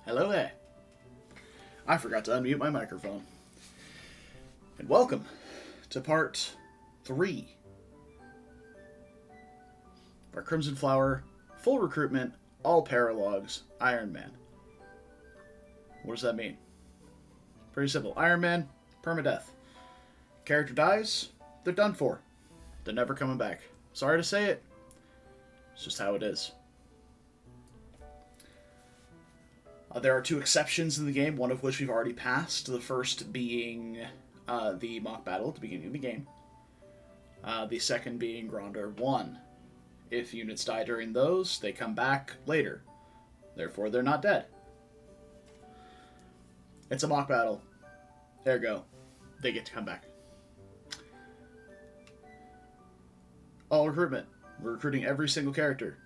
Hello there. I forgot to unmute my microphone. And welcome to part 3 of our Crimson Flower full recruitment, all paralogues, Ironman. What does that mean? Pretty simple. Ironman, permadeath. Character dies, they're done for. They're never coming back. Sorry to say it. It's just how it is. There are 2 exceptions in the game, one of which we've already passed. The first being the mock battle at the beginning of the game. The second being Gronder 1. If units die during those, they come back later. Therefore, they're not dead. It's a mock battle. Ergo, they get to come back. All recruitment. We're recruiting every single character.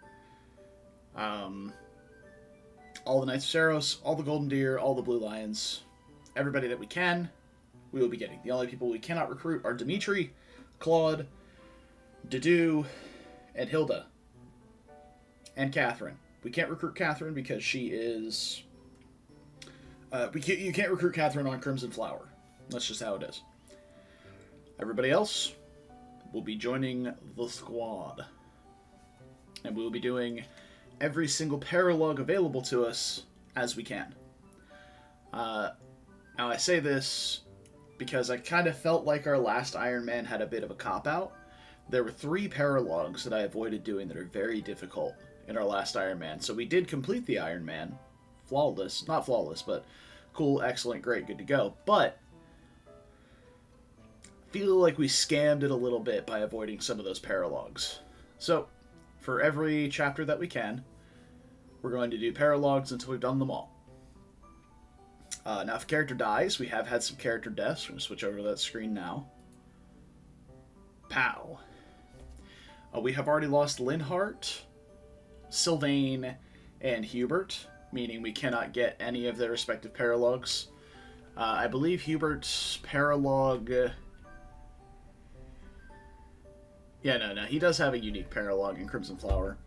All the Knights of Saros, all the Golden Deer, all the Blue Lions. Everybody that we can, we will be getting. The only people we cannot recruit are Dimitri, Claude, Dedu, and Hilda. And Catherine. We can't recruit Catherine because she is... you can't recruit Catherine on Crimson Flower. That's just how it is. Everybody else will be joining the squad. And we will be doing every single paralogue available to us as we can. Now I say this because I kind of felt like our last Ironman had a bit of a cop-out. There were 3 paralogues that I avoided doing that are very difficult in our last Ironman. So we did complete the Ironman. Flawless. Not flawless, but cool, excellent, great, good to go. But I feel like we scammed it a little bit by avoiding some of those paralogues. So for every chapter that we can, we're going to do paralogues until we've done them all. Now, if a character dies, we have had some character deaths. We're going to switch over to that screen now. Pow. We have already lost Linhart, Sylvain, and Hubert, meaning we cannot get any of their respective paralogues. I believe Hubert's paralogue... Yeah, no, he does have a unique paralogue in Crimson Flower.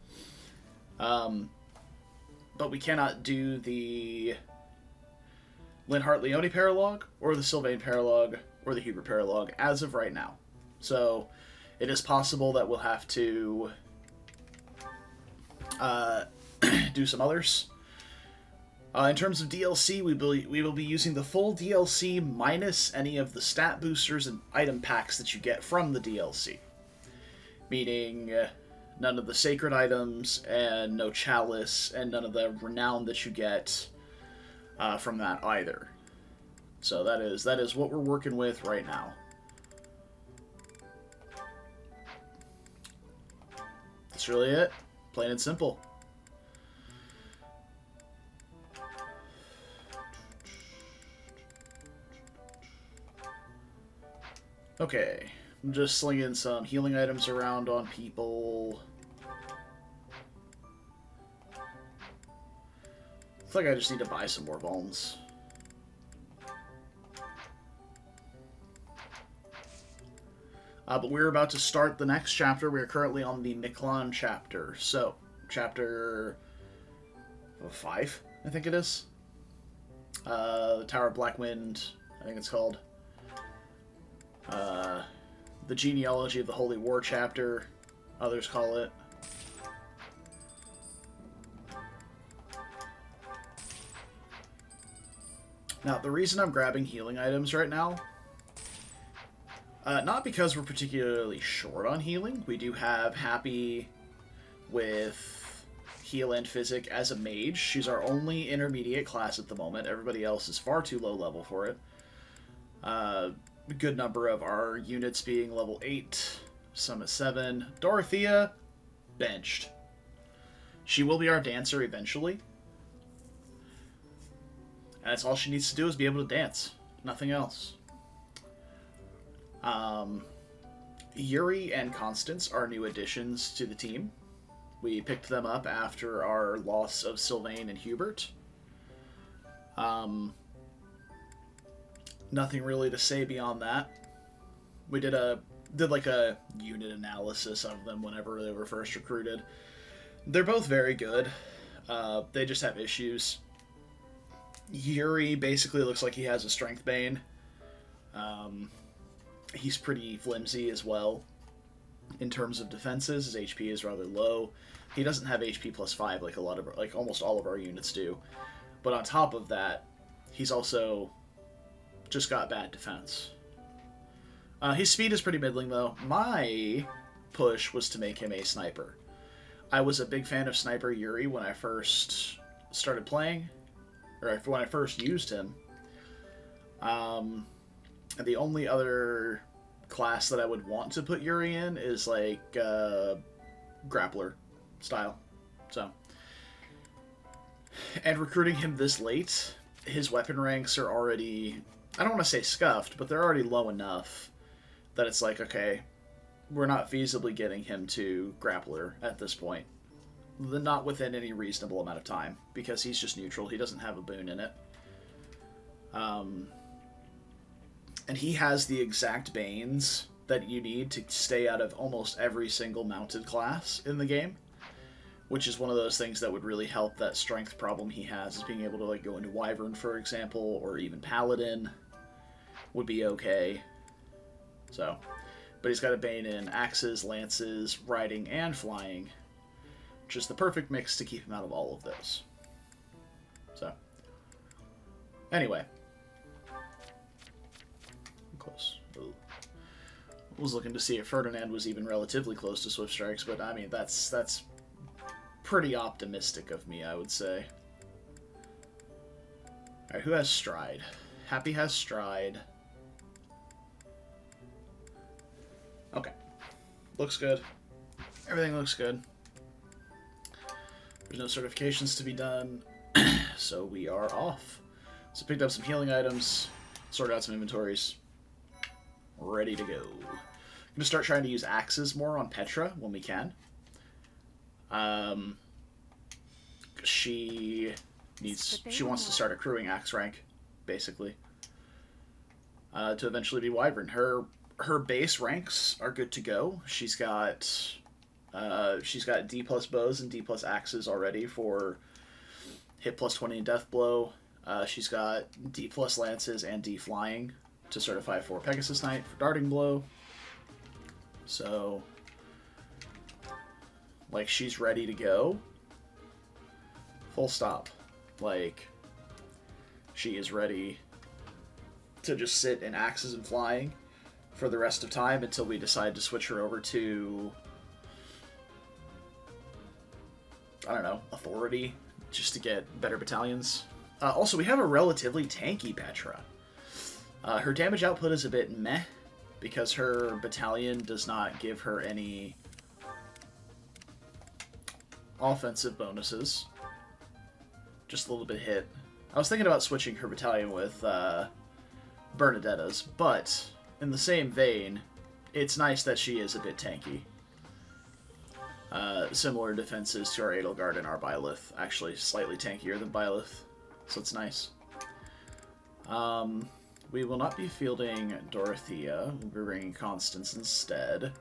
But we cannot do the Linhart-Leone paralogue, or the Sylvain paralogue, or the Hubert paralogue as of right now. So it is possible that we'll have to do some others. In terms of DLC, we will be using the full DLC minus any of the stat boosters and item packs that you get from the DLC. Meaning none of the sacred items, and no chalice, and none of the renown that you get from that either. So that is what we're working with right now. That's really it. Plain and simple. Okay. I'm just slinging some healing items around on people. Looks like I just need to buy some more bones. But we're about to start the next chapter. We are currently on the Niklon chapter. So, chapter 5, I think it is. The Tower of Black Wind, I think it's called. The Genealogy of the Holy War chapter, others call it. Now, the reason I'm grabbing healing items right now, not because we're particularly short on healing. We do have Happy with heal and physic as a mage. She's our only intermediate class at the moment. Everybody else is far too low level for it. A good number of our units being level 8, some at 7. Dorothea, benched. She will be our dancer eventually. And that's all she needs to do is be able to dance. Nothing else. Yuri and Constance are new additions to the team. We picked them up after our loss of Sylvain and Hubert. Nothing really to say beyond that. We did like a unit analysis of them whenever they were first recruited. They're both very good. They just have issues. Yuri basically looks like he has a strength bane. He's pretty flimsy as well in terms of defenses. His HP is rather low. He doesn't have HP plus 5 like almost all of our units do. But on top of that, he's also just got bad defense. His speed is pretty middling though. My push was to make him a sniper. I was a big fan of Sniper Yuri when I first started playing, or when I first used him. And the only other class that I would want to put Yuri in is like grappler style. So, and recruiting him this late, his weapon ranks are already, I don't want to say scuffed, but they're already low enough that it's like, okay, we're not feasibly getting him to grappler at this point. Not within any reasonable amount of time, because he's just neutral. He doesn't have a boon in it. And he has the exact banes that you need to stay out of almost every single mounted class in the game, which is one of those things that would really help that strength problem he has, is being able to like go into Wyvern, for example, or even Paladin would be okay. So, but he's got a bane in axes, lances, riding, and flying, which is the perfect mix to keep him out of all of those. So, anyway. Close. Ooh. I was looking to see if Ferdinand was even relatively close to Swift Strikes, but I mean, that's pretty optimistic of me, I would say. Alright, who has Stride? Happy has Stride. Okay. Looks good. Everything looks good. There's no certifications to be done, so we are off. So picked up some healing items, sorted out some inventories, ready to go. I'm going to start trying to use axes more on Petra when we can. She wants to start accruing axe rank, basically, to eventually be Wyvern. Her base ranks are good to go. She's got D plus bows and D plus axes already for hit plus 20 and death blow. She's got D plus lances and D flying to certify for Pegasus Knight for darting blow. So, like, she's ready to go. Full stop. Like, she is ready to just sit in axes and flying for the rest of time until we decide to switch her over to, I don't know, authority, just to get better battalions. Also, we have a relatively tanky Petra. Her damage output is a bit meh, because her battalion does not give her any offensive bonuses. Just a little bit hit. I was thinking about switching her battalion with Bernadetta's, but in the same vein, it's nice that she is a bit tanky. Similar defenses to our Edelgard and our Byleth. Actually, slightly tankier than Byleth, so it's nice. We will not be fielding Dorothea. We'll be bringing Constance instead.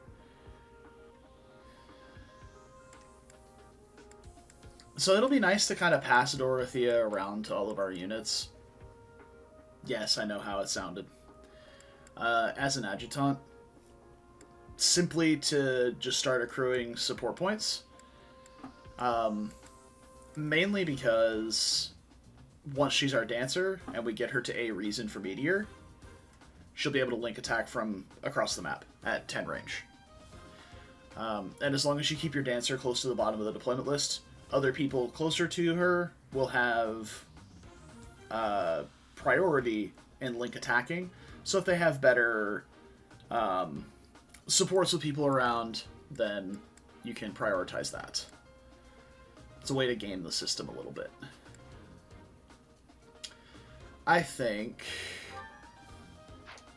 So it'll be nice to kind of pass Dorothea around to all of our units. Yes, I know how it sounded. As an adjutant, simply to just start accruing support points. Mainly because once she's our dancer and we get her to A reason for Meteor, she'll be able to link attack from across the map at 10 range. And as long as you keep your dancer close to the bottom of the deployment list, other people closer to her will have priority in link attacking. So if they have better supports with people around, then you can prioritize that. It's a way to game the system a little bit. I think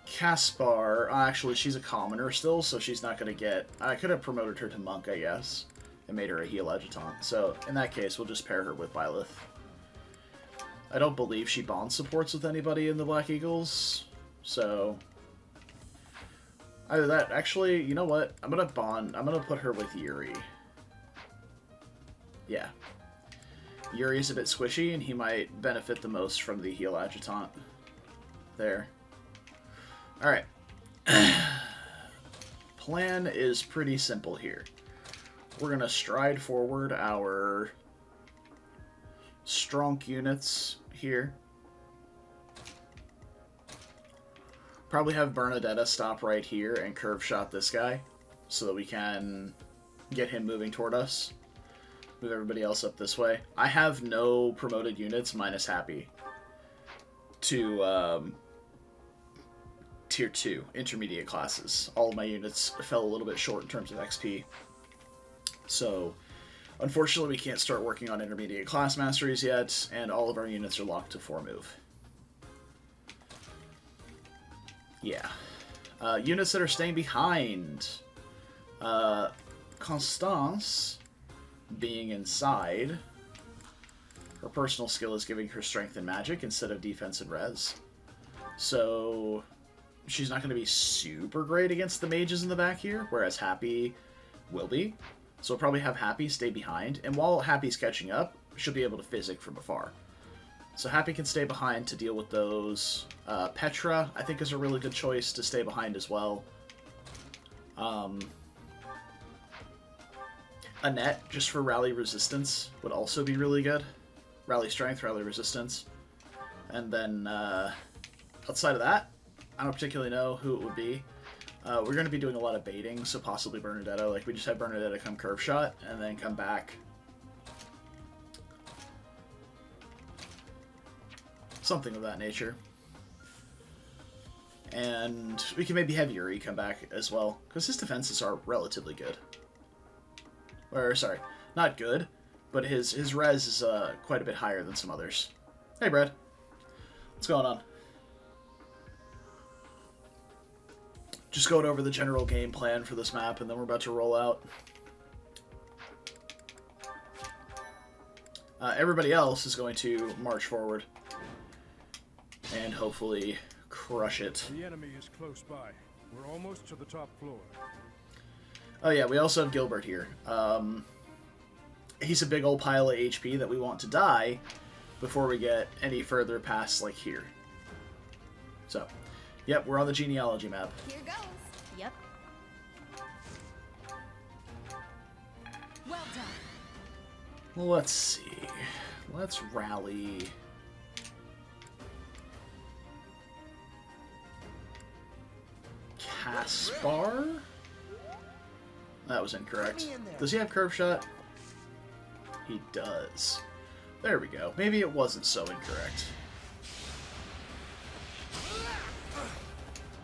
Caspar, actually she's a commoner still, so she's not going to get, I could have promoted her to monk, I guess, and made her a heal adjutant. So in that case, we'll just pair her with Byleth. I don't believe she bond supports with anybody in the Black Eagles, so either that, actually, you know what, I'm going to put her with Yuri. Yeah. Yuri's a bit squishy, and he might benefit the most from the heal adjutant. There. Alright. Plan is pretty simple here. We're going to stride forward our strong units here. Probably have Bernadetta stop right here and curve shot this guy so that we can get him moving toward us. Move everybody else up this way. I have no promoted units minus Happy to tier 2 intermediate classes. All of my units fell a little bit short in terms of XP. So unfortunately we can't start working on intermediate class masteries yet, and all of our units are locked to 4 move. Yeah. Units that are staying behind. Constance being inside. Her personal skill is giving her strength and magic instead of defense and res. So she's not going to be super great against the mages in the back here, whereas Happy will be. So we'll probably have Happy stay behind, and while Happy's catching up, she'll be able to physic from afar. So Happy can stay behind to deal with those. Petra, I think, is a really good choice to stay behind as well. Annette, just for rally resistance, would also be really good. Rally strength, rally resistance. And then, outside of that, I don't particularly know who it would be. We're going to be doing a lot of baiting, so possibly Bernadetta. Like, we just have Bernadetta come curve shot, and then come back. Something of that nature. And we can maybe have Yuri come back as well, because his defenses are relatively good. Or, sorry, not good, but his res is quite a bit higher than some others. Hey, Brad. What's going on? Just going over the general game plan for this map, and then we're about to roll out. Everybody else is going to march forward and hopefully crush it. The enemy is close by. We're almost to the top floor. Oh yeah, we also have Gilbert here. He's a big old pile of HP that we want to die before we get any further past, like, here. So, yep, we're on the genealogy map. Here goes. Yep. Well done. Well, let's see. Let's rally. Caspar? That was incorrect. Does he have curve shot? He does. There we go. Maybe it wasn't so incorrect.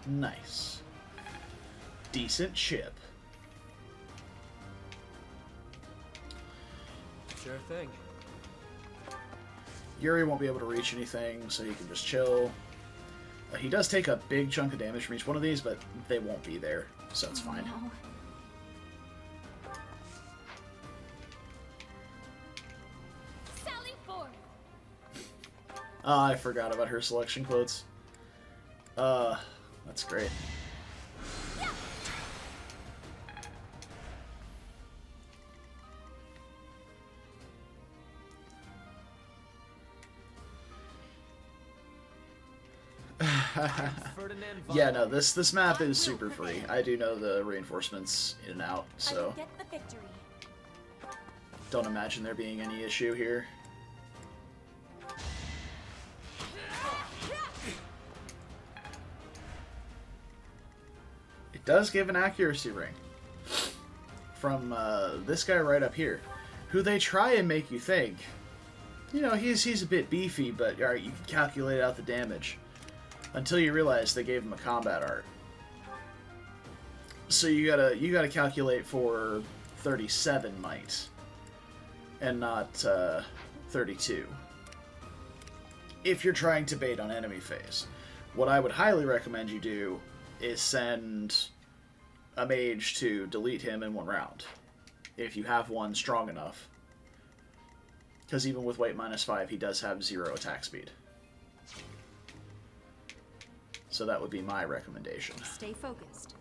Nice. Decent chip. Sure thing. Yuri won't be able to reach anything, so he can just chill. He does take a big chunk of damage from each one of these, but they won't be there, so it's fine. No. Sally forth. I forgot about her selection quotes. That's great. Yeah. Yeah, no, this map is super free. I do know the reinforcements in and out, so Get the victory. don't imagine there being any issue here. It does give an accuracy ring from this guy right up here, who they try and make you think, you know, he's a bit beefy, but alright, you can calculate out the damage. Until you realize they gave him a combat art. So you gotta calculate for 37 might, and not 32. If you're trying to bait on enemy phase. What I would highly recommend you do is send a mage to delete him in one round. If you have one strong enough. Because even with weight -5, he does have 0 attack speed. So that would be my recommendation. Stay focused.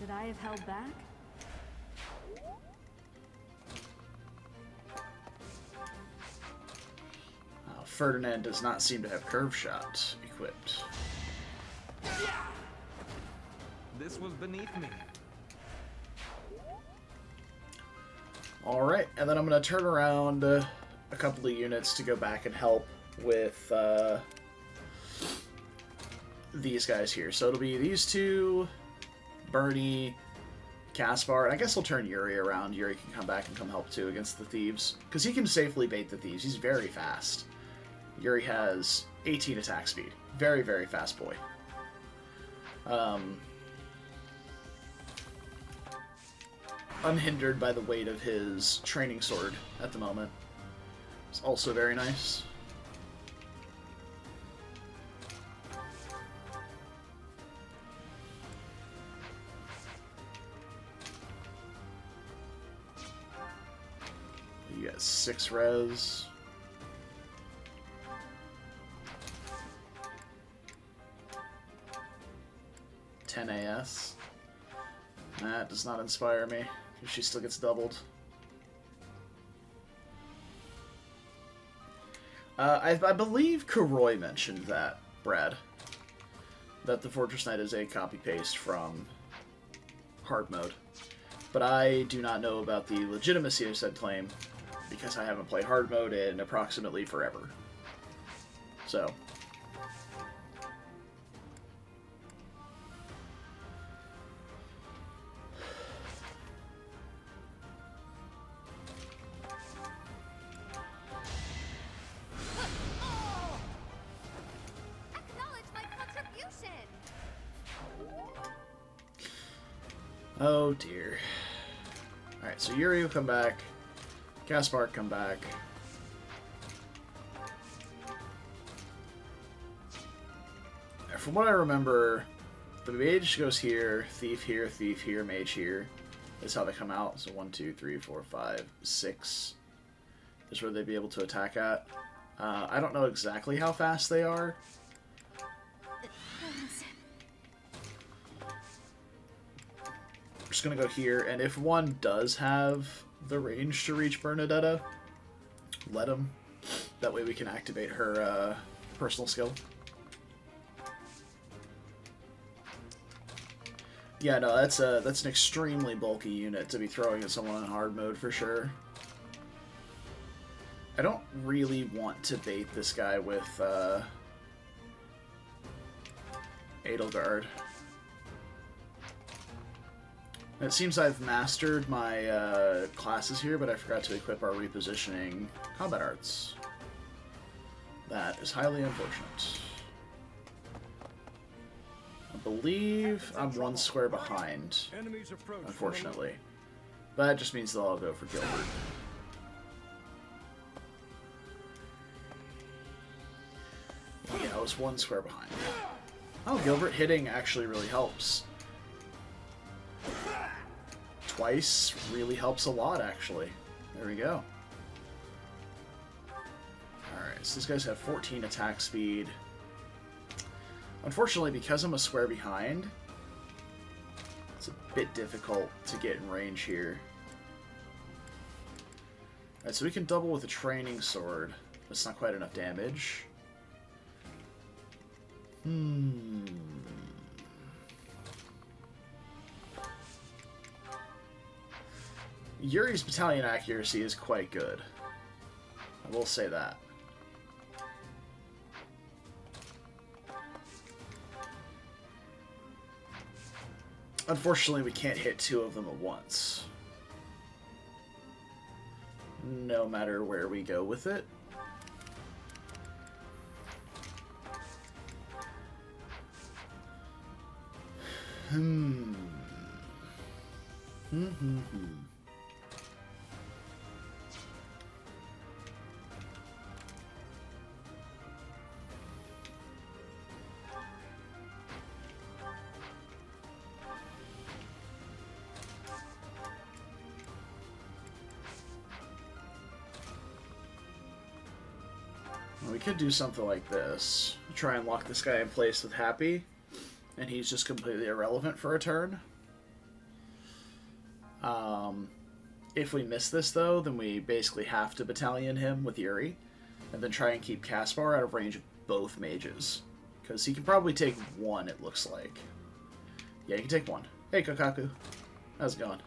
Should I have held back? Ferdinand does not seem to have curve shot equipped. This was beneath me. Alright, and then I'm going to turn around a couple of units to go back and help with these guys here. So it'll be these two, Bernie, Caspar, and I guess I'll turn Yuri around. Yuri can come back and come help too against the thieves, because he can safely bait the thieves. He's very fast. Yuri has 18 attack speed. Very, very fast boy. Unhindered by the weight of his training sword at the moment. It's also very nice. You got 6 res. AS. That does not inspire me, because she still gets doubled. I believe Kuroi mentioned that, Brad. That the Fortress Knight is a copy-paste from hard mode. But I do not know about the legitimacy of said claim, because I haven't played hard mode in approximately forever. So... Oh dear. Alright, so Yuri will come back. Caspar come back. From what I remember, the mage goes here, thief here, mage here. That's how they come out. So 1, 2, 3, 4, 5, 6 is where they'd be able to attack at. I don't know exactly how fast they are. Just gonna go here, and if one does have the range to reach Bernadetta, let him. That way we can activate her personal skill. Yeah, no, that's an extremely bulky unit to be throwing at someone in hard mode for sure. I don't really want to bait this guy with Edelgard. It seems I've mastered my classes here, but I forgot to equip our repositioning combat arts. That is highly unfortunate. I believe I'm 1 square behind, unfortunately. But that just means they'll all go for Gilbert. Yeah, I was 1 square behind. Oh, Gilbert hitting actually really helps. Twice really helps a lot, actually. There we go. Alright, so these guys have 14 attack speed. Unfortunately, because I'm a square behind, it's a bit difficult to get in range here. Alright, so we can double with a training sword. That's not quite enough damage. Yuri's battalion accuracy is quite good. I will say that. Unfortunately, we can't hit 2 of them at once. No matter where we go with it. We could do something like this. Try and lock this guy in place with Happy, and he's just completely irrelevant for a turn. If we miss this, though, then we basically have to battalion him with Yuri, and then try and keep Caspar out of range of both mages. Because he can probably take one, it looks like. Yeah, he can take one. Hey, Kokaku. How's it going?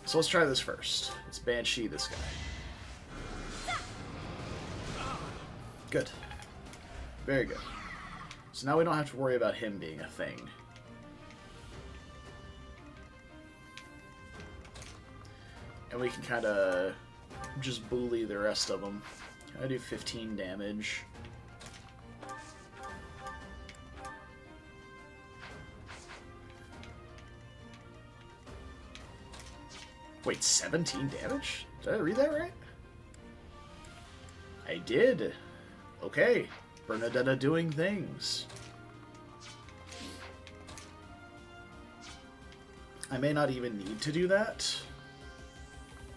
So let's try this first. Let's Banshee this guy. Good. Very good. So now we don't have to worry about him being a thing. And we can kind of just bully the rest of them. I do 15 damage. Wait, 17 damage? Did I read that right? I did. Okay. Bernadetta doing things. I may not even need to do that.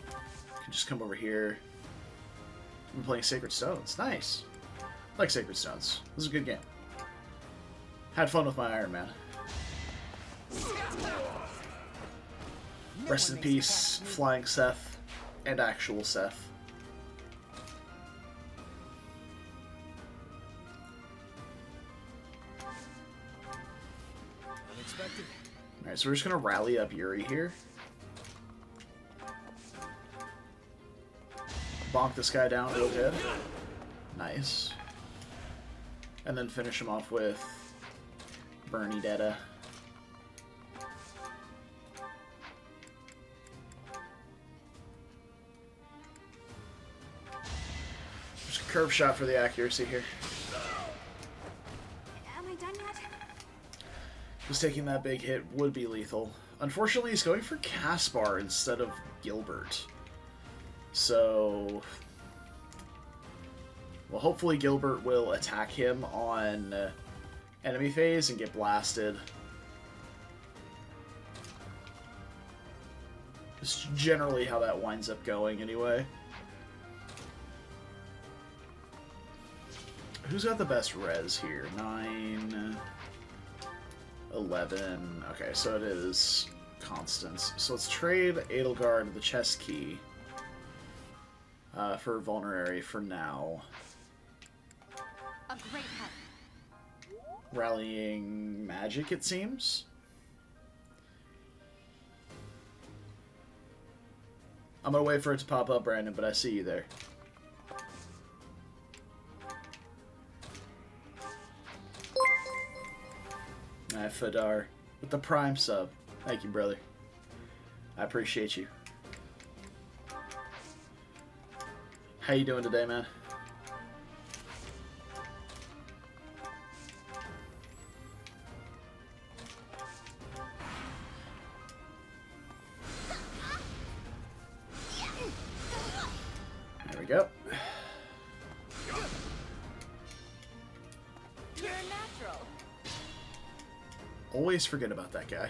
I can just come over here. I'm playing Sacred Stones. Nice. I like Sacred Stones. This is a good game. Had fun with my Iron Man. Rest in peace, Flying Seth, and actual Seth. Unexpected. Alright, so we're just gonna rally up Yuri here. Bonk this guy down real good. Nice. And then finish him off with Bernadetta. Just a curve shot for the accuracy here. Am I done yet? Just taking that big hit would be lethal. Unfortunately, he's going for Caspar instead of Gilbert. So, well, hopefully Gilbert will attack him on enemy phase and get blasted. It's generally how that winds up going anyway. Who's got the best res here? 9, 11. Okay, so it is Constance. So let's trade Edelgard the chest key for Vulnerary for now. A great help. Rallying magic, it seems. I'm gonna wait for it to pop up, Brandon, but I see you there. Fadar with the Prime sub. Thank you, brother. I appreciate you. How you doing today, man? There we go. You're natural. Always forget about that guy.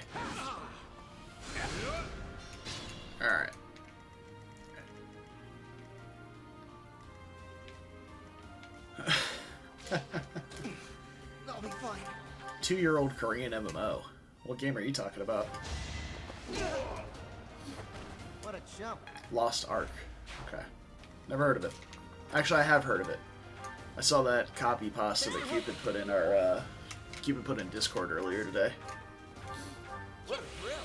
Alright. I'll be fine. 2-year-old Korean MMO. What game are you talking about? What a chump. Lost Ark. Okay. Never heard of it. Actually, I have heard of it. I saw that copy pasta that Cupid put in our Cupid put in Discord earlier today. What a thrill.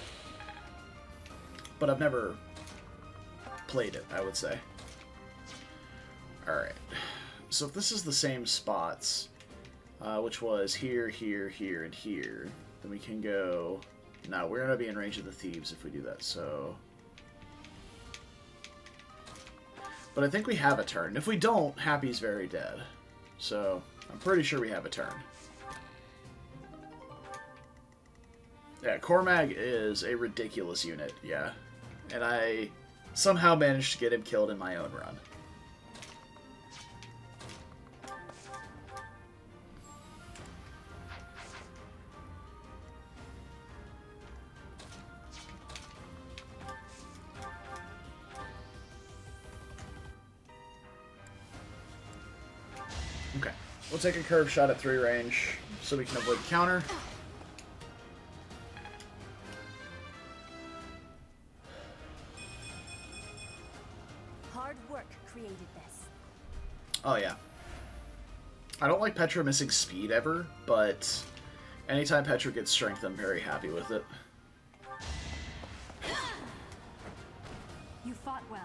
But I've never played it, I would say. Alright. So if this is the same spots, which was here, here, here, and here, then we can go... No, we're going to be in range of the thieves if we do that, so... But I think we have a turn. If we don't, Happy's very dead. So, I'm pretty sure we have a turn. Yeah, Cormag is a ridiculous unit, yeah. And I somehow managed to get him killed in my own run. Okay, we'll take a curve shot at 3 range so we can avoid the counter. Oh, yeah. I don't like Petra missing speed ever, but anytime Petra gets strength, I'm very happy with it. You fought well.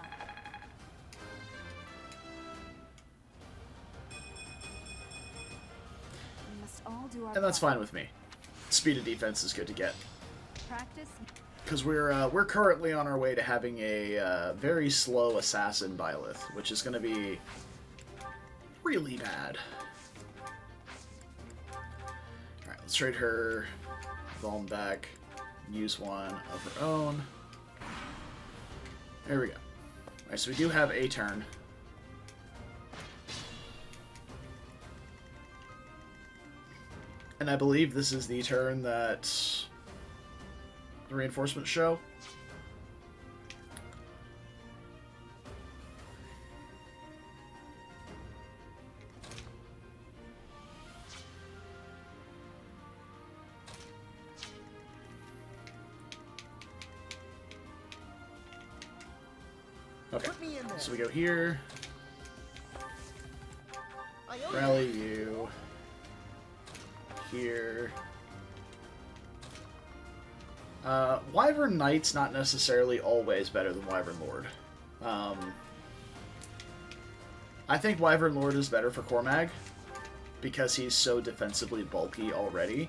We must all do our And that's part. fine with me. Speed of defense is good to get. Practice. Because we're currently on our way to having a very slow assassin Byleth, which is going to be really bad. Alright, let's trade her Vuln back, use one of her own. There we go. Alright, so we do have a turn. And I believe this is the turn that the reinforcements show. Okay, Put me in there. so we go here, I owe you. rally you, here. Wyvern Knight's not necessarily always better than Wyvern Lord. I think Wyvern Lord is better for Cormag because he's so defensively bulky already.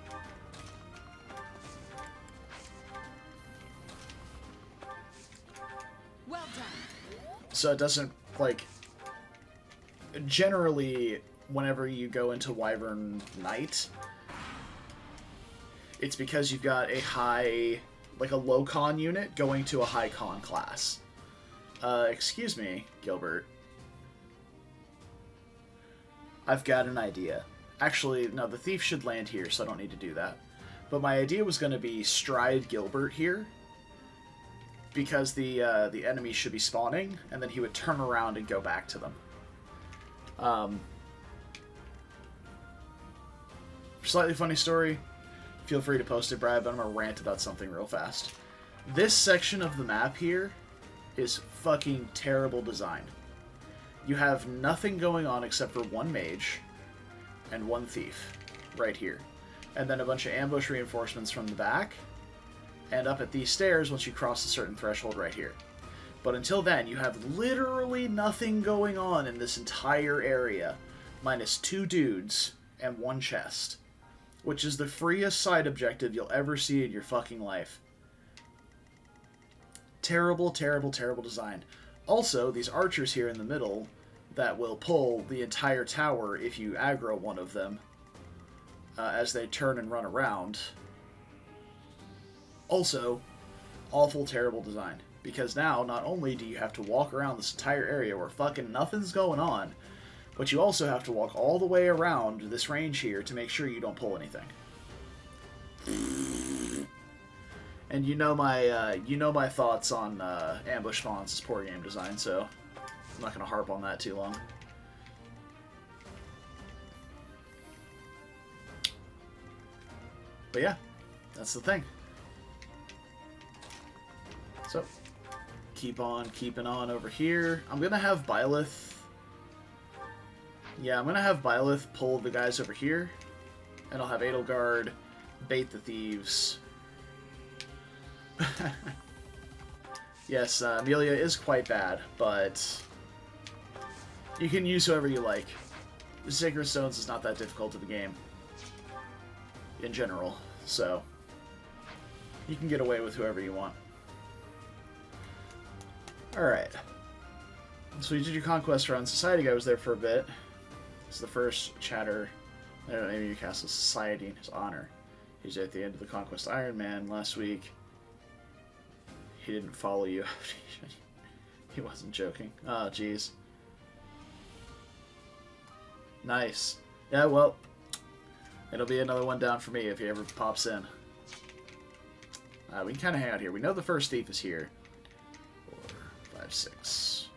Well done. So it doesn't, like... Generally, whenever you go into Wyvern Knight, it's because you've got a high... like a low con unit going to a high con class. Excuse me, Gilbert. I've got an idea. Actually, no, the thief should land here, so I don't need to do that. But my idea was going to be stride Gilbert here, because the enemy should be spawning, and then he would turn around and go back to them. Slightly funny story. Feel free to post it, Brad, but I'm going to rant about something real fast. This section of the map here is fucking terrible design. You have nothing going on except for one mage and one thief right here. And then a bunch of ambush reinforcements from the back, and up at these stairs once you cross a certain threshold right here. But until then, you have literally nothing going on in this entire area, minus 2 dudes and 1 chest, which is the freest side objective you'll ever see in your fucking life. Terrible, terrible, terrible design. Also, these archers here in the middle that will pull the entire tower if you aggro one of them as they turn and run around. Also, awful, terrible design. Because now, not only do you have to walk around this entire area where fucking nothing's going on, but you also have to walk all the way around this range here to make sure you don't pull anything. And you know my thoughts on ambush spawns is poor game design, so I'm not going to harp on that too long. But yeah, that's the thing. So, keep on keeping on over here. I'm going to have Byleth... Yeah, I'm going to have Byleth pull the guys over here. And I'll have Edelgard bait the thieves. Yes, Amelia is quite bad, but you can use whoever you like. The Sacred Stones is not that difficult of a game in general, so you can get away with whoever you want. Alright. So you did your conquest run. Society guy was there for a bit. It's the first chatter. I don't know, maybe you cast a society in his honor. He was at the end of the Conquest Ironman last week. He didn't follow you. He wasn't joking. Oh, jeez. Nice. Yeah, well, it'll be another one down for me if he ever pops in. We can kind of hang out here. We know the first thief is here. 4, 5, 6.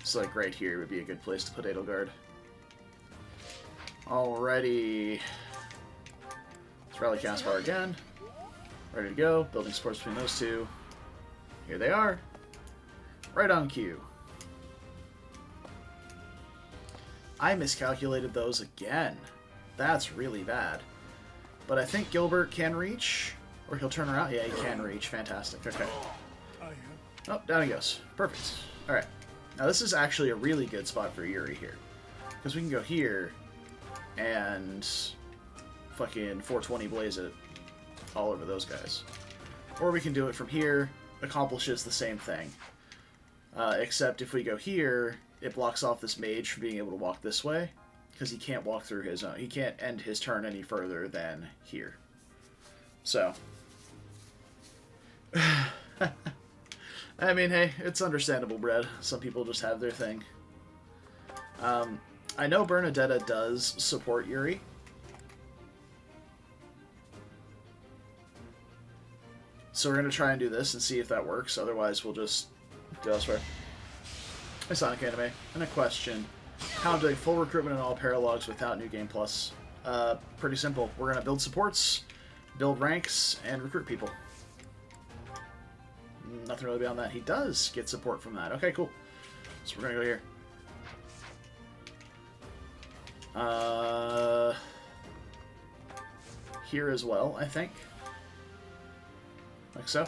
So, like, right here would be a good place to put Edelgard. Alrighty. Let's rally Caspar again. Ready to go. Building supports between those two. Here they are. Right on cue. I miscalculated those again. That's really bad. But I think Gilbert can reach. Or he'll turn around. Yeah, he can reach. Fantastic. Okay. Oh, down he goes. Perfect. Alright. Now this is actually a really good spot for Yuri here. Because we can go here and fucking 420 blaze it all over those guys. Or we can do it from here. Accomplishes the same thing. Except if we go here, it blocks off this mage from being able to walk this way. Because he can't walk through his own. He can't end his turn any further than here. So. I mean, hey, it's understandable, Brad. Some people just have their thing. I know Bernadetta does support Yuri. So we're going to try and do this and see if that works. Otherwise, we'll just go elsewhere. Hey, Sonic Anime. And a question. How I'm doing full recruitment in all paralogues without New Game Plus. Pretty simple. We're going to build supports, build ranks, and recruit people. Nothing really beyond that. He does get support from that. Okay, cool. So we're going to go here. Here as well, I think. Like so.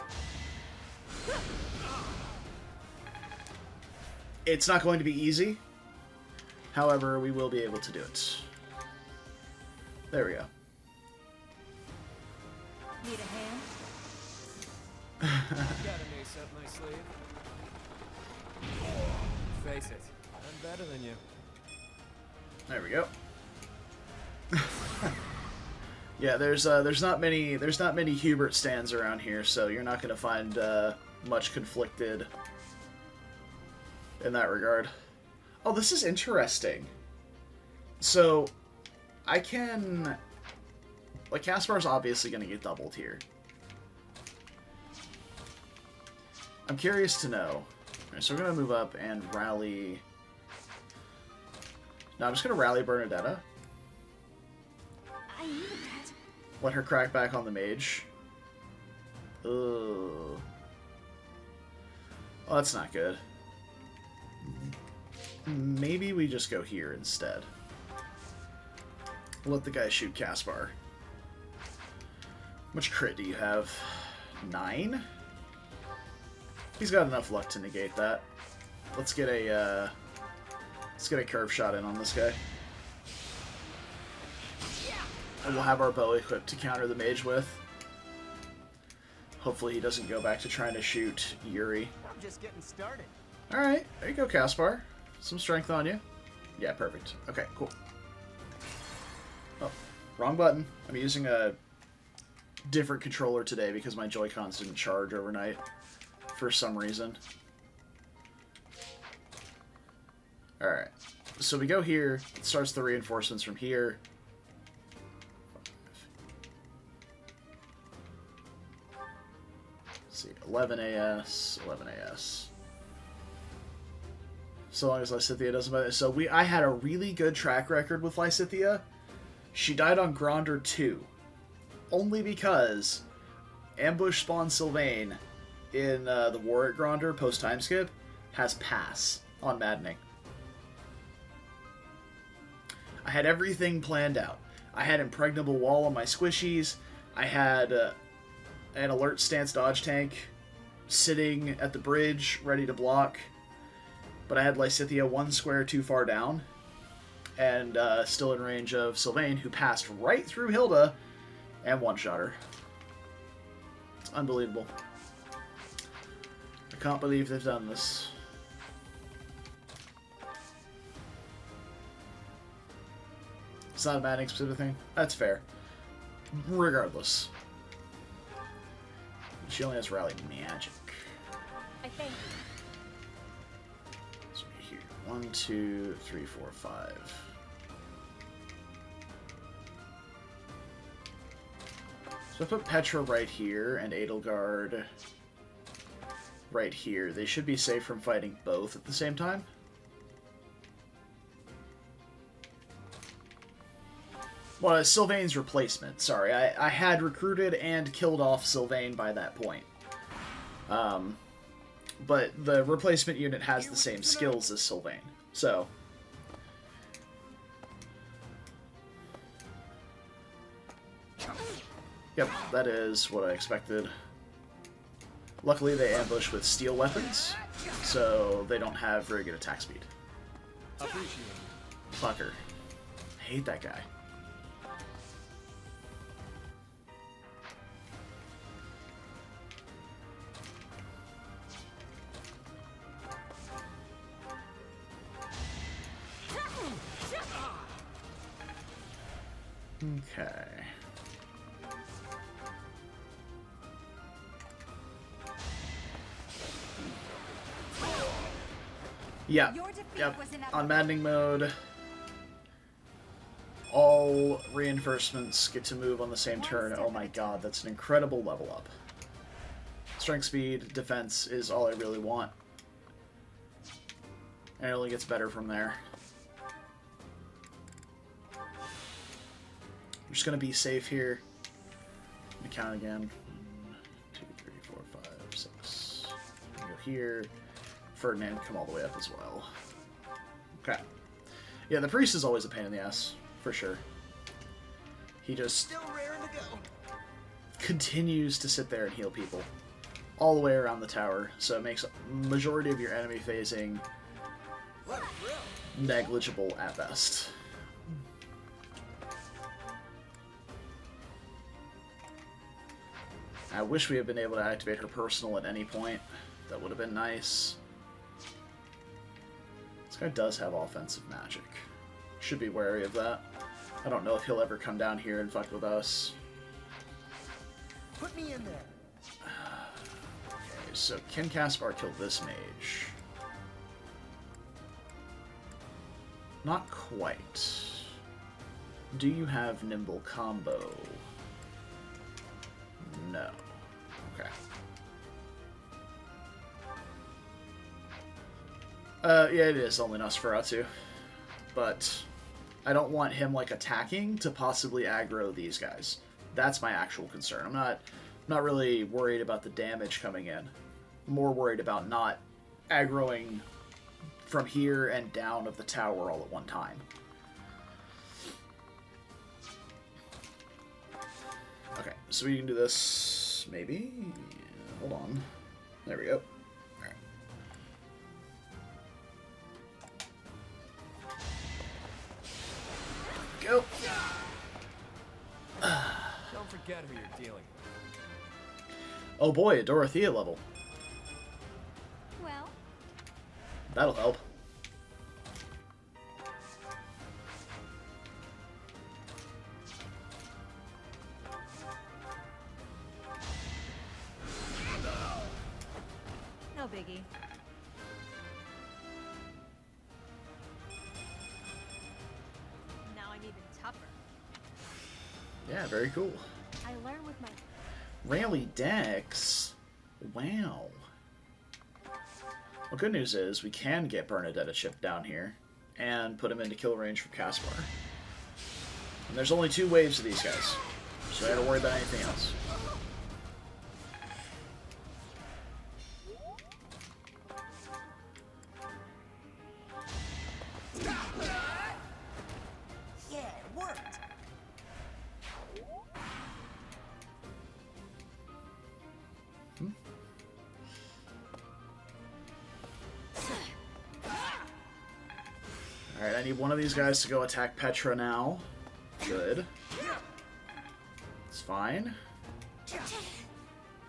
It's not going to be easy. However, we will be able to do it. There we go. Need a hand? Got an ace up my sleeve. Face it, I'm better than you. There we go. Yeah, there's not many Hubert stands around here, so you're not going to find much conflicted in that regard. Oh, this is interesting. So, I can... Like, Caspar's obviously going to get doubled here. I'm curious to know. Alright, so we're going to move up and rally... No, I'm just going to rally Bernadetta. I needed that. Let her crack back on the mage. Ugh. Well, that's not good. Maybe we just go here instead. Let the guy shoot Caspar. How much crit do you have? 9? He's got enough luck to negate that. Let's get a curve shot in on this guy. And we'll have our bow equipped to counter the mage with. Hopefully he doesn't go back to trying to shoot Yuri. I'm just getting started. Alright, there you go, Caspar. Some strength on you. Yeah, perfect. Okay, cool. Oh, wrong button. I'm using a different controller today because my Joy-Cons didn't charge overnight for some reason. Alright, so we go here. It starts the reinforcements from here. Let's see, 11 AS, 11 AS. So long as Lysithea doesn't buy this. So I had a really good track record with Lysithea. She died on Gronder 2. Only because Ambush Spawn Sylvain in the war at Gronder post-time skip has pass on Maddening. I had everything planned out. I had impregnable wall on my squishies. I had an alert stance dodge tank sitting at the bridge ready to block. But I had Lysithea one square too far down, and still in range of Sylvain, who passed right through Hilda and one-shot her. It's unbelievable. I can't believe they've done this. It's not a Maddening specific thing. That's fair. Regardless. She only has rally magic. I think. 1, 2, 3, 4, 5. So I put Petra right here and Edelgard right here. They should be safe from fighting both at the same time. Well, Sylvain's replacement. Sorry, I had recruited and killed off Sylvain by that point. But the replacement unit has the same skills as Sylvain. So, Yep, that is what I expected. Luckily, they ambush with steel weapons, so they don't have very good attack speed. Appreciate it. Fucker. I hate that guy. Okay. Yeah. Yep. On Maddening mode, all reinforcements get to move on the same turn. Oh my god, that's an incredible level up. Strength, speed, defense is all I really want. And it only gets better from there. I'm just going to be safe here. Let me count again. 1, 2, 3, 4, 5, 6. Go here. Ferdinand come all the way up as well. Okay. Yeah, the priest is always a pain in the ass, for sure. He just Still raring to go. continues to sit there and heal people all the way around the tower, so it makes majority of your enemy phasing What a thrill. negligible at best. I wish we had been able to activate her personal at any point. That would have been nice. This guy does have offensive magic. Should be wary of that. I don't know if he'll ever come down here and fuck with us. Put me in there. Okay, so can Caspar kill this mage? Not quite. Do you have Nimble Combo? No. Okay. Yeah, it is only Nosferatu. But I don't want him, like, attacking to possibly aggro these guys. That's my actual concern. I'm not really worried about the damage coming in. I'm more worried about not aggroing from here and down of the tower all at one time. Okay, so we can do this, maybe? Hold on. There we go. Alright. Go! Don't forget who you're dealing with. Oh boy, a Dorothea level. Well, That'll help. no biggie. Now I'm even tougher. Yeah, very cool. I learn with my... Rally Dex? Wow. Well, good news is we can get Bernadette a chip down here and put him into kill range for Caspar. And there's only 2 waves of these guys, so I don't worry about anything else. Yeah, it worked. Alright, I need one of these guys to go attack Petra now. Good. It's fine.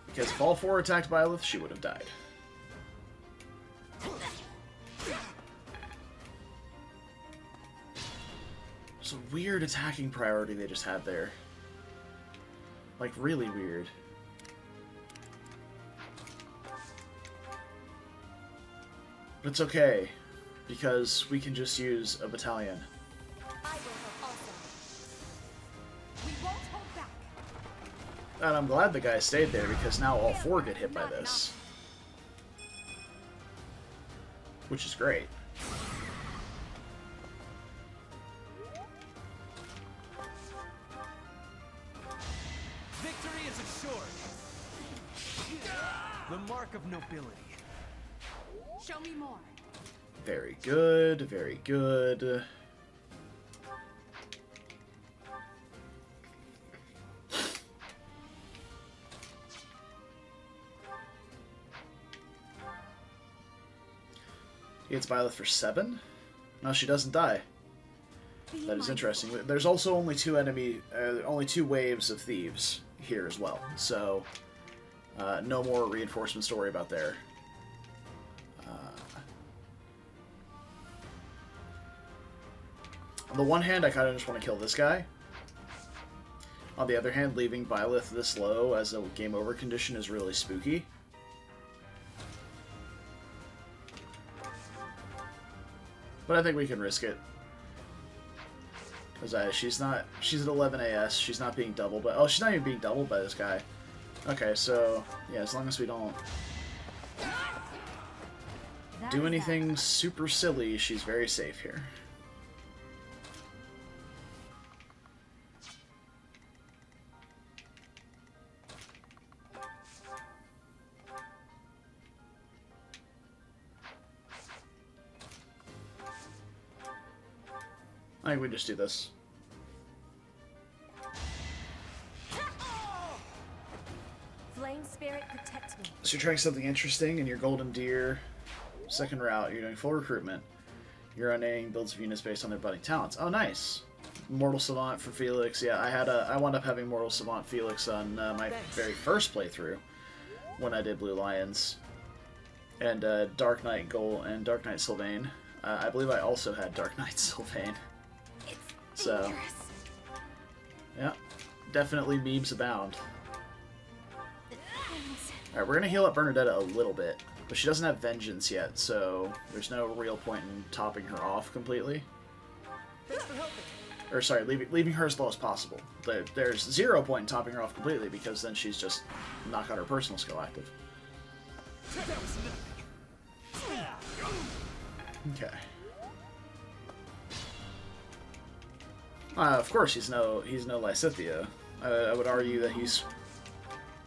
Because if all 4 attacked Byleth, she would have died. It's a weird attacking priority they just had there. Like, really weird. But it's okay, because we can just use a battalion. I will help also. We won't hold back. And I'm glad the guy stayed there, because now all 4 get hit by this. Which is great. Victory is assured. The mark of nobility. Show me more. Very good, very good. He gets Byleth for 7? No, she doesn't die. Be That is mindful. interesting. There's also only only 2 waves of thieves here as well. So, no more reinforcements to worry about there. On the one hand, I kind of just want to kill this guy. On the other hand, leaving Byleth this low as a game over condition is really spooky. But I think we can risk it. Because she's at 11 AS, she's not being doubled by... Oh, she's not even being doubled by this guy. Okay, so, yeah, as long as we don't That do is anything super silly, she's very safe here. I think we just do this. Flame spirit protect me. So you're trying something interesting in your Golden Deer second route. You're doing full recruitment. You're unnamed builds of units based on their budding talents. Oh, nice. Mortal Savant for Felix. Yeah, I wound up having Mortal Savant Felix on my very first playthrough when I did Blue Lions. And Dark Knight Gold and Dark Knight Sylvain. I believe I also had Dark Knight Sylvain. It's So, dangerous. yeah, definitely memes abound. Thanks. Alright, we're going to heal up Bernadetta a little bit, but she doesn't have Vengeance yet, so there's no real point in topping her off completely. Thanks for helping. Or, sorry, leaving her as low as possible. There's 0 point in topping her off completely, because then she's just not got her personal skill active. That was nothing. Okay. Of course, he's no Lysithea. I would argue that he's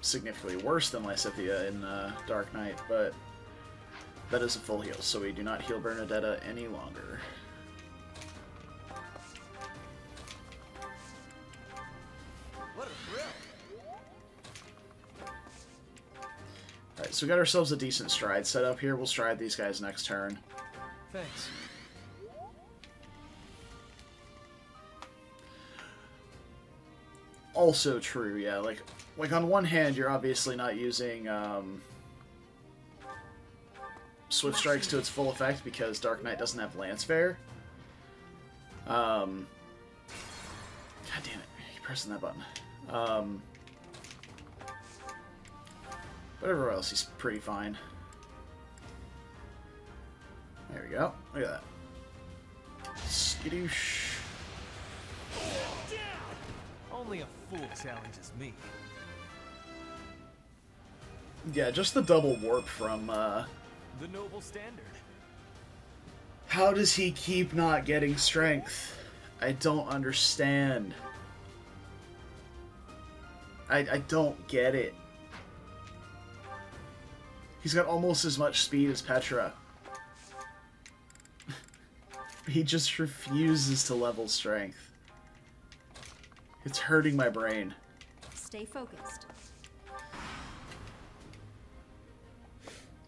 significantly worse than Lysithea in Dark Knight, but that is a full heal, so we do not heal Bernadetta any longer. What a thrill. Alright, so we got ourselves a decent stride set up here. We'll stride these guys next turn. Thanks. Also true, yeah. Like on one hand, you're obviously not using Swift Strikes to its full effect because Dark Knight doesn't have Lance Fair. God damn it! I keep pressing that button. But everywhere else, he's pretty fine. There we go. Look at that. Skidoosh. Only a fool challenges me. Yeah, just the double warp from, The noble standard. How does he keep not getting strength? I don't understand. I don't get it. He's got almost as much speed as Petra. He just refuses to level strength. It's hurting my brain. Stay focused.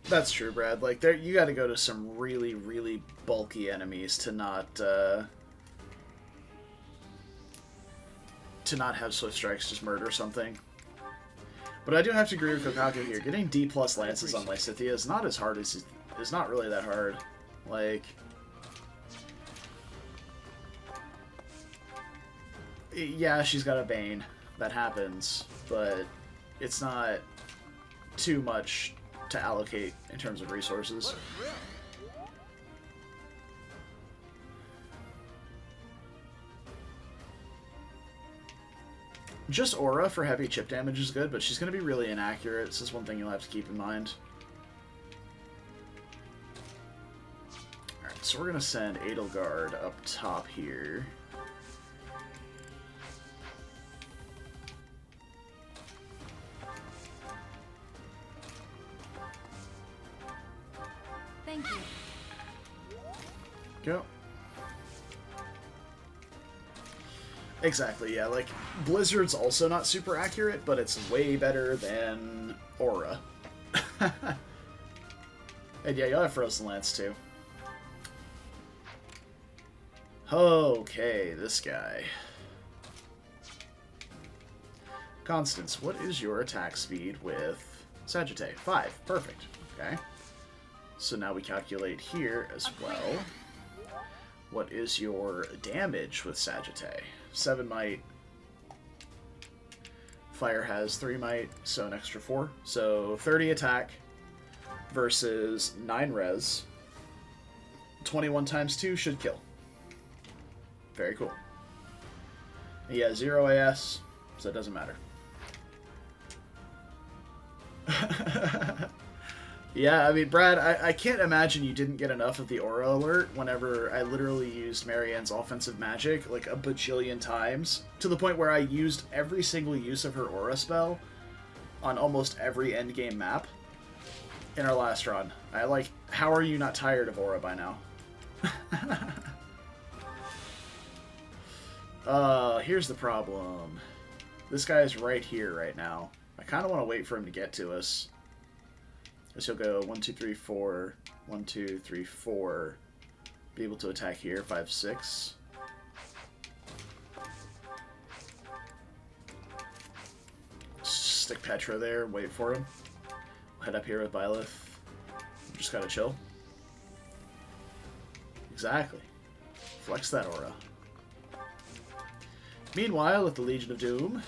That's true, Brad. Like, there, you got to go to some really, really bulky enemies to not have Swift Strikes just murder something. But I do have to agree with Kokaku here. Getting D+ lances on Lysithea is not as hard as is not really that hard. Like, yeah, she's got a Bane. That happens, but it's not too much to allocate in terms of resources. What a thrill. Just Aura for heavy chip damage is good, but she's going to be really inaccurate. This is one thing you'll have to keep in mind. Alright, so we're going to send Edelgard up top here. Thank you. Go. Exactly, yeah, like, Blizzard's also not super accurate, but it's way better than Aura. And yeah, you'll have Frozen Lance too. Okay, this guy. Constance, what is your attack speed with Sagittae? 5. Perfect. Okay. So now we calculate here as well. What is your damage with Sagittae? 7 might. Fire has 3 might, so an extra 4. So 30 attack versus 9 res. 21 times 2 should kill. Very cool. He has 0 AS, so it doesn't matter. Yeah, I mean, Brad, I can't imagine you didn't get enough of the aura alert whenever I literally used Marianne's offensive magic like a bajillion times, to the point where I used every single use of her aura spell on almost every endgame map in our last run. How are you not tired of aura by now? Here's the problem. This guy is right here right now. I kind of want to wait for him to get to us. So he'll go 1, 2, 3, 4, 1, 2, 3, 4. Be able to attack here, 5, 6. Stick Petra there, wait for him. Head up here with Byleth. Just gotta chill. Exactly. Flex that aura. Meanwhile, at the Legion of Doom.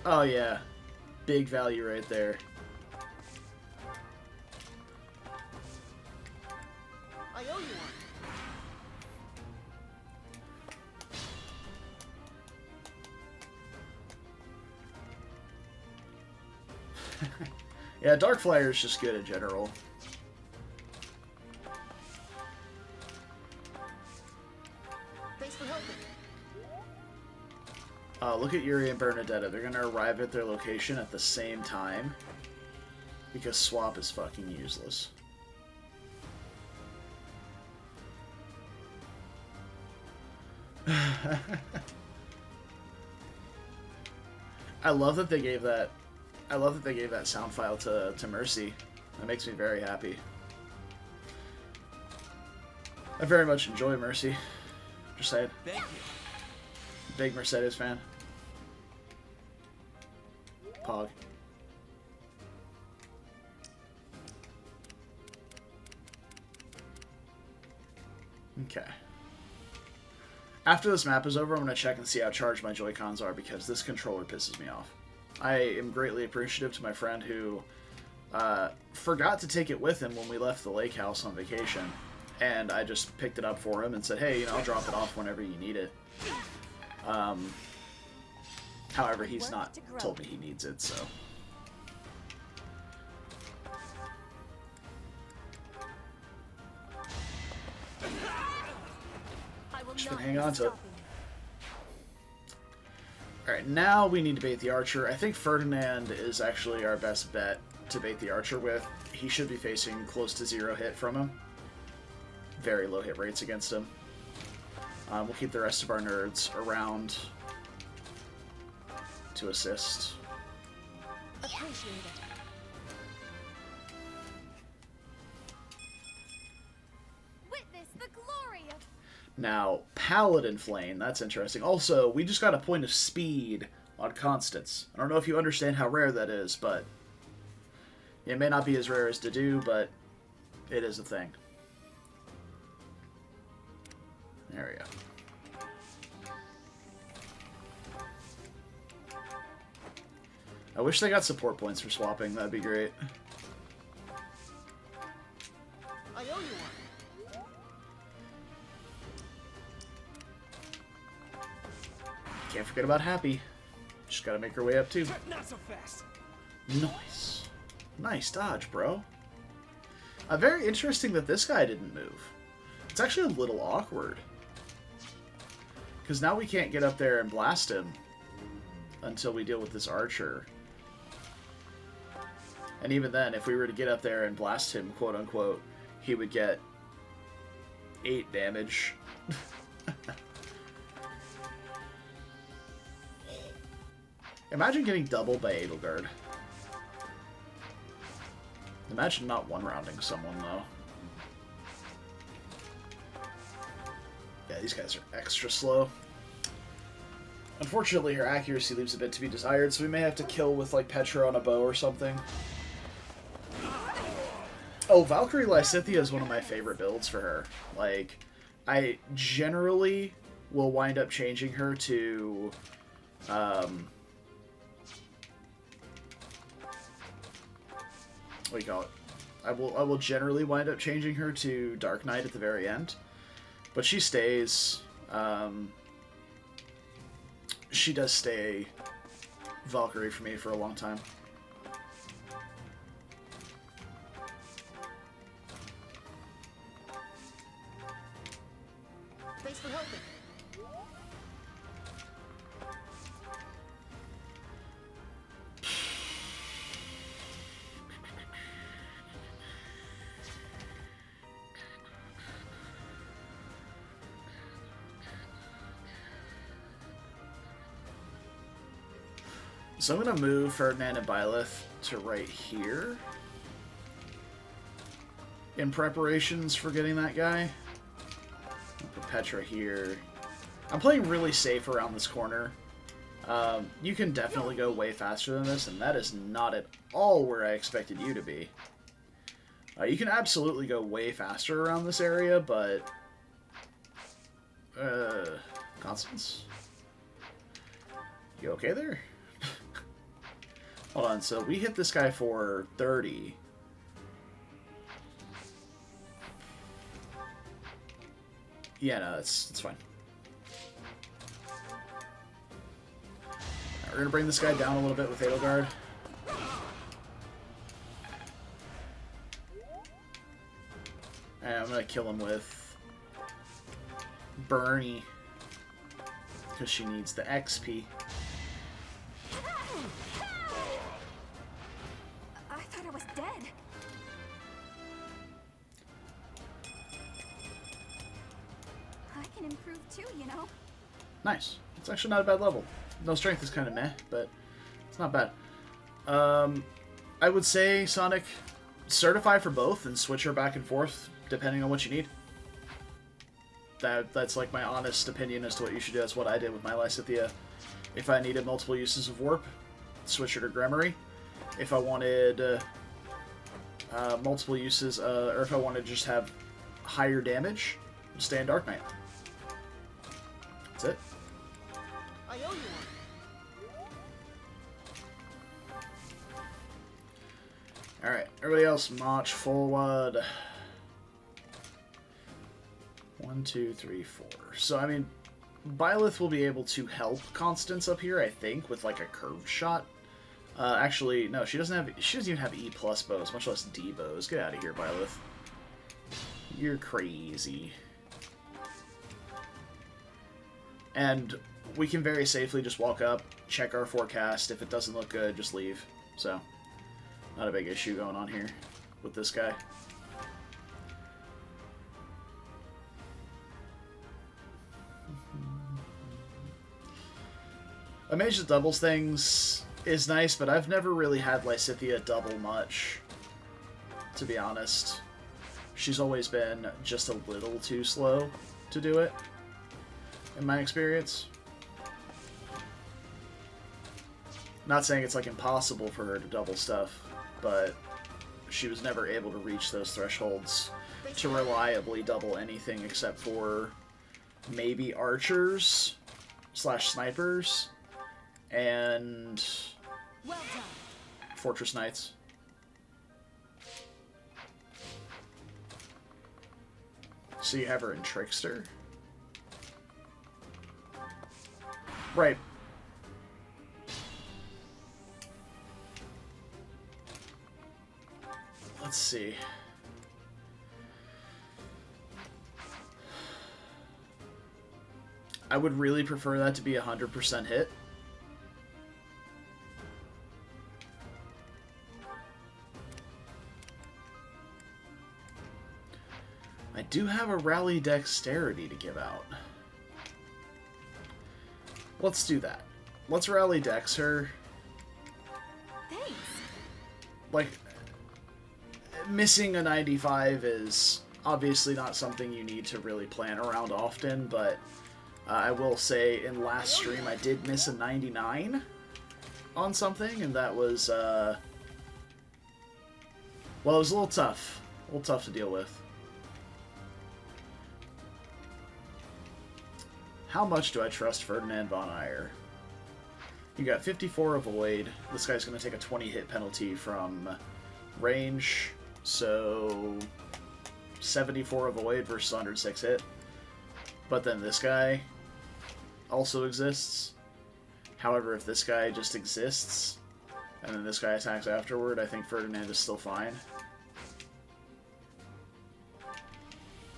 Oh yeah, big value right there. I owe you one. Yeah, Dark Flyer is just good in general. Thanks for helping. Look at Yuri and Bernadetta. They're gonna arrive at their location at the same time because swap is fucking useless. I love that they gave that. I love that they gave that sound file to Mercy. That makes me very happy. I very much enjoy Mercy. Just saying. Thank you. Big Mercedes fan. Pog. Okay. After this map is over, I'm going to check and see how charged my Joy-Cons are because this controller pisses me off. I am greatly appreciative to my friend who forgot to take it with him when we left the lake house on vacation. And I just picked it up for him and said, hey, I'll drop it off whenever you need it. However, he's not told me he needs it, so. Just gonna hang on to it. Alright, now we need to bait the archer. I think Ferdinand is actually our best bet to bait the archer with. He should be facing close to 0 hit from him. Very low hit rates against him. We'll keep the rest of our nerds around to assist. Appreciate it. Witness the glory of... Now, Paladin Flame, that's interesting. Also, we just got a point of speed on Constance. I don't know if you understand how rare that is, but it may not be as rare as Dedu, but it is a thing. There we go. I wish they got support points for swapping. That'd be great. I owe you one. Can't forget about Happy. Just gotta make her way up too. Not so fast. Nice. Nice dodge, bro. Very interesting that this guy didn't move. It's actually a little awkward. Because now we can't get up there and blast him until we deal with this archer. And even then, if we were to get up there and blast him, quote unquote, he would get 8 damage. Imagine getting doubled by Edelgard. Imagine not one-rounding someone, though. these guys are extra slow. Unfortunately, her accuracy leaves a bit to be desired, so we may have to kill with, like, Petra on a bow or something. Oh, Valkyrie Lysithea is one of my favorite builds for her. Like, I generally will wind up changing her to, what do you call it? I will generally wind up changing her to Dark Knight at the very end. But she stays, she does stay Valkyrie for me for a long time. Thanks for helping. So I'm going to move Ferdinand and Byleth to right here in preparations for getting that guy. I'll put Petra here. I'm playing really safe around this corner. You can definitely go way faster than this, and that is not at all where I expected you to be. You can absolutely go way faster around this area, but... Constance? You okay there? Hold on, so we hit this guy for 30. Yeah, no, it's fine. Right, we're gonna bring this guy down a little bit with Edelgard. And I'm gonna kill him with Bernie, because she needs the XP. I thought I was dead. I can improve too, you know. Nice. It's actually not a bad level. No strength is kind of meh, but it's not bad. I would say, Sonic, certify for both and switch her back and forth depending on what you need. That's like my honest opinion as to what you should do. That's what I did with my Lysithea. If I needed multiple uses of Warp, switch her to Gremory. If I wanted multiple uses, or if I wanted to just have higher damage, stay in Dark Knight. That's it. I owe you one. Alright, everybody else, march forward. 1, 2, 3, 4. So, I mean, Byleth will be able to help Constance up here, I think, with like a curved shot. Actually, no, she doesn't even have E+ bows, much less D bows. Get out of here, Byleth. You're crazy. And we can very safely just walk up, check our forecast. If it doesn't look good, just leave. So, not a big issue going on here with this guy. A mage that doubles things is nice, but I've never really had Lysithea double much, to be honest. She's always been just a little too slow to do it, in my experience. Not saying it's like impossible for her to double stuff, but she was never able to reach those thresholds to reliably double anything except for maybe archers / snipers and Well done. Fortress Knights. So you have her in Trickster? Right. Let's see. I would really prefer that to be 100% hit. I do have a Rally Dexterity to give out. Let's do that. Let's Rally Dex her. Thanks. Like, missing a 95 is obviously not something you need to really plan around often, but I will say in last stream I did miss a 99 on something, and that was, well, it was a little tough to deal with. How much do I trust Ferdinand von Ayer? You got 54 avoid. This guy's going to take a 20 hit penalty from range, so 74 avoid versus 106 hit. But then this guy also exists. However, if this guy just exists, and then this guy attacks afterward, I think Ferdinand is still fine.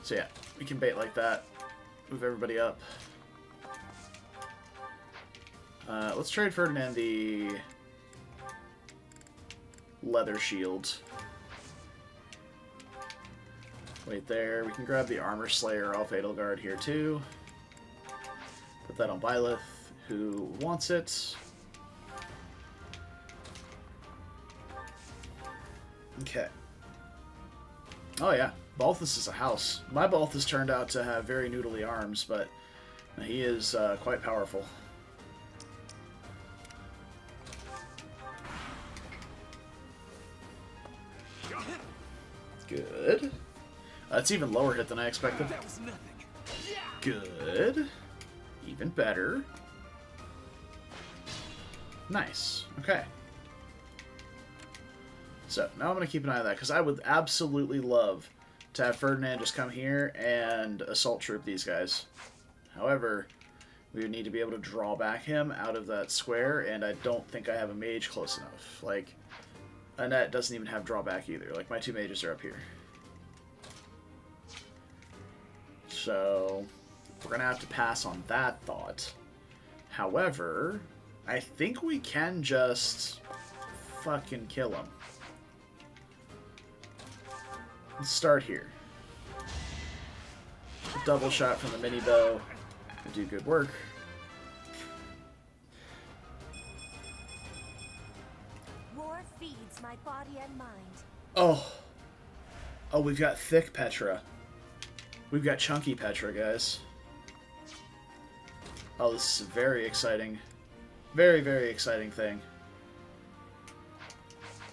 So yeah, we can bait like that. Move everybody up. Let's trade Ferdinand the leather shield. Wait there. We can grab the armor slayer off Edelgard here too. Put that on Byleth, who wants it. Okay. Oh yeah, Balthus is a house. My Balthus turned out to have very noodly arms, but he is quite powerful. Good. It's even lower hit than I expected. That was nothing. Good. Even better. Nice. Okay. So, now I'm going to keep an eye on that, because I would absolutely love to have Ferdinand just come here and assault troop these guys. However, we would need to be able to draw back him out of that square, and I don't think I have a mage close enough. Like, Annette doesn't even have drawback either. Like, my two mages are up here. So, we're going to have to pass on that thought. However, I think we can just fucking kill him. Let's start here. Double shot from the mini bow. Do good work. War feeds my body and mind. Oh, we've got thick Petra. We've got chunky Petra, guys. Oh, this is very exciting. Very, very exciting thing.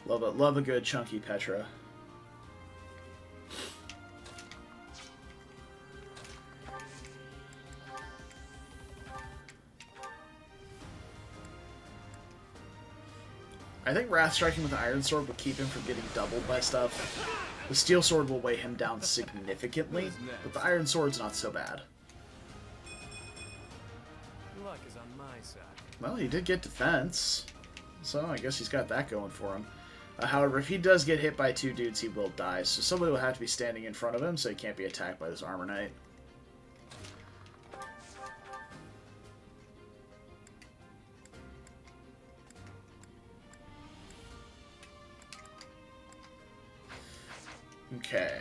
Love a good chunky Petra. I think Wrath striking with the Iron Sword will keep him from getting doubled by stuff. The Steel Sword will weigh him down significantly, but the Iron Sword's not so bad. Luck is on my side. Well, he did get defense, so I guess he's got that going for him. However, if he does get hit by two dudes, he will die, so somebody will have to be standing in front of him so he can't be attacked by this Armor Knight. Okay.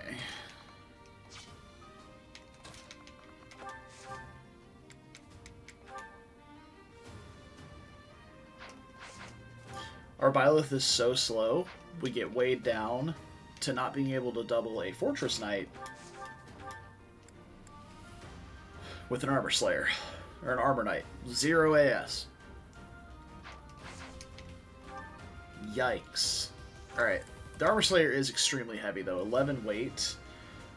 Our Byleth is so slow, we get weighed down to not being able to double a Fortress Knight with an Armor Slayer, or an Armor Knight. 0 AS. Yikes. Alright. The Armor Slayer is extremely heavy, though. 11 weight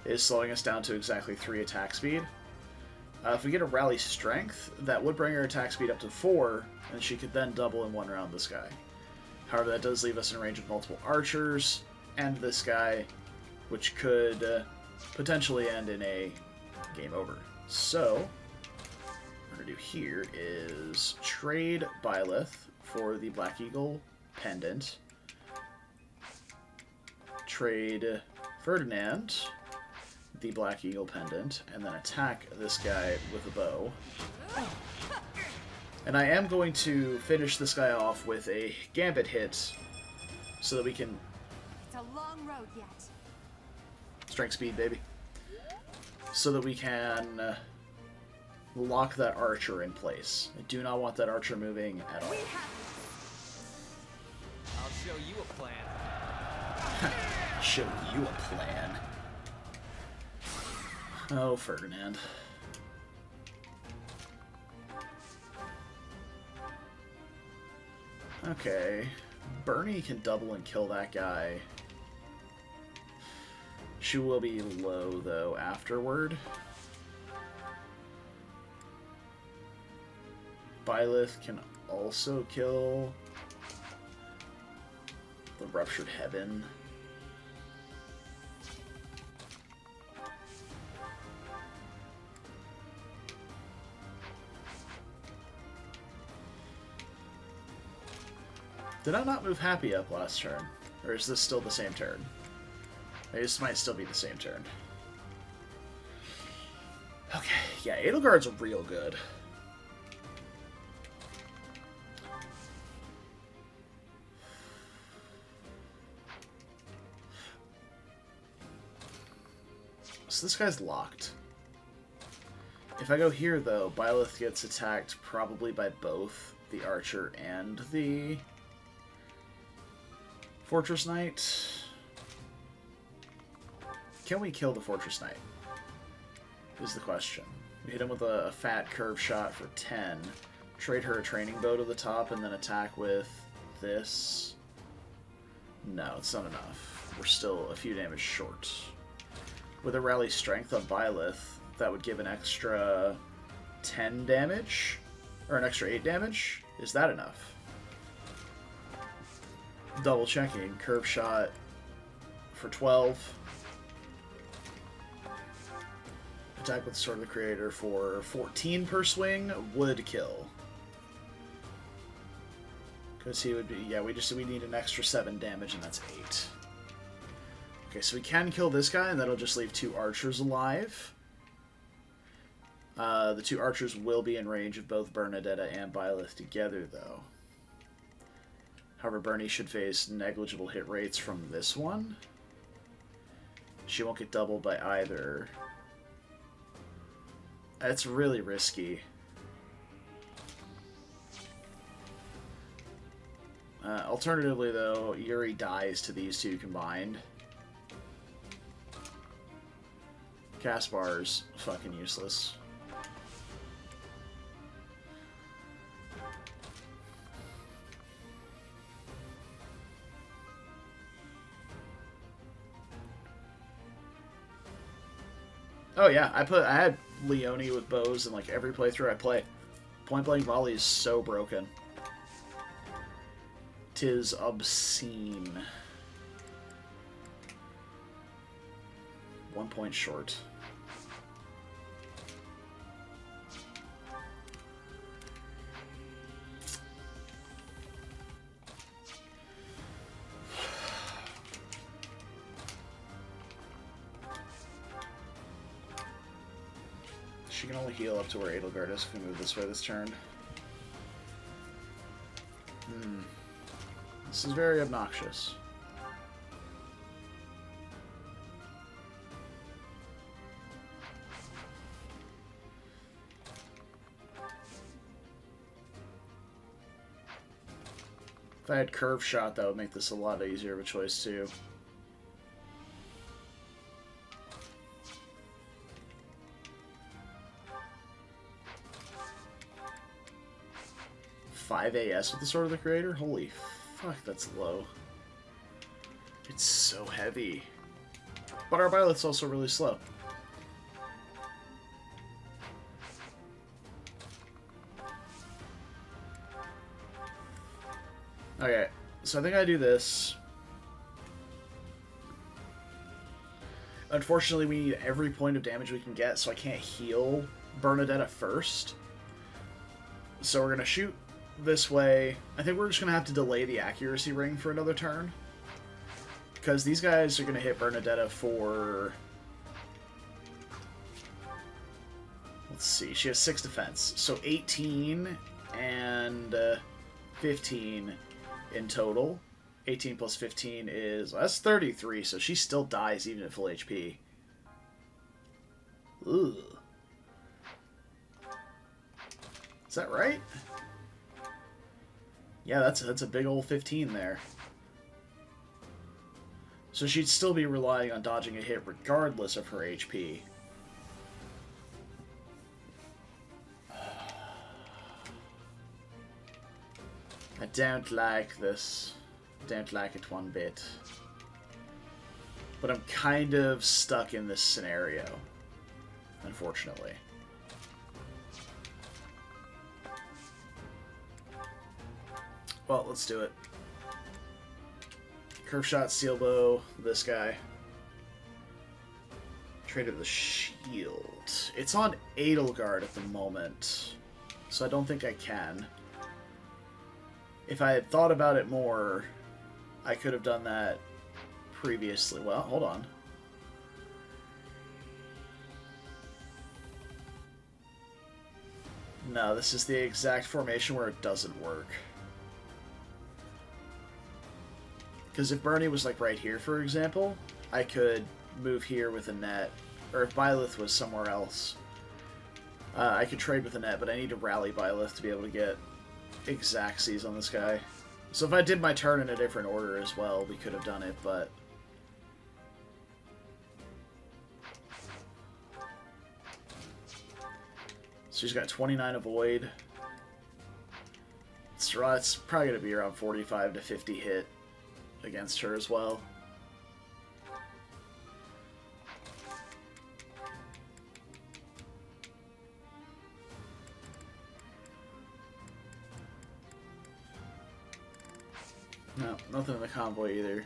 is slowing us down to exactly 3 attack speed. If we get a Rally Strength, that would bring her attack speed up to 4, and she could then double in one round this guy. However, that does leave us in range of multiple archers, and this guy, which could potentially end in a game over. So, what we're going to do here is trade Byleth for the Black Eagle Pendant. Trade Ferdinand, the Black Eagle Pendant, and then attack this guy with a bow. And I am going to finish this guy off with a Gambit hit so that we can... It's a long road yet. Strength speed, baby. So that we can lock that archer in place. I do not want that archer moving at all. I'll show you a plan. Show you a plan. Oh, Ferdinand. Okay. Bernie can double and kill that guy. She will be low, though, afterward. Byleth can also kill the Ruptured Heaven. Did I not move Happy up last turn? Or is this still the same turn? This might still be the same turn. Okay, yeah, Edelgard's real good. So this guy's locked. If I go here, though, Byleth gets attacked probably by both the Archer and the Fortress Knight. Can we kill the Fortress Knight? Is the question. We hit him with a fat curve shot for 10. Trade her a training bow to the top and then attack with this. No, it's not enough. We're still a few damage short. With a rally strength on Byleth, that would give an extra 10 damage? Or an extra 8 damage? Is that enough? Double checking. Curve shot for 12. Attack with Sword of the Creator for 14 per swing would kill. Because he would be, yeah, we need an extra 7 damage and that's 8. Okay, so we can kill this guy and that'll just leave 2 archers alive. The 2 archers will be in range of both Bernadetta and Byleth together, though. However, Bernie should face negligible hit rates from this one. She won't get doubled by either. That's really risky. Alternatively, though, Yuri dies to these two combined. Caspar's fucking useless. Oh yeah, I had Leone with bows in like every playthrough I play. Point blank volley is so broken. 'Tis obscene. 1 point short. She can only heal up to where Edelgard is if we move this way this turn. This is very obnoxious. If I had curve shot, that would make this a lot easier of a choice too. AS with the Sword of the Creator? Holy fuck, that's low. It's so heavy. But our Violet's also really slow. Okay, so I think I do this. Unfortunately, we need every point of damage we can get, so I can't heal Bernadetta first. So we're going to shoot this way. I think we're just going to have to delay the accuracy ring for another turn. Because these guys are going to hit Bernadetta for... Let's see, she has 6 defense. So 18 and 15 in total. 18 plus 15 is... That's 33, so she still dies even at full HP. Ugh. Is that right? Yeah, that's a big old 15 there. So she'd still be relying on dodging a hit regardless of her HP. I don't like this. Don't like it one bit. But I'm kind of stuck in this scenario, unfortunately. Well, let's do it. Curve shot, steel bow, this guy. Traded the shield. It's on Edelgard at the moment, so I don't think I can. If I had thought about it more, I could have done that previously. Well, hold on. No, this is the exact formation where it doesn't work. Because if Bernie was like right here, for example, I could move here with a net. Or if Byleth was somewhere else, I could trade with a net, but I need to rally Byleth to be able to get exactsies on this guy. So if I did my turn in a different order as well, we could have done it, but... So she's got 29 avoid. It's probably going to be around 45 to 50 hit against her as well. No, nothing in the convoy either.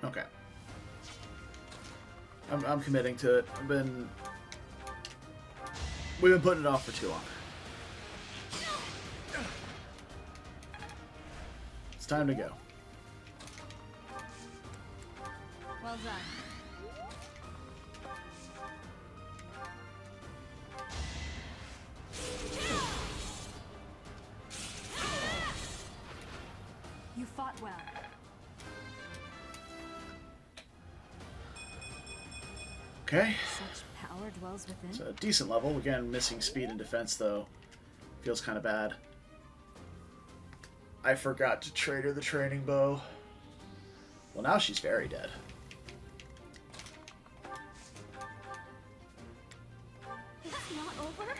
Okay. I'm committing to it. We've been putting it off for too long. It's time to go. Well done. You fought well. Okay. Such power dwells within. It's a decent level. Again, missing speed and defense, though. Feels kind of bad. I forgot to trade her the training bow. Well, now she's very dead. It's not over?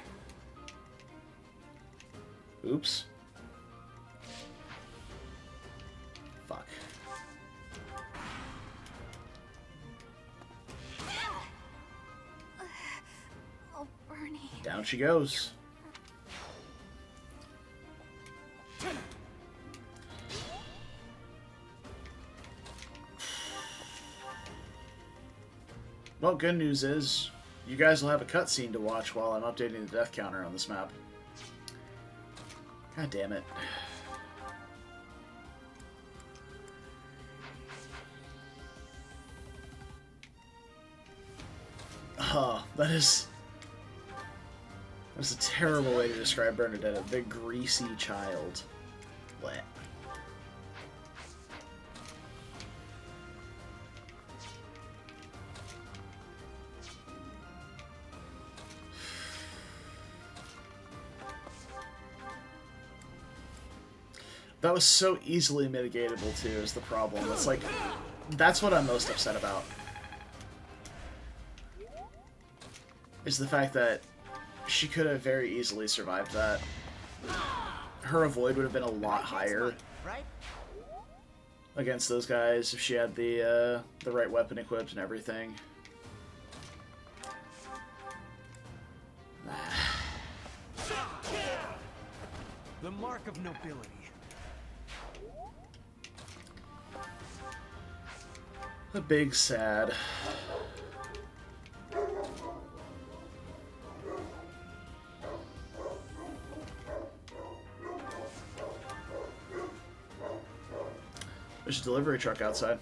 Oops. Fuck. Oh, Bernie. Down she goes. Well, good news is, you guys will have a cutscene to watch while I'm updating the death counter on this map. God damn it. Oh, that's a terrible way to describe Bernadette, a big greasy child. Blech. That was so easily mitigatable, too, is the problem. It's like, that's what I'm most upset about. Is the fact that she could have very easily survived that. Her avoid would have been a lot higher against those guys if she had the right weapon equipped and everything. The mark of nobility. A big sad. There's a delivery truck outside.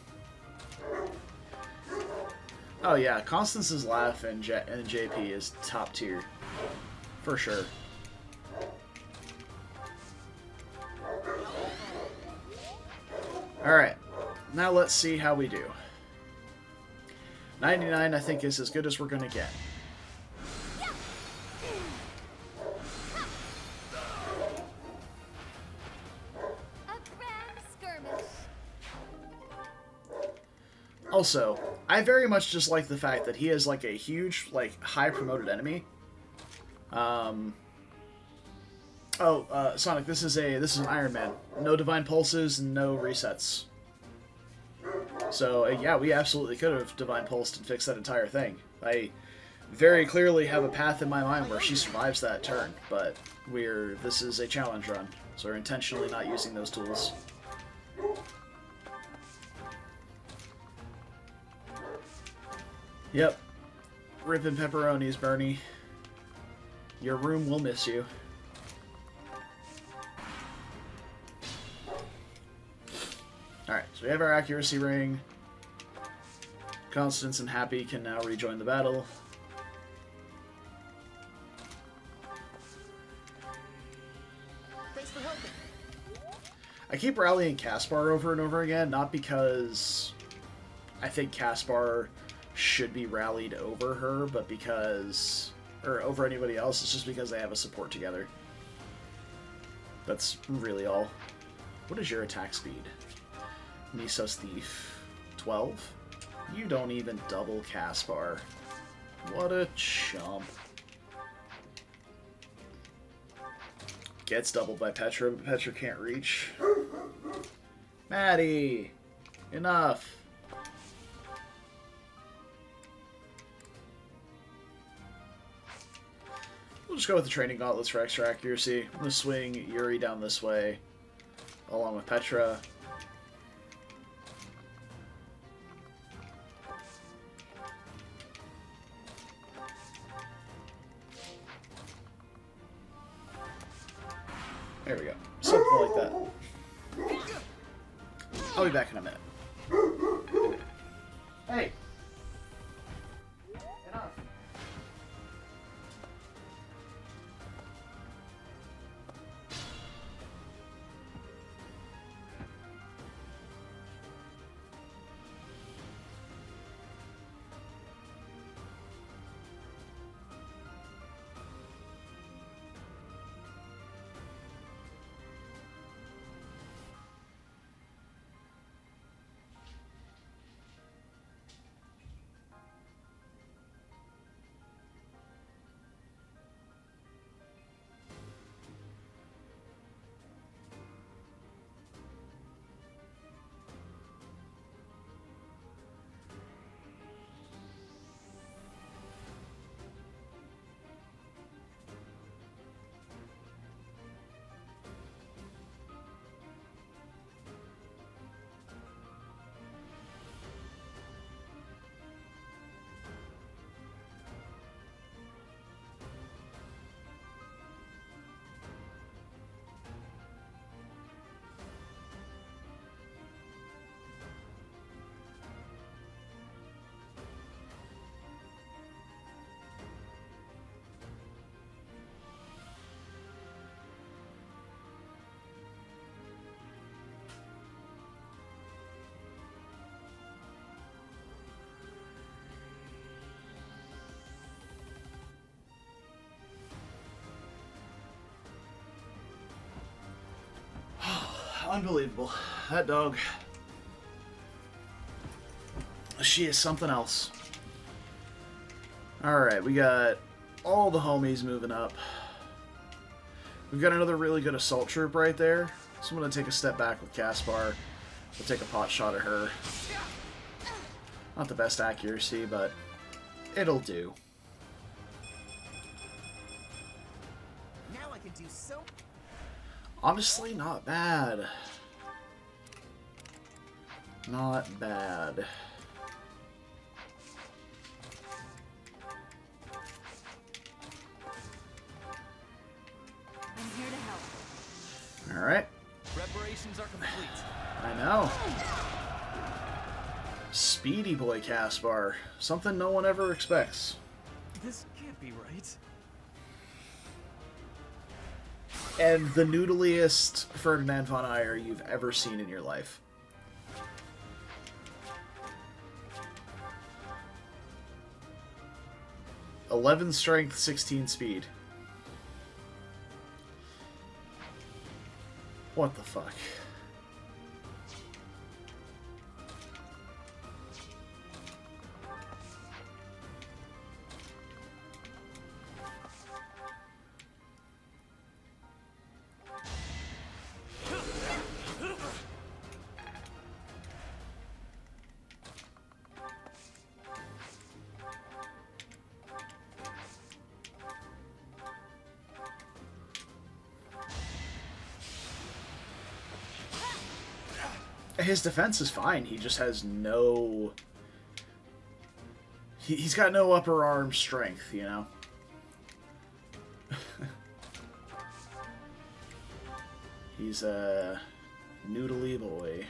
Oh yeah, Constance's laugh and JP is top tier. For sure. Alright, now let's see how we do. 99 I think is as good as we're gonna get. A grand skirmish. Also, I very much just like the fact that he is like a huge, like, high promoted enemy. Sonic, this is an Iron Man. No divine pulses, no resets. So yeah, we absolutely could have divine pulsed and fixed that entire thing. I very clearly have a path in my mind where she survives that turn, but this is a challenge run, so we're intentionally not using those tools. Yep. Rippin' pepperonis, Bernie. Your room will miss you. Alright, so we have our accuracy ring. Constance and Happy can now rejoin the battle. Thanks for helping. I keep rallying Caspar over and over again, not because I think Caspar should be rallied over her, but because... or over anybody else, it's just because they have a support together. That's really all. What is your attack speed? Misa's Thief. 12? You don't even double Caspar. What a chump. Gets doubled by Petra, but Petra can't reach. Maddie! Enough! We'll just go with the training gauntlets for extra accuracy. I'm going to swing Yuri down this way, along with Petra. There we go. Something like that. I'll be back in a minute. Hey! Enough. Unbelievable. That dog. She is something else. Alright, we got all the homies moving up. We've got another really good assault troop right there. So I'm going to take a step back with Caspar. We'll take a pot shot at her. Not the best accuracy, but it'll do. Now I can do so. Honestly, not bad. Not bad. I'm here to help. Alright. Preparations are complete. I know. Speedy boy Caspar. Something no one ever expects. This can't be right. And the noodliest Ferdinand von Ayer you've ever seen in your life. (11 strength, 16 speed). What the fuck? his defense is fine. He just has no... He's got no upper arm strength, you know? He's a noodly boy.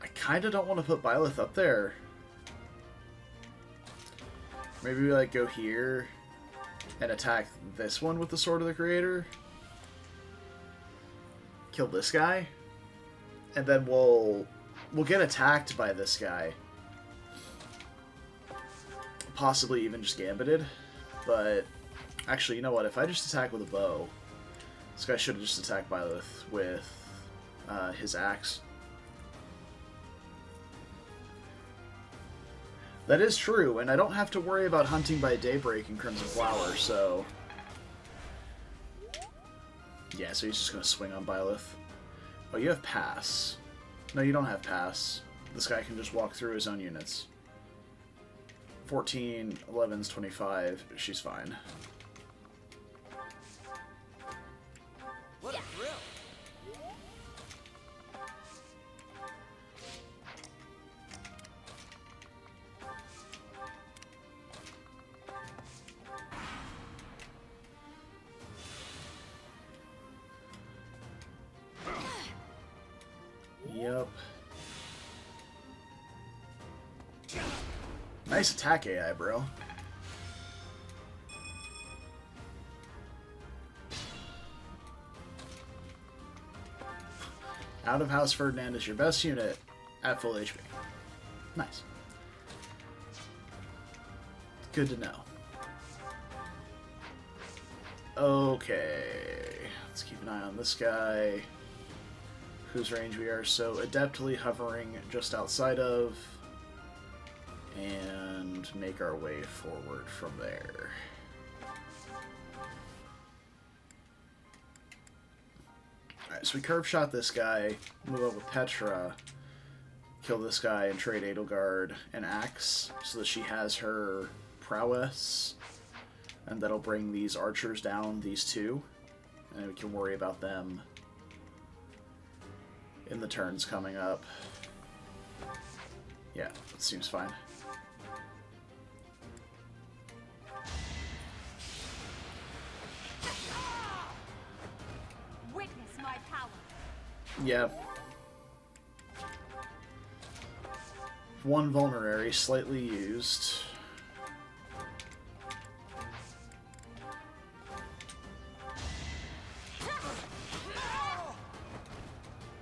I kind of don't want to put Byleth up there. Maybe we like go here and attack this one with the Sword of the Creator. Kill this guy, and then we'll get attacked by this guy. Possibly even just gambited, but actually, you know what? If I just attack with a bow, this guy should have just attacked Byleth with his axe. That is true, and I don't have to worry about hunting by daybreak in Crimson Flower, so... Yeah, so he's just going to swing on Byleth. Oh, you have pass. No, you don't have pass. This guy can just walk through his own units. 14, 11's 25. She's fine. What a thrill! Yep. Nice attack AI, bro. Out of House Ferdinand is your best unit at full HP. Nice. Good to know. Okay. Let's keep an eye on this guy, whose range we are so adeptly hovering just outside of, and make our way forward from there. Alright, so we curve shot this guy, move up with Petra, kill this guy, and trade Edelgard and Axe, so that she has her prowess, and that'll bring these archers down, these two, and we can worry about them in the turns coming up. Yeah, that seems fine. Witness my power. Yeah. One vulnerary, slightly used.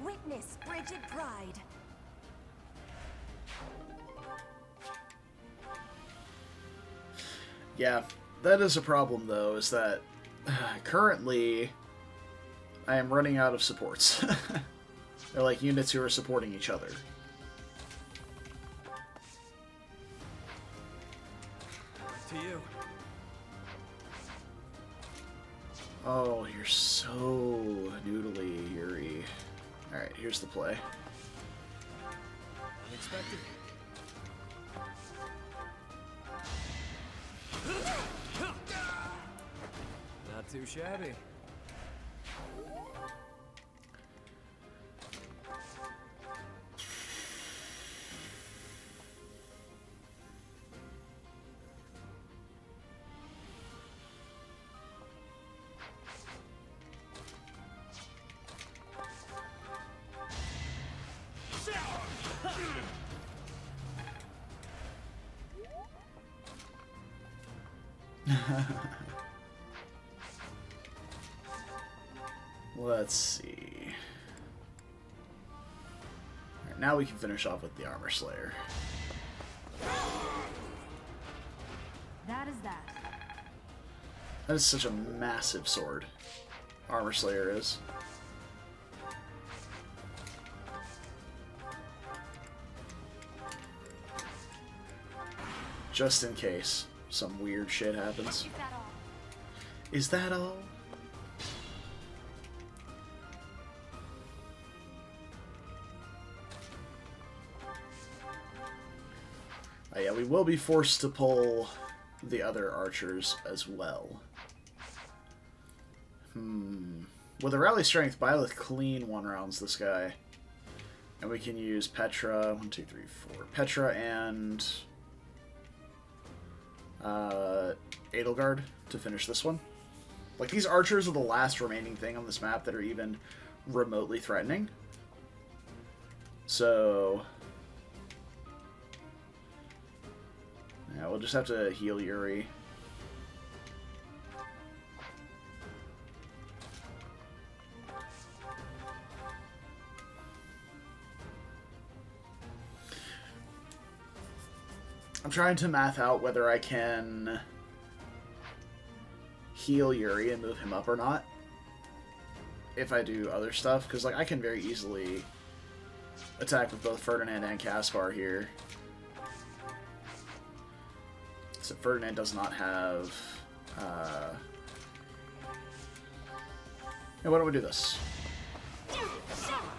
Witness frigid pride. Yeah, that is a problem though, is that currently I am running out of supports. They're like units who are supporting each other. To you. Oh, you're so noodly, Yuri. Alright, here's the play. Unexpected. Not too shabby. Let's see. Alright, now we can finish off with the Armor Slayer. That is that. That is such a massive sword. Armor Slayer is. Just in case some weird shit happens. Is that all? Is that all? Oh yeah, we will be forced to pull the other archers as well. With a rally strength, Byleth clean one rounds this guy. And we can use Petra, 1, 2, 3, 4. Petra and Edelgard to finish this one. Like, these archers are the last remaining thing on this map that are even remotely threatening. So yeah, we'll just have to heal Yuri. I'm trying to math out whether I can heal Yuri and move him up or not if I do other stuff, because like I can very easily attack with both Ferdinand and Caspar here. So Ferdinand does not have why don't we do this?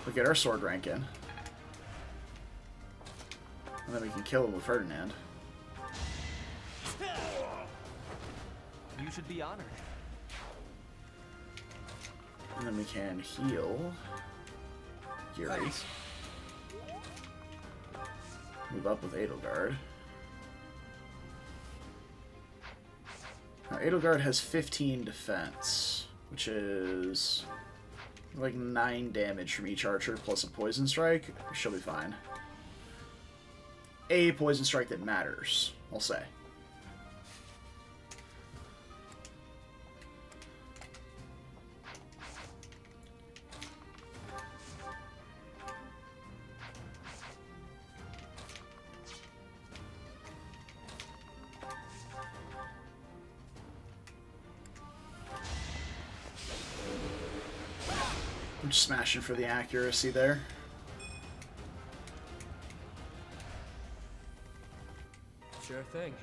We get our sword rank in, and then we can kill him with Ferdinand. You should be honored. And then we can heal Yuri. Nice. Move up with Edelgard. Now, Edelgard has 15 defense, which is like 9 damage from each archer plus a poison strike. She'll be fine. A poison strike that matters, I'll say. I'm just smashing for the accuracy there. Sure thing.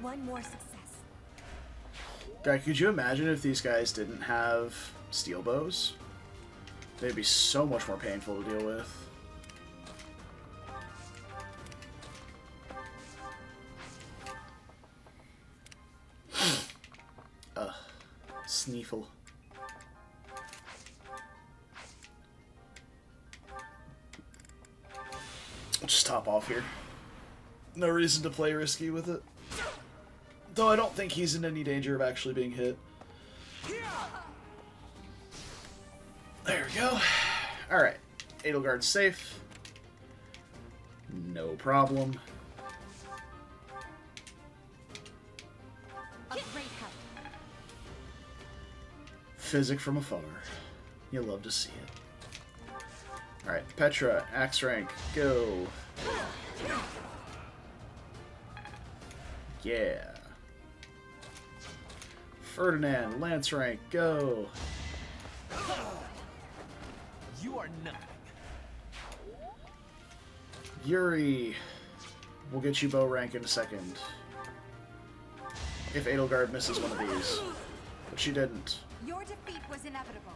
One more success. God, could you imagine if these guys didn't have steel bows? They'd be so much more painful to deal with. Sneefle. I'll just top off here. No reason to play risky with it. Though I don't think he's in any danger of actually being hit. There we go. Alright. Edelgard's safe. No problem. A great help. Physic from afar. You'll love to see it. Alright, Petra, axe rank, go. Yeah. Ferdinand, lance rank, go. You are nothing. Yuri, we'll get you bow rank in a second. If Edelgard misses one of these. But she didn't. Your defeat was inevitable.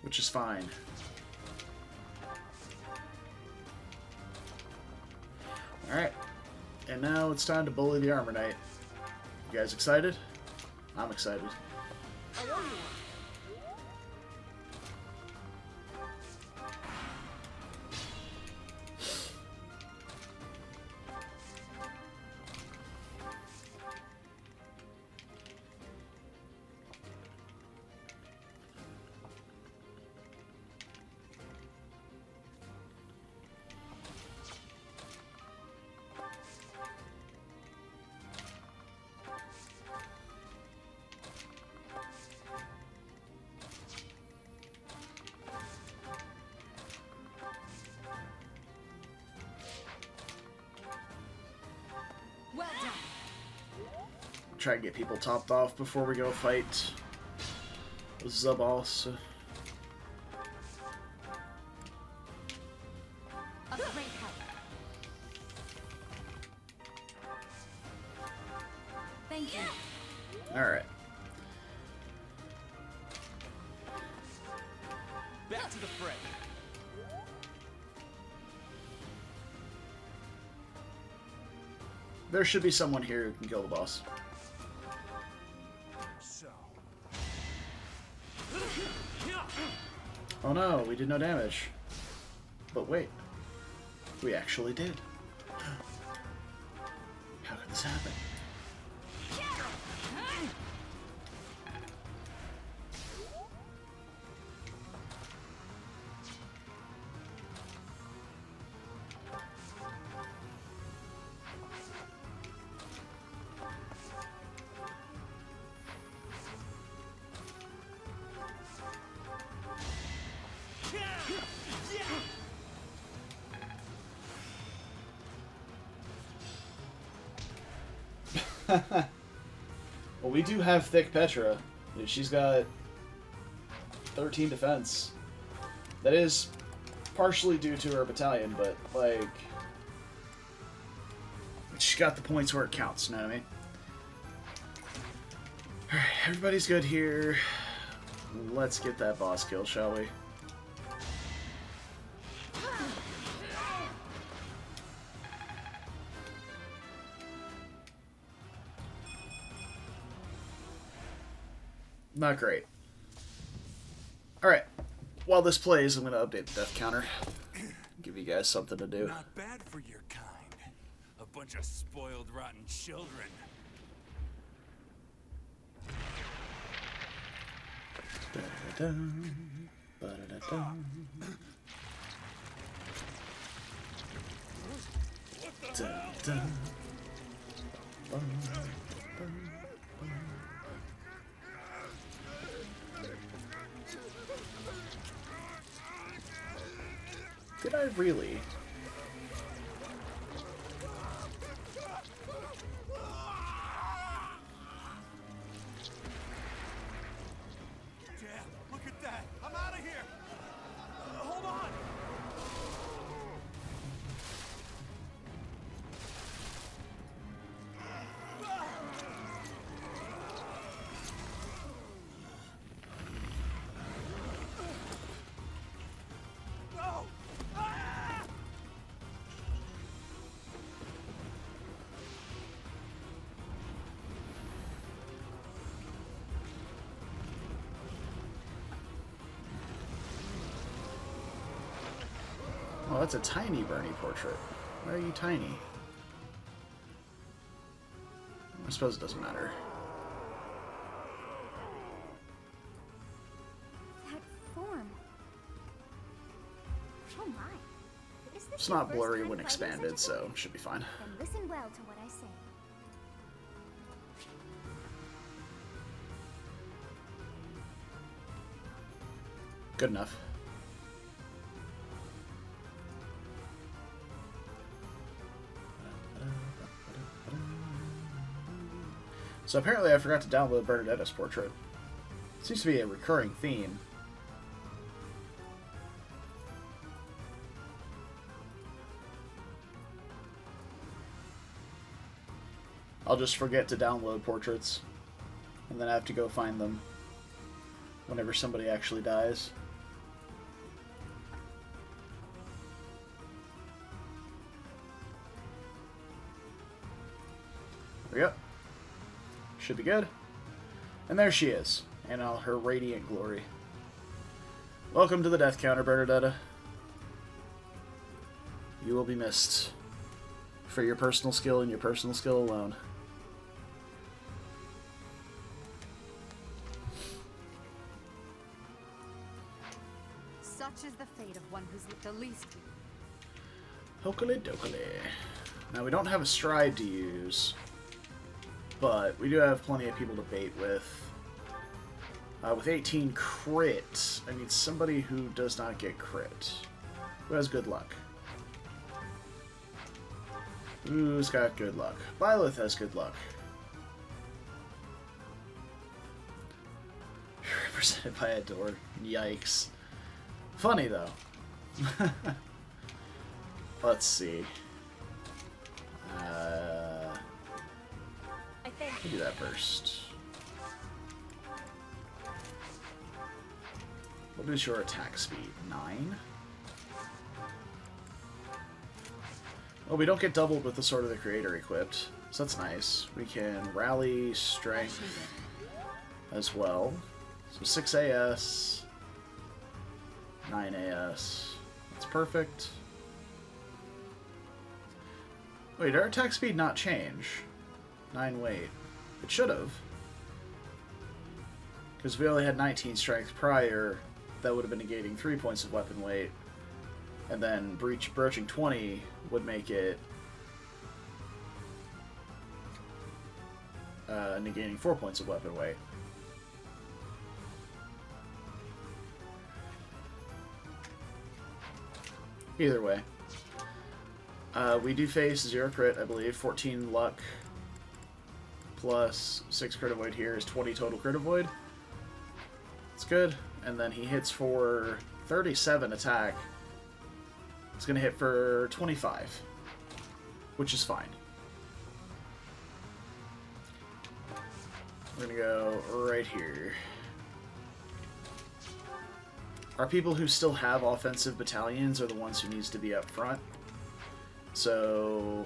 Which is fine. Alright. And now it's time to bully the Armor Knight. You guys excited? I'm excited. Well done. Try and get people topped off before we go fight Zaboss. A great help. Thank you. Alright. Back to the fray. There should be someone here who can kill the boss. So, Oh no, we did no damage. But wait, we actually did. How could this happen? Well, we do have thick Petra. She's got 13 defense. That is partially due to her battalion, but, like, she's got the points where it counts, you know what I mean? Alright, everybody's good here. Let's get that boss kill, shall we? Not great. Alright, while this plays, I'm going to update the death counter. Give you guys something to do. Not bad for your kind. A bunch of spoiled, rotten children. Ba-da-dum, ba-da-da-dum. Dun-dun. Bum, bum. Did I really? Damn, look at that. I'm out of here. Hold on. No. Ah! Oh, that's a tiny Bernie portrait. Why are you tiny? I suppose it doesn't matter. That form. Oh my. Is this It's your not first blurry time when fighting expanded, such a so thing? it should be fine. Then listen well to what I say. Good enough. So apparently I forgot to download Bernadetta's portrait. Seems to be a recurring theme. I'll just forget to download portraits, and then I have to go find them whenever somebody actually dies. There we go. Should be good. And there she is, in all her radiant glory. Welcome to the death counter, Bernadetta. You will be missed for your personal skill and your personal skill alone. Such is the fate of one who's the least. Hokely dokely. Now we don't have a stride to use, but we do have plenty of people to bait with. With 18 crit, I need somebody who does not get crit. Who has good luck? Who's got good luck? Byleth has good luck. Represented by a door. Yikes. Funny, though. Let's see. I think. We'll do that first. What is your attack speed? 9? Well, we don't get doubled with the Sword of the Creator equipped, so that's nice. We can rally strength as well. So 6 AS, 9 AS. That's perfect. Wait, did our attack speed not change? 9 weight. It should have. Because we only had 19 strength prior, that would have been negating 3 points of weapon weight. And then broaching 20 would make it negating 4 points of weapon weight. Either way. We do face 0 crit, I believe. 14 luck plus 6 crit avoid here is 20 total crit avoid. It's good. And then he hits for 37 attack. It's going to hit for 25, which is fine. We're going to go right here. Our people who still have offensive battalions are the ones who needs to be up front. So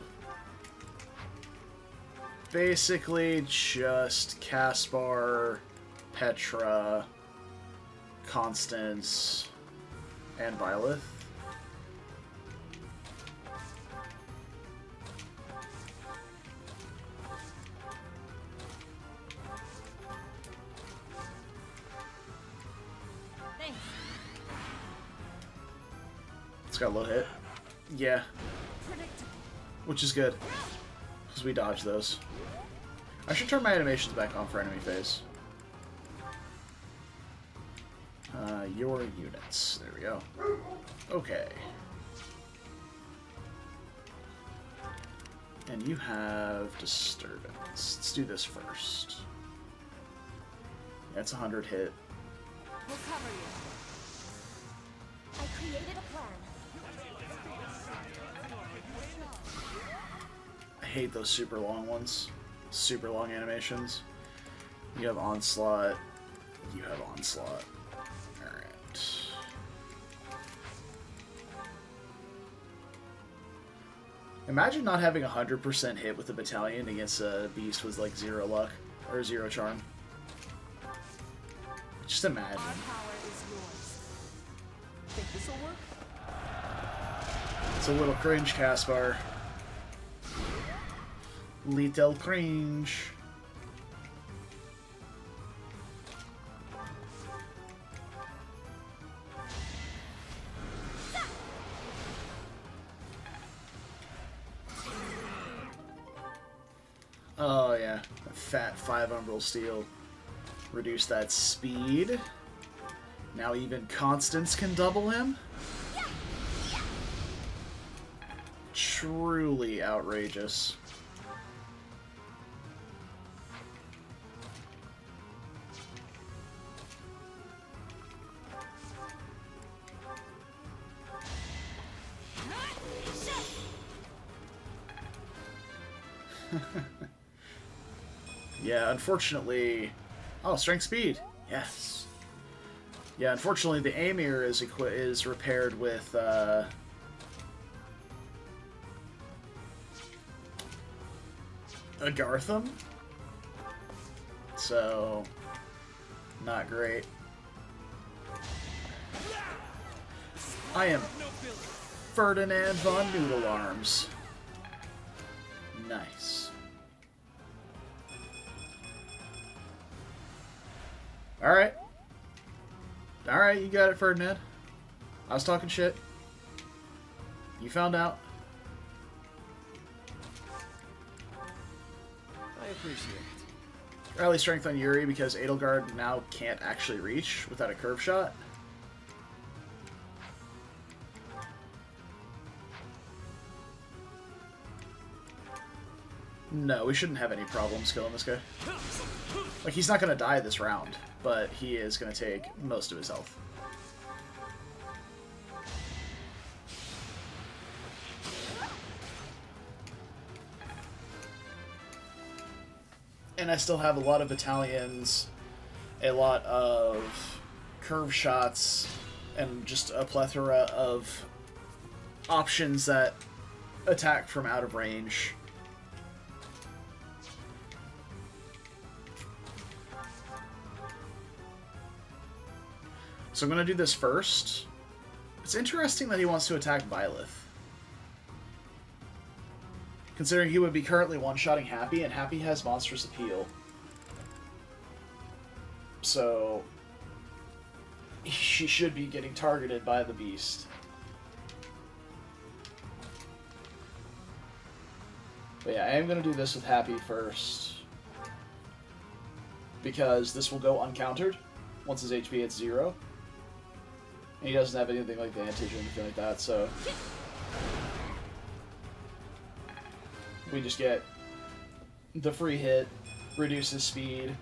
basically just Caspar, Petra, Constance, and Byleth. Thanks. It's got a low hit. Yeah, Predictable. which is good, because we dodge those. I should turn my animations back on for enemy phase. Your units. There we go. Okay. And you have disturbance. Let's do this first. That's 100 hit. We'll cover you. I created a plan. I hate those super long ones. Super long animations. You have onslaught. You have onslaught. Alright. Imagine not having 100% hit with a battalion against a beast with like 0 luck or 0 charm. Just imagine. Our power is yours. Think this'll work? It's a little cringe, Caspar. Little cringe. Oh yeah, a fat 5 umbral steel. Reduce that speed. Now even Constance can double him? Truly outrageous. Yeah, unfortunately... Oh, strength speed. Yes. Yeah, unfortunately the Amir is repaired with Agartham. So not great. I am Ferdinand von Noodle Arms. Nice. Alright. Alright, you got it, Ferdinand. I was talking shit. You found out. I appreciate it. Rally strength on Yuri because Edelgard now can't actually reach without a curve shot. No, we shouldn't have any problems killing this guy. Like, he's not going to die this round, but he is going to take most of his health. And I still have a lot of battalions, a lot of curve shots, and just a plethora of options that attack from out of range. So I'm going to do this first. It's interesting that he wants to attack Byleth, considering he would be currently one-shotting Happy, and Happy has monstrous appeal. So she should be getting targeted by the beast. But yeah, I am going to do this with Happy first, because this will go uncountered once his HP hits 0. And he doesn't have anything like Vantage or anything like that, so we just get the free hit, reduce his speed,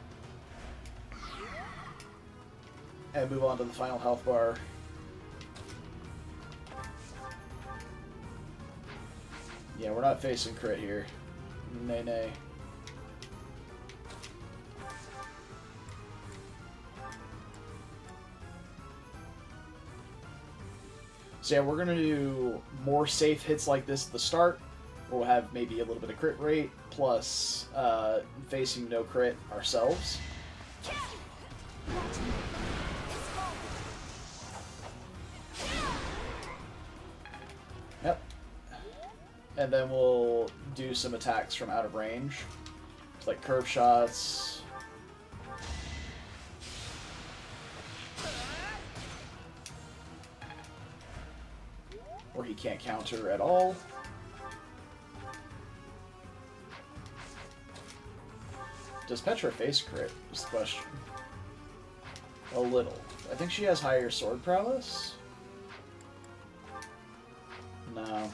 and move on to the final health bar. Yeah, we're not facing crit here. Nay, nay. So yeah, we're going to do more safe hits like this at the start. We'll have maybe a little bit of crit rate, plus facing no crit ourselves. Yep. And then we'll do some attacks from out of range, like curve shots. Or he can't counter at all. Does Petra face crit, is the question. A little. I think she has higher sword prowess? No.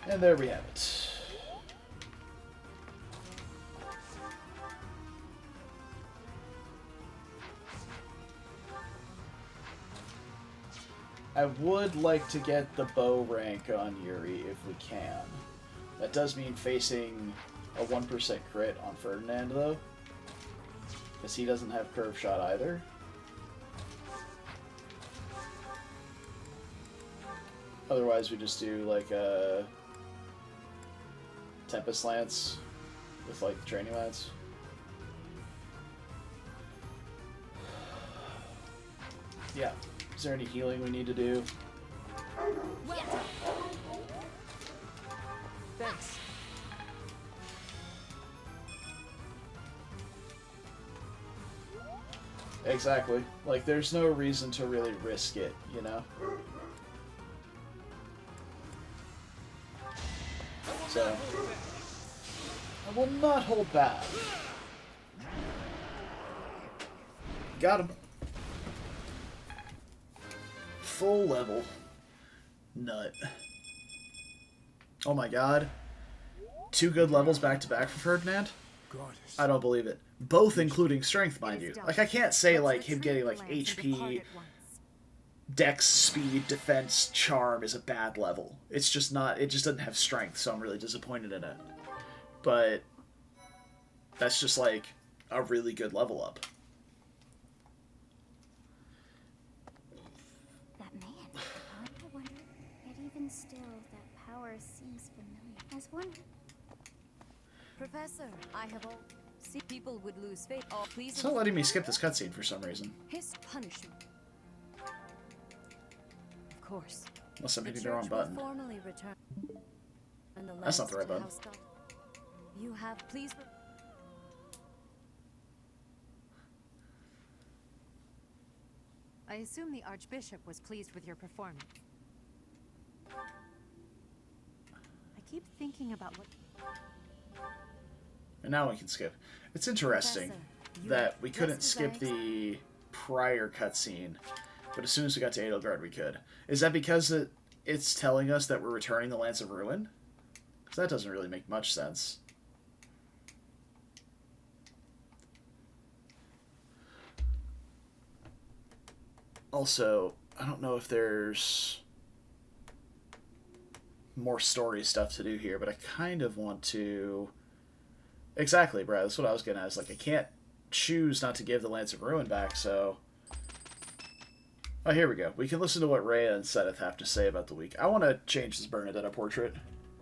And there we have it. I would like to get the bow rank on Yuri if we can. That does mean facing a 1% crit on Ferdinand, though, because he doesn't have curve shot either. Otherwise, we just do like a Tempest Lance with like the training lance. Yeah. Is there any healing we need to do? Thanks. Exactly. Like, there's no reason to really risk it, you know? So, I will not hold back. Got him. Full level. Nut. Oh my god. 2 good levels back to back for Ferdinand? Goddess. I don't believe it. Both including strength, mind you. Like, I can't say, like, him getting, like, HP, dex, speed, defense, charm is a bad level. It's just not, it just doesn't have strength, so I'm really disappointed in it. But that's just, like, a really good level up. That man. I wonder, yet even still, that power seems familiar. As one... Professor, I have all seen people would lose faith. Oh, please. It's not letting me skip this cutscene for some reason. His punishment. Of course. Unless I'm hitting the wrong button. Formally return. And That's not the right button. You have please. I assume the Archbishop was pleased with your performance. I keep thinking about what... And now we can skip. It's interesting that we couldn't skip the prior cutscene, but as soon as we got to Edelgard, we could. Is that because it's telling us that we're returning the Lance of Ruin? Because that doesn't really make much sense. Also, I don't know if there's more story stuff to do here, but I kind of want to... Exactly, Brad. That's what I was getting at. Is like, I can't choose not to give the Lance of Ruin back, so... Oh, here we go. We can listen to what Rhea and Sedith have to say about the week. I want to change this Bernadetta portrait.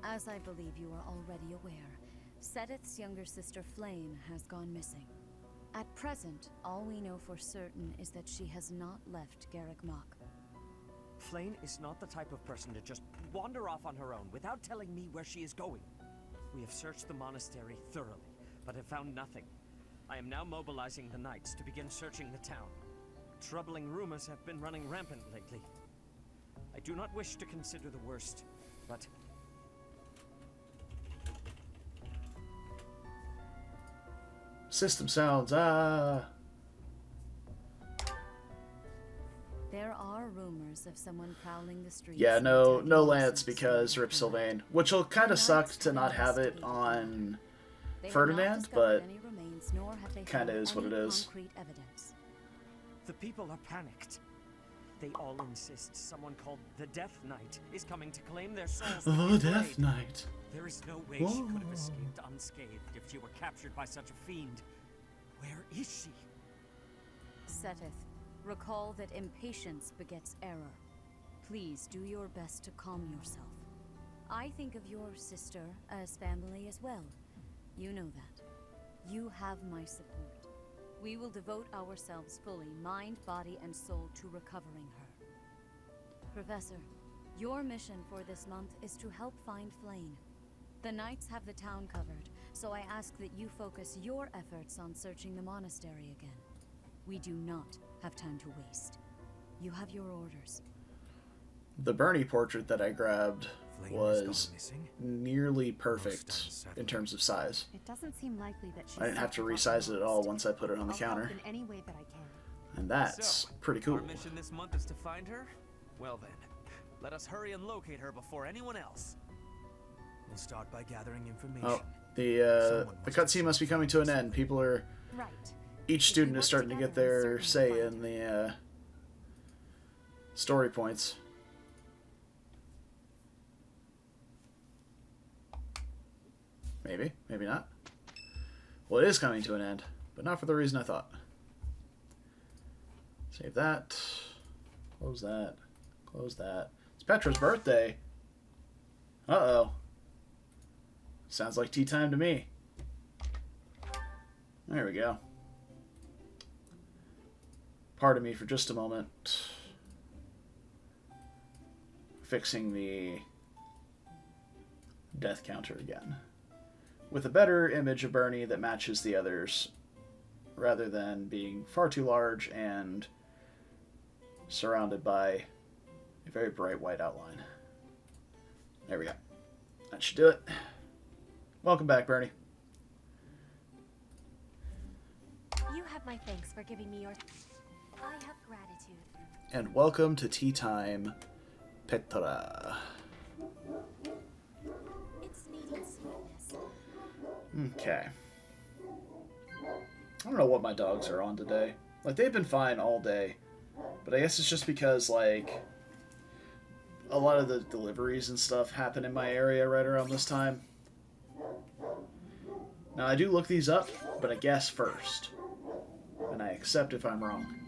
As I believe you are already aware, Sedith's younger sister Flame has gone missing. At present, all we know for certain is that she has not left Garrick Mach. Flame is not the type of person to just wander off on her own without telling me where she is going. We have searched the monastery thoroughly, but have found nothing. I am now mobilizing the knights to begin searching the town. Troubling rumors have been running rampant lately. I do not wish to consider the worst, but... System sounds, There are rumors of someone prowling the streets. Yeah, no Lance because Rip Sylvain. Which will kind of suck to not have it on Ferdinand, but kind of is what it is. The people are panicked. They all insist someone called the Death Knight is coming to claim their souls. The Death Knight. There is no way she could have escaped unscathed if she were captured by such a fiend. Where is she? Sedith, recall that impatience begets error. Please do your best to calm yourself. I think of your sister as family as well. You know that. You have my support. We will devote ourselves fully, mind, body, and soul, to recovering her. Professor, your mission for this month is to help find Flame. The Knights have the town covered, so I ask that you focus your efforts on searching the monastery again. We do not have time to waste. You have your orders. The Bernie portrait that I grabbed was nearly perfect in terms of size. It doesn't seem likely that I didn't have to resize it at all once I put it on the counter. In any way that I can. And that's pretty cool. Our mission this month is to find her? Well then, let us hurry and locate her before anyone else. We'll start by gathering information. Oh, the cutscene must be coming to an end. People are... Right. Each student is starting to get their say in the story points. Maybe, maybe not. Well, it is coming to an end, but not for the reason I thought. Save that. Close that. Close that. It's Petra's birthday. Uh-oh. Sounds like tea time to me. There we go. Pardon me for just a moment. Fixing the death counter again. With a better image of Bernie that matches the others, rather than being far too large and surrounded by a very bright white outline. There we go. That should do it. Welcome back, Bernie. You have my thanks for giving me your... I have gratitude. And welcome to Tea Time, Petra. It's needing sweetness. Okay. I don't know what my dogs are on today. Like, they've been fine all day. But I guess it's just because, like, a lot of the deliveries and stuff happen in my area right around this time. Now, I do look these up, but I guess first. And I accept if I'm wrong.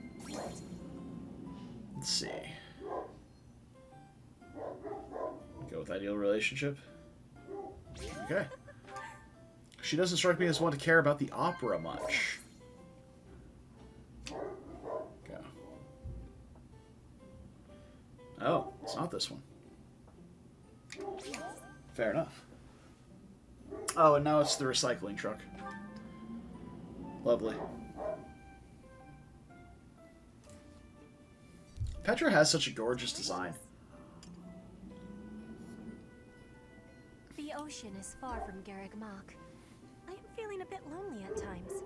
Let's see. Go with ideal relationship. Okay. She doesn't strike me as one to care about the opera much. Go. Oh, it's not this one. Fair enough. Oh, and now it's the recycling truck. Lovely. Petra has such a gorgeous design. The ocean is far from Garrick Mach. I am feeling a a bit lonely at times.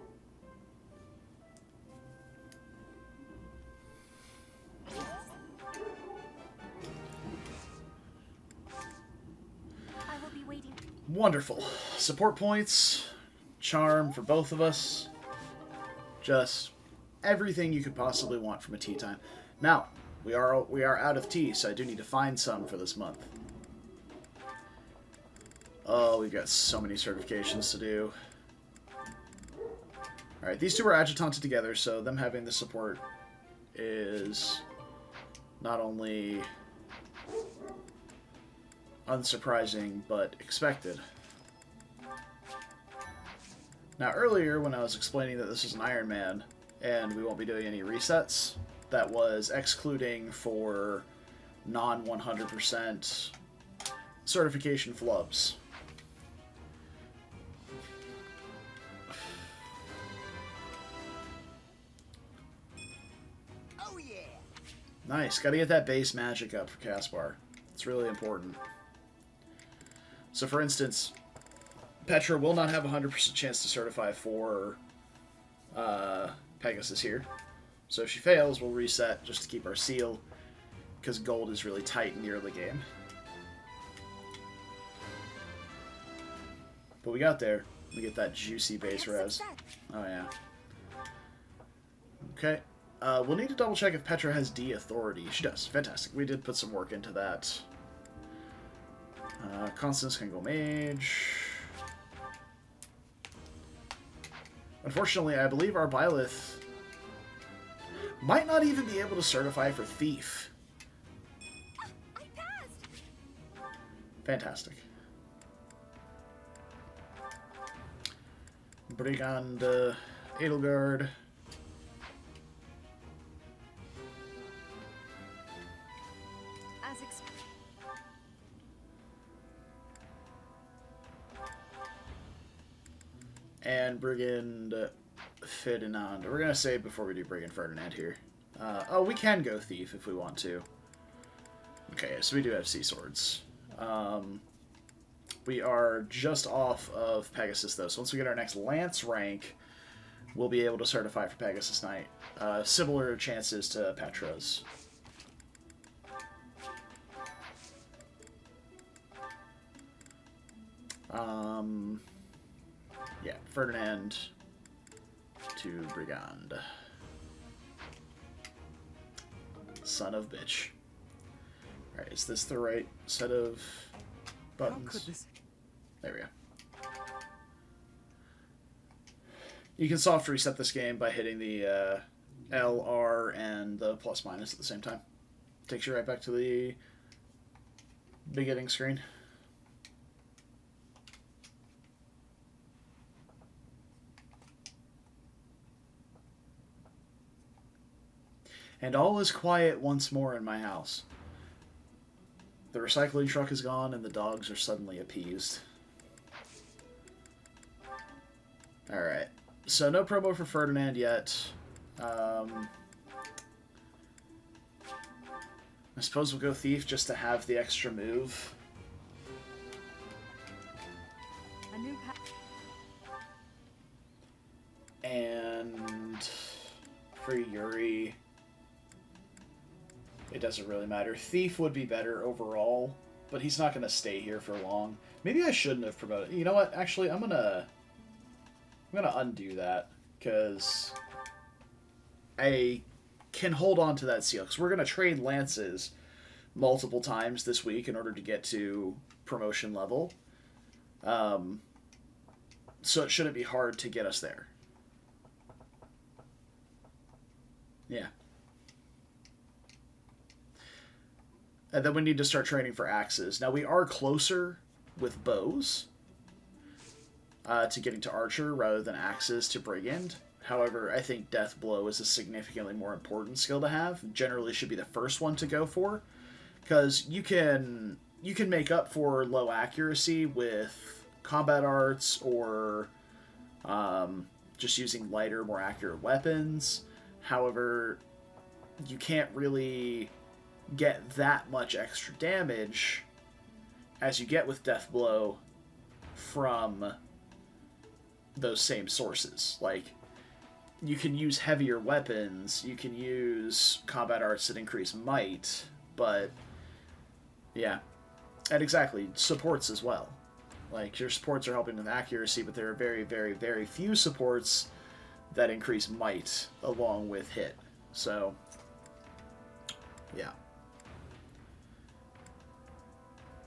I will be waiting. Wonderful. Support points, charm for both of us. Just everything you could possibly want from a tea time. Now, we are out of tea, so I do need to find some for this month. Oh, we've got so many certifications to do. Alright, these two are adjutanted together, so them having the support is not only unsurprising, but expected. Now, earlier, when I was explaining that this is an Ironman, and we won't be doing any resets, that was excluding for non-100% certification flubs. Oh yeah! Nice, gotta get that base magic up for Caspar. It's really important. So, for instance, Petra will not have a 100% chance to certify for Pegasus here. So if she fails, we'll reset just to keep our seal, because gold is really tight in the early game. But we got there. We get that juicy base res. Oh yeah. Okay. We'll need to double check if Petra has D authority. She does. Fantastic. We did put some work into that. Constance can go mage. Unfortunately, I believe our Byleth might not even be able to certify for Thief. I passed. Fantastic. Brigand Edelgard. As expected. And Brigand Ferdinand. We're going to save before we do Brigand Ferdinand here. Oh, we can go Thief if we want to. Okay, so we do have Sea Swords. We are just off of Pegasus, though. So once we get our next Lance rank, we'll be able to certify for Pegasus Knight. Similar chances to Petra's. Yeah, Ferdinand to Brigand. Son of bitch. Alright, is this the right set of buttons? How could this... There we go. You can soft reset this game by hitting the L, R, and the plus minus at the same time. Takes you right back to the beginning screen. And all is quiet once more in my house. The recycling truck is gone and the dogs are suddenly appeased. Alright, so no promo for Ferdinand yet. I suppose we'll go Thief just to have the extra move. A new And for Yuri, it doesn't really matter. Thief would be better overall, but he's not going to stay here for long. Maybe I shouldn't have promoted. You know what? Actually, I'm gonna undo that, because I can hold on to that seal, because we're going to trade lances multiple times this week in order to get to promotion level. So it shouldn't be hard to get us there. Yeah. And then we need to start training for axes. Now, we are closer with bows to getting to archer rather than axes to brigand. However, I think death blow is a significantly more important skill to have. Generally should be the first one to go for, because you can make up for low accuracy with combat arts or just using lighter, more accurate weapons. However, you can't really get that much extra damage as you get with death blow from those same sources. Like, you can use heavier weapons, you can use combat arts that increase might, but yeah. And exactly, supports as well. Like, your supports are helping with accuracy, but there are very, very, very few supports that increase might along with hit. So, yeah.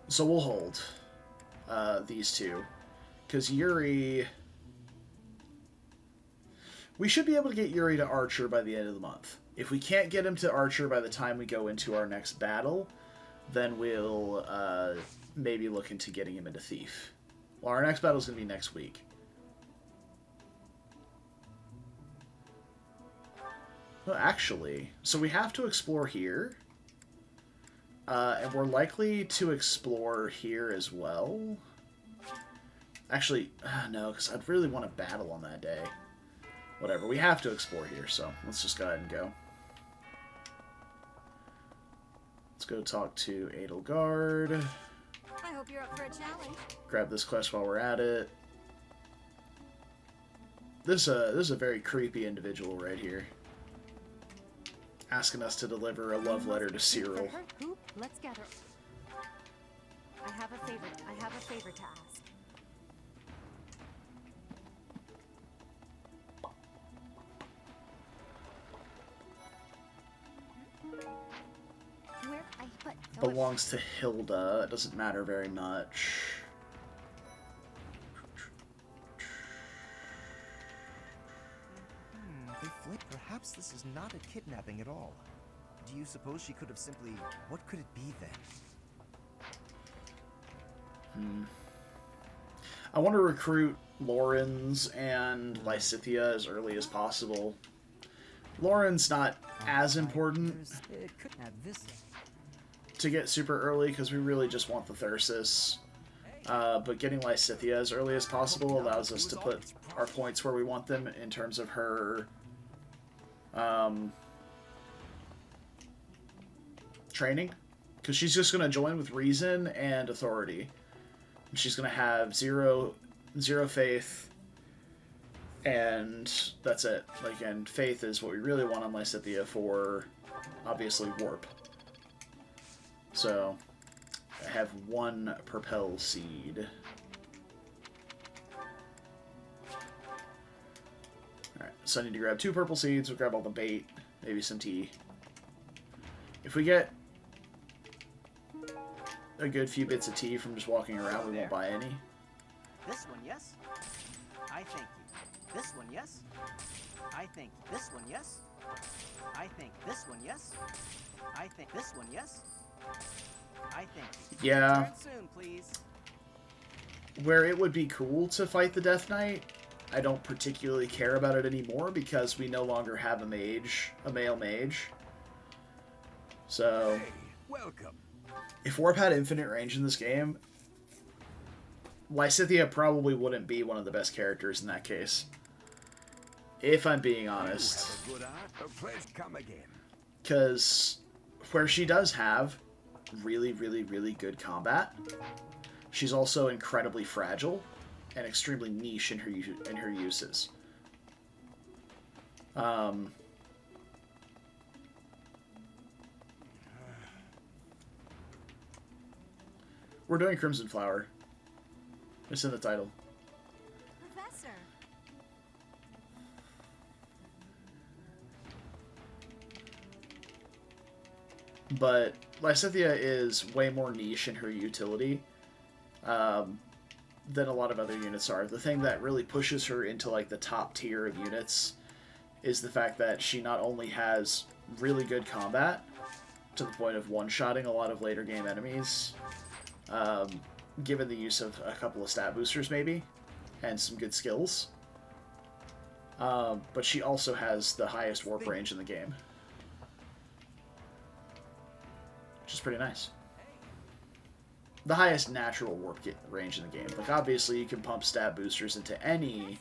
So we'll hold these two. Because Yuri... We should be able to get Yuri to Archer by the end of the month. If we can't get him to Archer by the time we go into our next battle, then we'll maybe look into getting him into Thief. Well, our next battle is going to be next week. Well, actually, so we have to explore here. And we're likely to explore here as well. Actually, no, because I'd really want to battle on that day. Whatever, we have to explore here, so let's just go ahead and go. Let's go talk to Edelgard. I hope you're up for a challenge. Grab this quest while we're at it. This is a very creepy individual right here. Asking us to deliver a love letter to Cyril. Who? Let's get her. I have a favor to ask. Where I put Belongs to Hilda. It doesn't matter very much. Perhaps this is not a kidnapping at all. Do you suppose she could have simply... What could it be then? I want to recruit Lawrence and Lysithea as early as possible. Lauren's not as important to get super early because we really just want the Thyrsus. But getting Lysithea as early as possible allows us to put our points where we want them in terms of her training. Because she's just going to join with Reason and Authority. She's going to have zero faith, and that's it. Like, and faith is what we really want on Lysithea for, obviously, warp. So, I have one Propel Seed. Alright, so I need to grab 2 purple seeds, we'll grab all the bait, maybe some tea. If we get a good few bits of tea from just walking around, we won't buy any. This one, yes? I thank you. This one, yes? I think this one, yes? I think this one, yes? I think this one, yes? I think. Yeah. Return soon, please. Where it would be cool to fight the Death Knight, I don't particularly care about it anymore because we no longer have a male mage. So, Welcome. if Warp had infinite range in this game, Lysithea probably wouldn't be one of the best characters in that case. If I'm being honest. You have a good eye. Please come again. Because where she does have really, really, really good combat, she's also incredibly fragile and extremely niche in her uses. We're doing Crimson Flower. It's in the title. Professor. But Lysithea is way more niche in her utility than a lot of other units are. The thing that really pushes her into like the top tier of units is the fact that she not only has really good combat to the point of one-shotting a lot of later game enemies, given the use of a couple of stat boosters maybe, and some good skills, but she also has the highest warp range in the game. Which is pretty nice. The highest natural warp range in the game. Like, obviously, you can pump stat boosters into any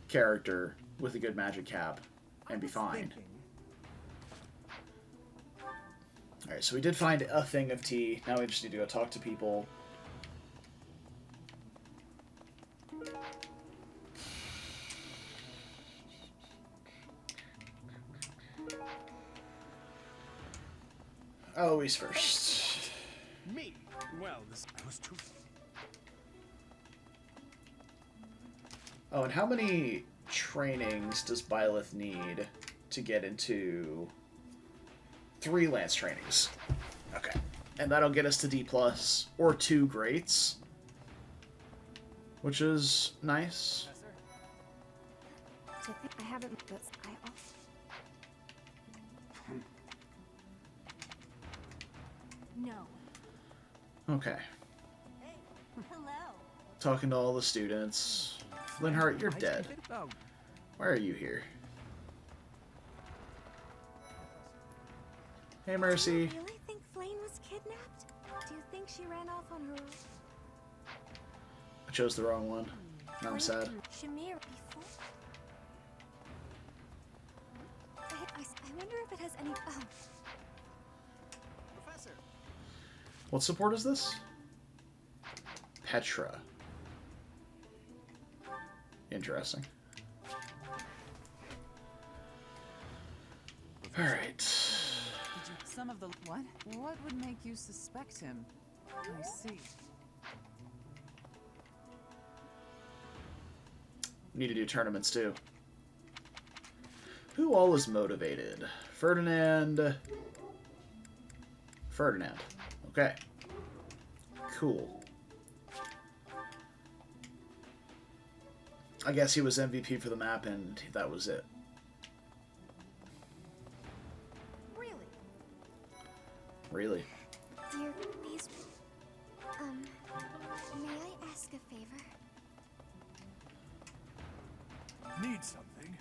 character with a good magic cap and be fine. Alright, so we did find a thing of tea. Now we just need to go talk to people. Always first. Me? Well, this was too. Oh, and how many trainings does Byleth need to get into 3 lance trainings? Okay. And that'll get us to D+, or 2 greats, which is nice. I haven't. I also. No. Okay. Hey, hello. Talking to all the students. Linhart, you're dead. Why are you here? Hey, Mercy. Do you really think Flame was kidnapped? Do you think she ran off on her own? I chose the wrong one. Now I'm sad. Shamir before? I wonder if it has any. Oh. Professor. What support is this? Petra. Interesting. Alright. Some of the... What? What would make you suspect him? I see. Need to do tournaments too. Who all is motivated? Ferdinand. Ferdinand. Okay. Cool. I guess he was MVP for the map and that was it. Really? Really? Dear, these. May I ask a favor? Need something?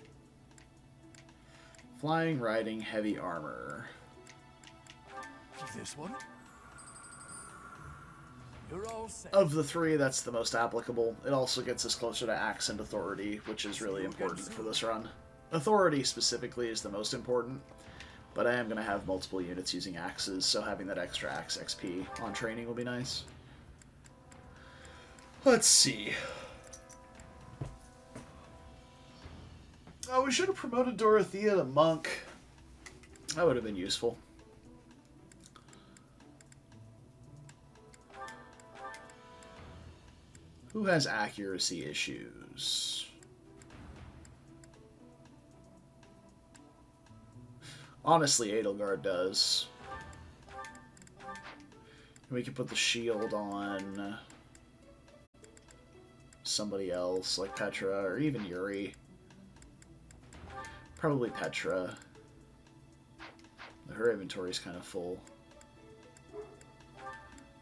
Flying, riding, heavy armor. This one? You're all set. Of the 3, that's the most applicable. It also gets us closer to Axe and Authority, which is really important for this run. Authority specifically is the most important, but I am going to have multiple units using Axes, so having that extra Axe XP on training will be nice. Let's see. Oh, we should have promoted Dorothea to Monk. That would have been useful. Who has accuracy issues? Honestly, Edelgard does. We could put the shield on somebody else, like Petra, or even Yuri. Probably Petra. Her inventory's kind of full.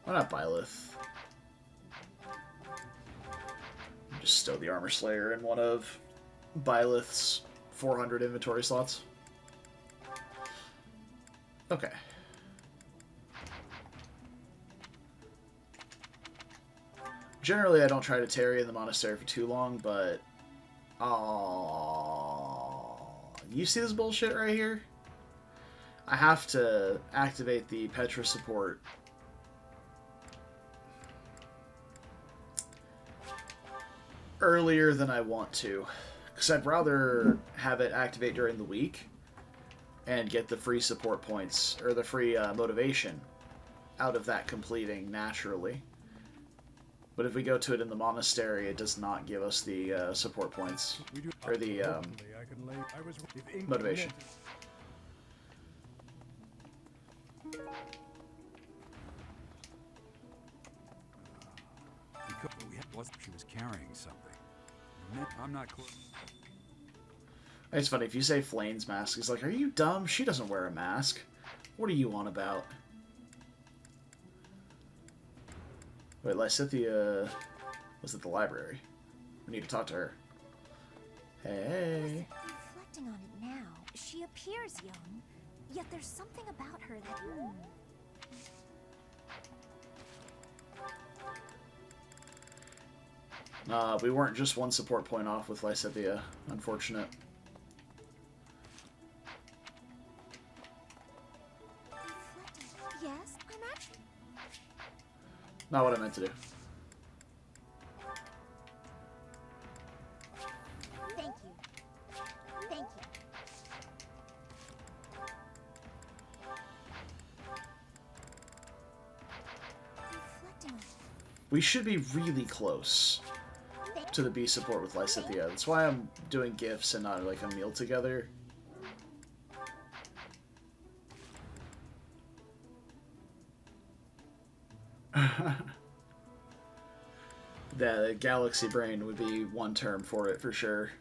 Why not Byleth? Just stow the Armor Slayer in one of Byleth's 400 inventory slots. Okay. Generally, I don't try to tarry in the monastery for too long, but... you see this bullshit right here? I have to activate the Petra support earlier than I want to, because I'd rather have it activate during the week and get the free support points, or the free motivation out of that completing naturally. But if we go to it in the monastery, it does not give us the support points, or the motivation. She was carrying something. I'm not close. It's funny, if you say Flane's mask, he's like, are you dumb? She doesn't wear a mask. What are you on about? Wait, Lysithea was at the library. We need to talk to her. Hey. Reflecting on it now, she appears young, yet there's something about her that. We weren't just one support point off with Lysithea. Unfortunate. Yes, I'm actually. Not what I meant to do. Thank you. Thank you. We should be really close to the B support with Lysithea. That's why I'm doing gifts and not like a meal together. The Galaxy Brain would be one term for it for sure.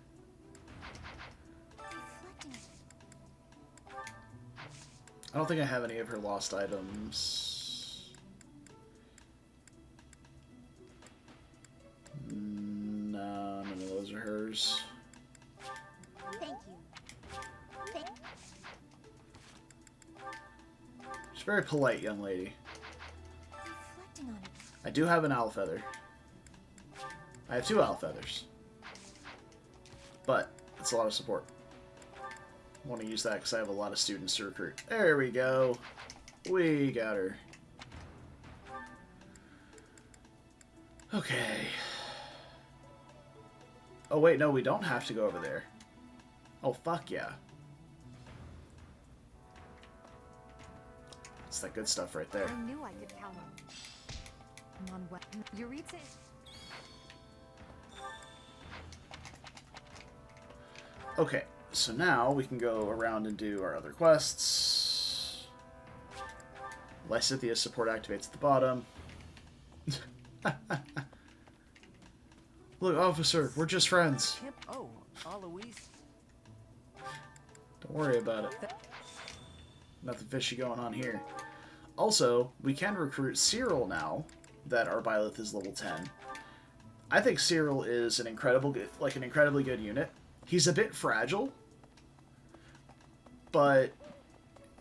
I don't think I have any of her lost items. No, none of those are hers. Thank you. She's a very polite young lady. Reflecting on it. I do have an owl feather. I have 2 owl feathers. But it's a lot of support. I want to use that because I have a lot of students to recruit. There we go. We got her. Okay. Oh wait, no, we don't have to go over there. Oh, fuck yeah. It's that good stuff right there. I knew I could count on what Euritza. Okay, so now we can go around and do our other quests. Lysithea support activates at the bottom. Look, officer, we're just friends. Oh, Aloise. Don't worry about it. Nothing fishy going on here. Also, we can recruit Cyril now that our Byleth is level 10. I think Cyril is an incredibly good unit. He's a bit fragile, but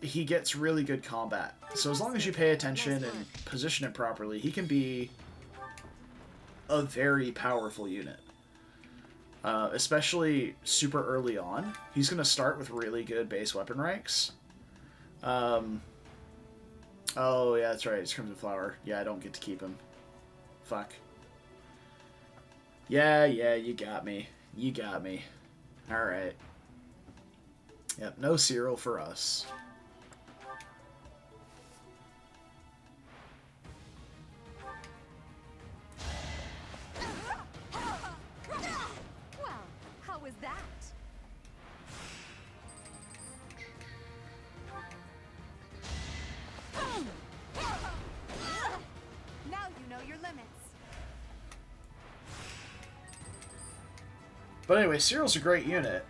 he gets really good combat. So as long as you pay attention and position it properly, he can be a very powerful unit. Especially super early on. He's going to start with really good base weapon ranks. Oh, yeah, that's right. It's Crimson Flower. Yeah, I don't get to keep him. Fuck. Yeah, you got me. You got me. Alright. Yep, no Cyril for us. Well, how was that? Now you know your limits. But anyway, Cyril's a great unit.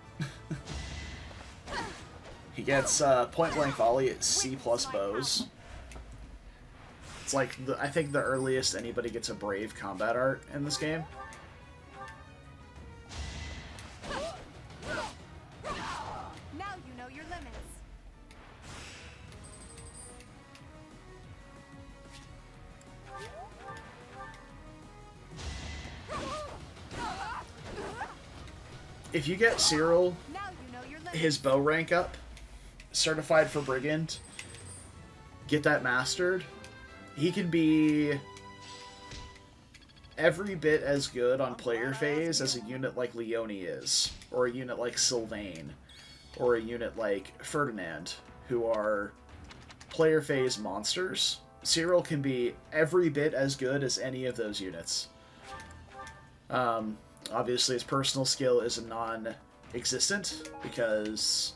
He gets point-blank volley at C+ bows. It's like, I think the earliest anybody gets a Brave combat art in this game. Now you know your limits. If you get Cyril, Now you know your limits. his bow rank up, certified for Brigand, get that mastered, he can be every bit as good on player phase as a unit like Leone is, or a unit like Sylvain, or a unit like Ferdinand, who are player phase monsters. Cyril can be every bit as good as any of those units. Obviously, his personal skill is non-existent, because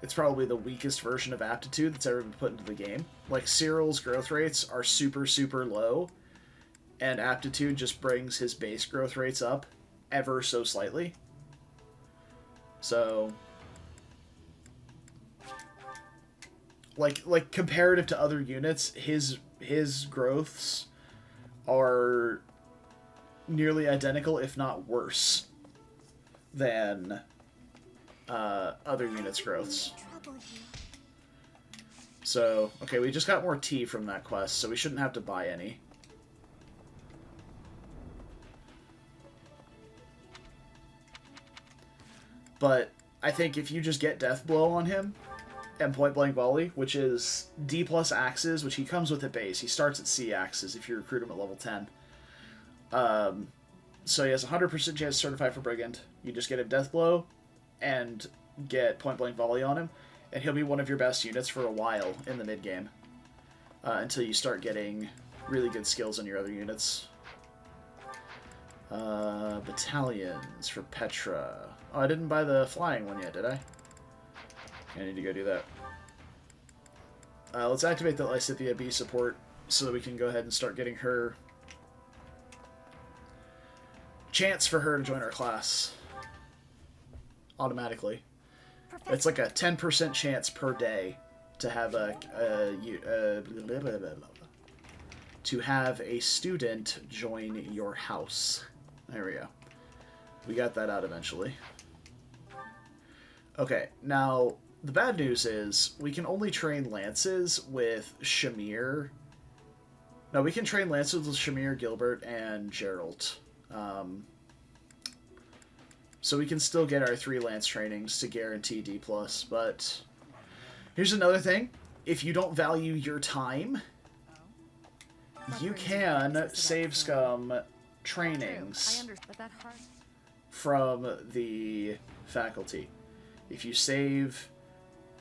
it's probably the weakest version of aptitude that's ever been put into the game. Like, Cyril's growth rates are super, super low, and aptitude just brings his base growth rates up ever so slightly. So, like comparative to other units, his growths are nearly identical, if not worse, than other units' growths. So, okay, we just got more tea from that quest, so we shouldn't have to buy any. But I think if you just get Death Blow on him, and Point Blank Volley, which is D+ axes, which he comes with at base. He starts at C axes if you recruit him at level 10. So he has a 100% chance to certify for Brigand. You just get him Death Blow and get Point Blank Volley on him, and he'll be one of your best units for a while in the mid-game. Until you start getting really good skills on your other units. Battalions for Petra. Oh, I didn't buy the flying one yet, did I? I need to go do that. Let's activate the Lysithia B support so that we can go ahead and start getting her... chance for her to join our class. Automatically. It's like a 10% chance per day to have to have a student join your house. There we go. We got that out eventually. Okay, now the bad news is we can only train lances with Shamir. No, we can train lances with Shamir, Gilbert, and Gerald. So we can still get our 3 lance trainings to guarantee D+, but here's another thing. If you don't value your time, you can save scum trainings from the faculty. If you save,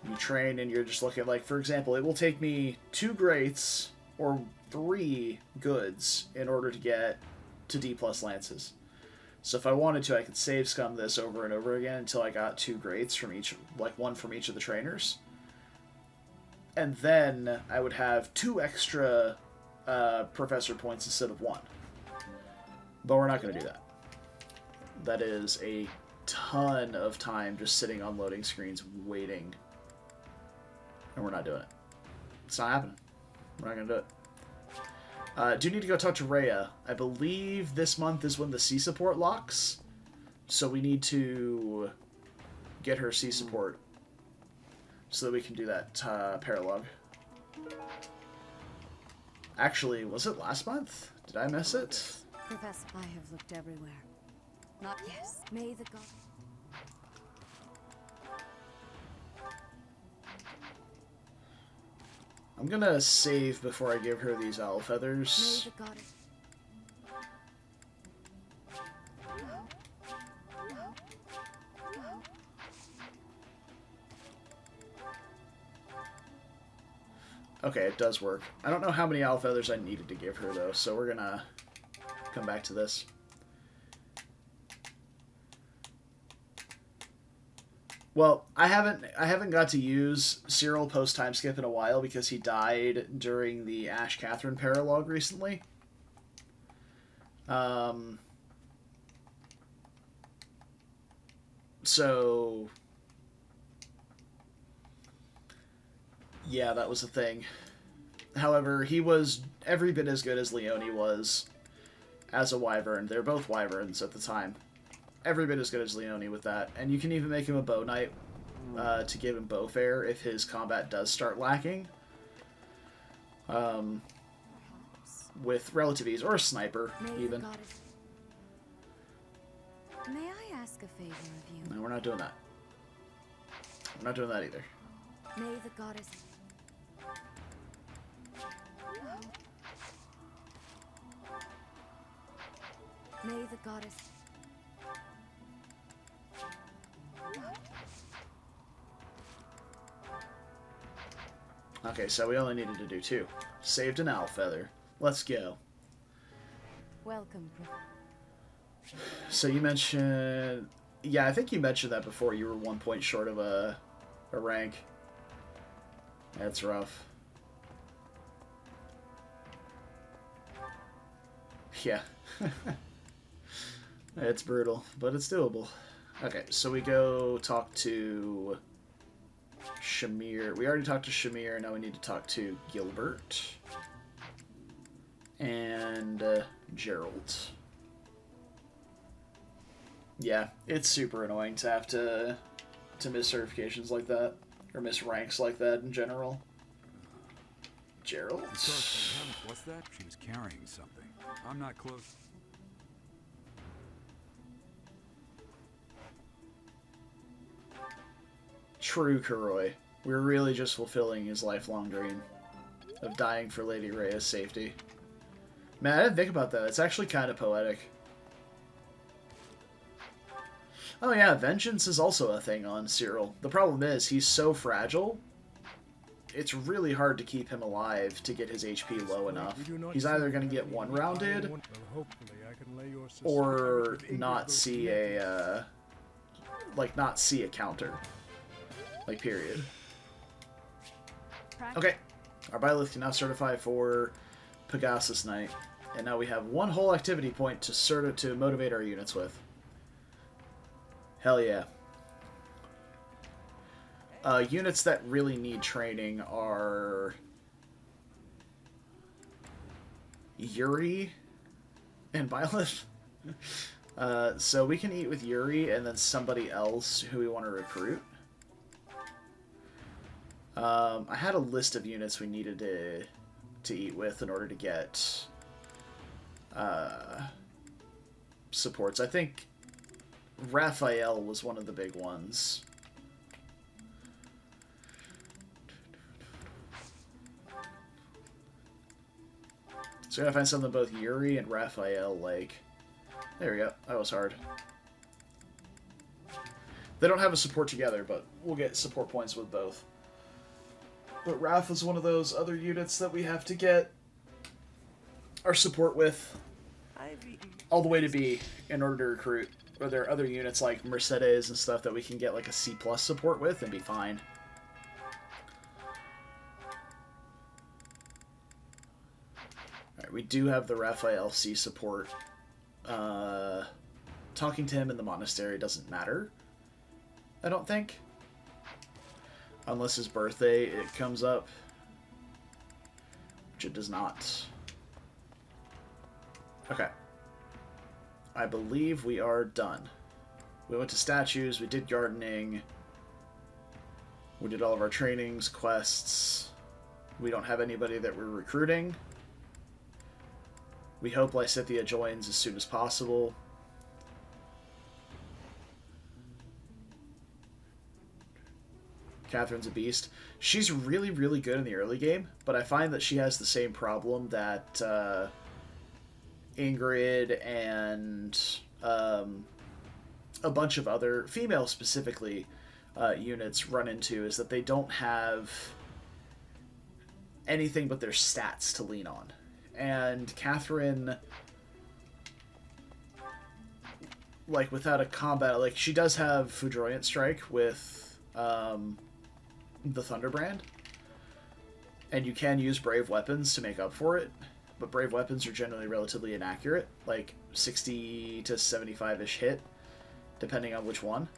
you train, and you're just looking like, for example, it will take me 2 greats or 3 goods in order to get to D+ lances. So if I wanted to, I could save scum this over and over again until I got 2 greats from each, like 1 from each of the trainers. And then I would have 2 extra professor points instead of 1. But we're not going to do that. That is a ton of time just sitting on loading screens waiting. And we're not doing it. It's not happening. We're not going to do it. Do need to go talk to Rhea. I believe this month is when the C support locks. So we need to get her C support so that we can do that paralogue. Actually, was it last month? Did I miss it? Professor, I have looked everywhere. Not yes. May the god. I'm gonna save before I give her these owl feathers. May the goddess. Okay, it does work. I don't know how many owl feathers I needed to give her though, so we're gonna come back to this. Well, I haven't got to use Cyril post time skip in a while because he died during the Ash Catherine paralogue recently. So yeah, that was a thing. However, he was every bit as good as Leone was as a wyvern. They're both wyverns at the time. Every bit as good as Leone with that. And you can even make him a bow knight to give him bow fare if his combat does start lacking. With relative ease. Or a sniper, even. May I ask a favor of you? No, we're not doing that. We're not doing that either. May the goddess... May the goddess... Okay, so we only needed to do 2. Saved an owl feather. Let's go. Welcome. So you mentioned... Yeah, I think you mentioned that before. You were 1 point short of a rank. That's rough. Yeah. It's brutal, but it's doable. Okay, so we go talk to Shamir. We already talked to Shamir, now we need to talk to Gilbert. And Gerald. Yeah, it's super annoying to have to miss certifications like that. Or miss ranks like that in general. Gerald? What's that? She was carrying something. I'm not close. True, Kuroi. We're really just fulfilling his lifelong dream of dying for Lady Rhea's safety. Man, I didn't think about that. It's actually kind of poetic. Oh yeah, vengeance is also a thing on Cyril. The problem is, he's so fragile it's really hard to keep him alive to get his HP low enough. He's either going to get one-rounded or not see a, not see a counter. Like, period. Okay, our Byleth can now certify for Pegasus Knight, and now we have one whole activity point to motivate our units with. Hell yeah. Units that really need training are Yuri and Byleth. So we can eat with Yuri and then somebody else who we want to recruit. I had a list of units we needed to eat with in order to get supports. I think Raphael was one of the big ones. So I gotta find something both Yuri and Raphael like. There we go. That was hard. They don't have a support together, but we'll get support points with both. But Raph is one of those other units that we have to get our support with all the way to B in order to recruit. Or there are other units like Mercedes and stuff that we can get like a C+ support with and be fine. Alright, we do have the Raphael C support. Talking to him in the monastery doesn't matter, I don't think. Unless his birthday, it comes up. Which it does not. Okay. I believe we are done. We went to statues, we did gardening. We did all of our trainings, quests. We don't have anybody that we're recruiting. We hope Lysithea joins as soon as possible. Catherine's a beast. She's really, really good in the early game, but I find that she has the same problem that Ingrid and a bunch of other, female specifically, units run into, is that they don't have anything but their stats to lean on. And Catherine, like, without a combat, like, she does have Foudroyant Strike with the Thunderbrand, and you can use Brave Weapons to make up for it, but Brave Weapons are generally relatively inaccurate, like 60 to 75-ish hit, depending on which one.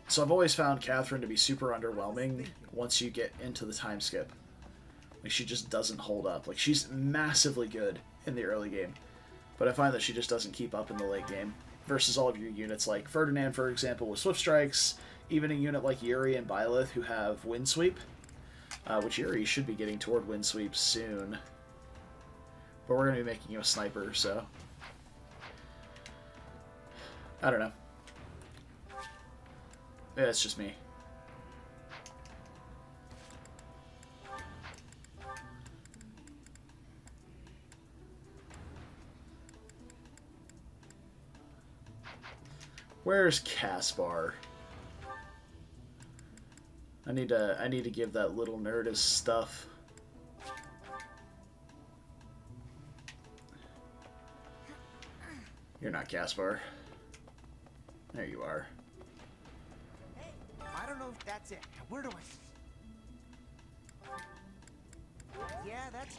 So I've always found Catherine to be super underwhelming once you get into the time skip. Like, she just doesn't hold up. Like, she's massively good in the early game, but I find that she just doesn't keep up in the late game, versus all of your units like Ferdinand, for example, with Swift Strikes, even a unit like Yuri and Byleth who have Wind Sweep, which Yuri should be getting toward Wind Sweep soon. But we're going to be making you a sniper, so I don't know. Yeah, it's just me. Where's Caspar? I need to give that little nerd his stuff. You're not Caspar. There you are. Hey, I don't know if that's it. Where do I... Yeah, that's...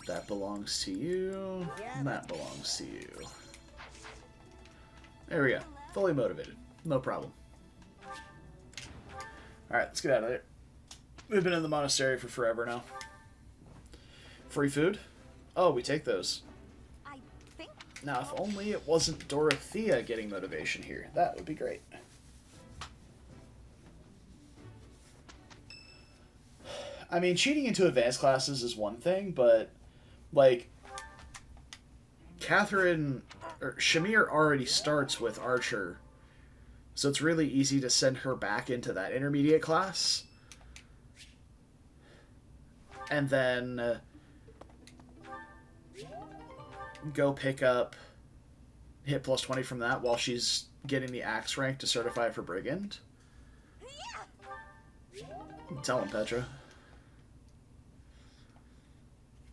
That belongs to you. Yeah, And that belongs to you. There we go. Fully motivated. No problem. Alright, let's get out of there. We've been in the monastery for forever now. Free food? Oh, we take those. I think... Now, if only it wasn't Dorothea getting motivation here. That would be great. I mean, cheating into advanced classes is one thing, but, like, Shamir already starts with Archer, so it's really easy to send her back into that intermediate class. And then go pick up hit plus 20 from that while she's getting the axe rank to certify for Brigand. Tell him, Petra.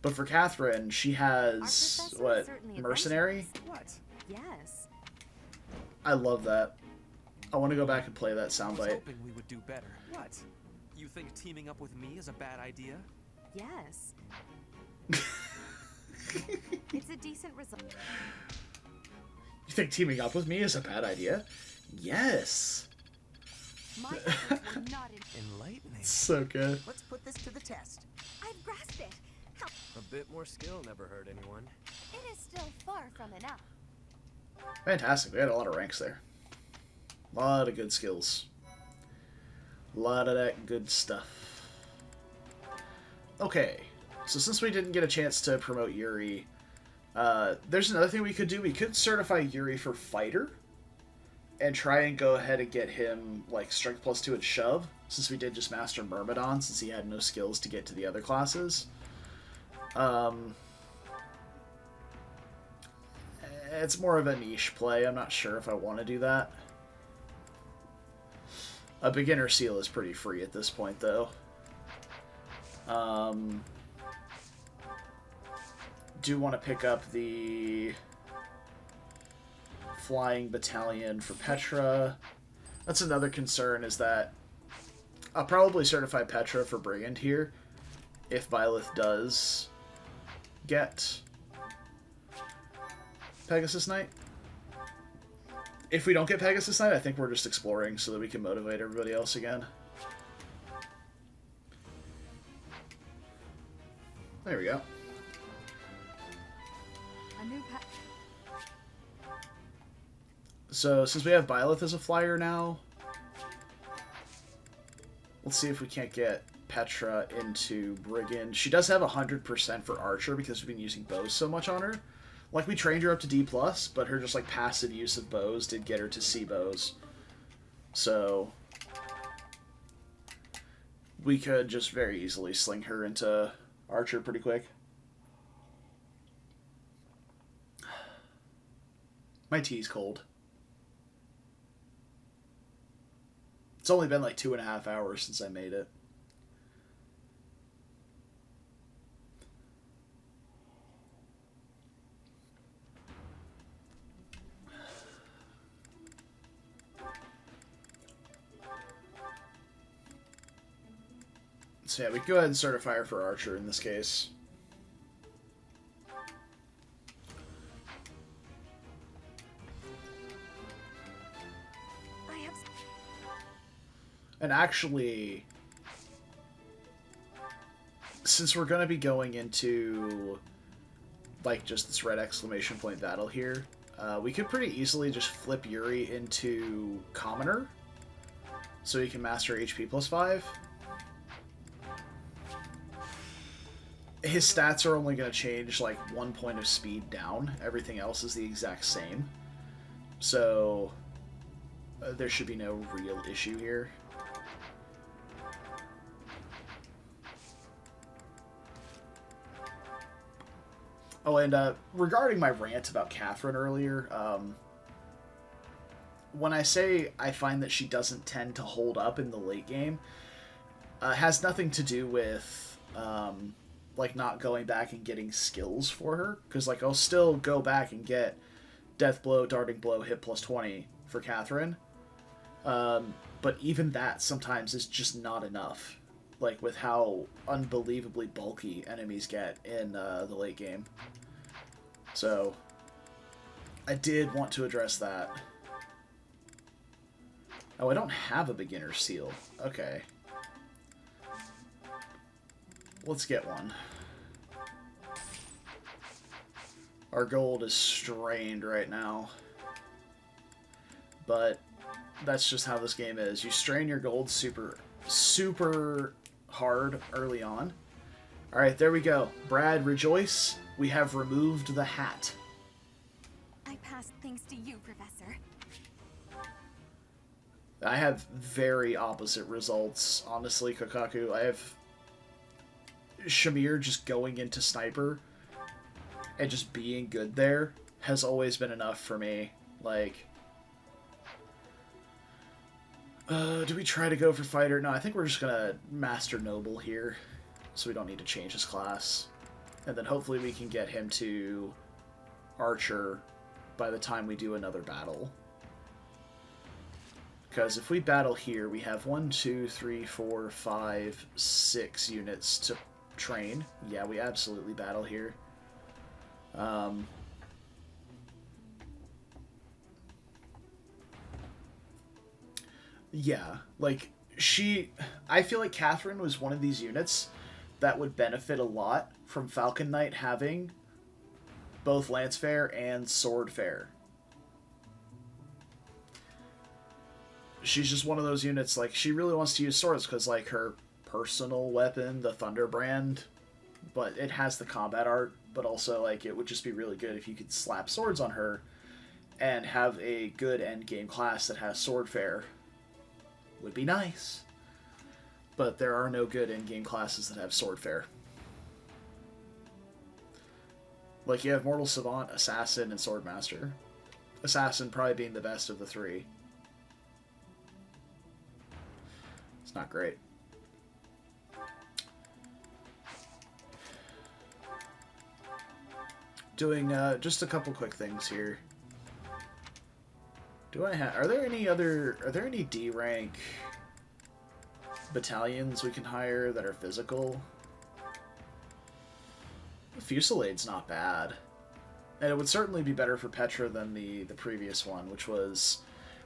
But for Catherine, she has, what, mercenary? What? Yes. I love that. I want to go back and play that I was soundbite. hoping we would do better. What? You think teaming up with me is a bad idea? Yes. It's a decent result. You think teaming up with me is a bad idea? Yes. My efforts were not Enlightening. So good. Let's put this to the test. I've grasped it. A bit more skill never hurt anyone. It is still far from enough. Fantastic. We had a lot of ranks there. A lot of good skills. A lot of that good stuff. Okay. So since we didn't get a chance to promote Yuri, there's another thing we could do. We could certify Yuri for fighter and try and go ahead and get him like strength +2 and shove, since we did just master Myrmidon, since he had no skills to get to the other classes. It's more of a niche play. I'm not sure if I want to do that. A beginner seal is pretty free at this point, though. Do want to pick up the flying battalion for Petra. That's another concern, is that I'll probably certify Petra for Brigand here if Byleth does get Pegasus Knight. If we don't get Pegasus Knight, I think we're just exploring so that we can motivate everybody else again. There we go. A new So, since we have Byleth as a flyer now, let's see if we can't get Petra into Brigand. She does have 100% for Archer because we've been using bows so much on her. Like, we trained her up to D+, but her just, like, passive use of bows did get her to C bows. So, we could just very easily sling her into Archer pretty quick. My tea's cold. It's only been like 2.5 hours since I made it. So yeah, we can go ahead and certify her for Archer in this case. And actually, since we're going to be going into, like, just this red exclamation point battle here, we could pretty easily just flip Yuri into Commoner, so he can master HP +5. His stats are only going to change, like, 1 point of speed down. Everything else is the exact same. So, there should be no real issue here. Oh, and regarding my rant about Catherine earlier, when I say I find that she doesn't tend to hold up in the late game, has nothing to do with, like, not going back and getting skills for her. Because, like, I'll still go back and get Death Blow, Darting Blow, Hit +20 for Catherine. But even that sometimes is just not enough. Like, with how unbelievably bulky enemies get in the late game. So, I did want to address that. Oh, I don't have a beginner seal. Okay. Let's get one. Our gold is strained right now. But that's just how this game is. You strain your gold super hard early on. Alright, there we go. Brad, rejoice. We have removed the hat. I passed thanks to you, Professor. I have very opposite results, honestly, Kokaku. I have Shamir just going into Sniper and just being good there has always been enough for me. Like, Do we try to go for fighter? No, I think we're just gonna master noble here, so we don't need to change his class. And then hopefully we can get him to archer by the time we do another battle. Because if we battle here, we have 1, 2, 3, 4, 5, 6 units to train. Yeah, we absolutely battle here. Yeah, like, I feel like Catherine was one of these units that would benefit a lot from Falcon Knight having both Lance Fair and Sword Fair. She's just one of those units, like, she really wants to use swords because, like, her personal weapon, the Thunderbrand, but it has the combat art, but also, like, it would just be really good if you could slap swords on her and have a good endgame class that has Sword Fair. Would be nice. But there are no good endgame classes that have Sword Fair. Like, you have Mortal Savant, Assassin, and Swordmaster. Assassin probably being the best of the three. It's not great. Doing just a couple quick things here. Are there any D rank battalions we can hire that are physical? Fusilade's not bad. And it would certainly be better for Petra than the previous one, which was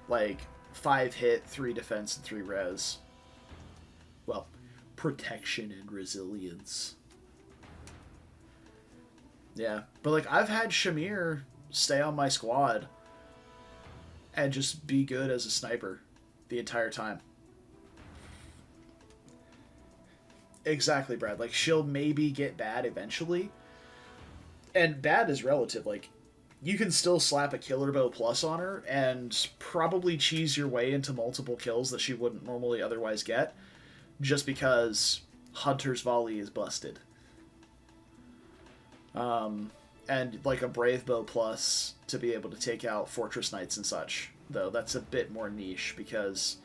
like 5 hit, 3 defense, and 3 res. Well, protection and resilience. Yeah, but like I've had Shamir stay on my squad and just be good as a sniper the entire time. Exactly, Brad. Like, she'll maybe get bad eventually. And bad is relative. Like, you can still slap a killer bow plus on her and probably cheese your way into multiple kills that she wouldn't normally otherwise get, just because Hunter's Volley is busted. And like a Brave Bow plus to be able to take out Fortress Knights and such. Though that's a bit more niche because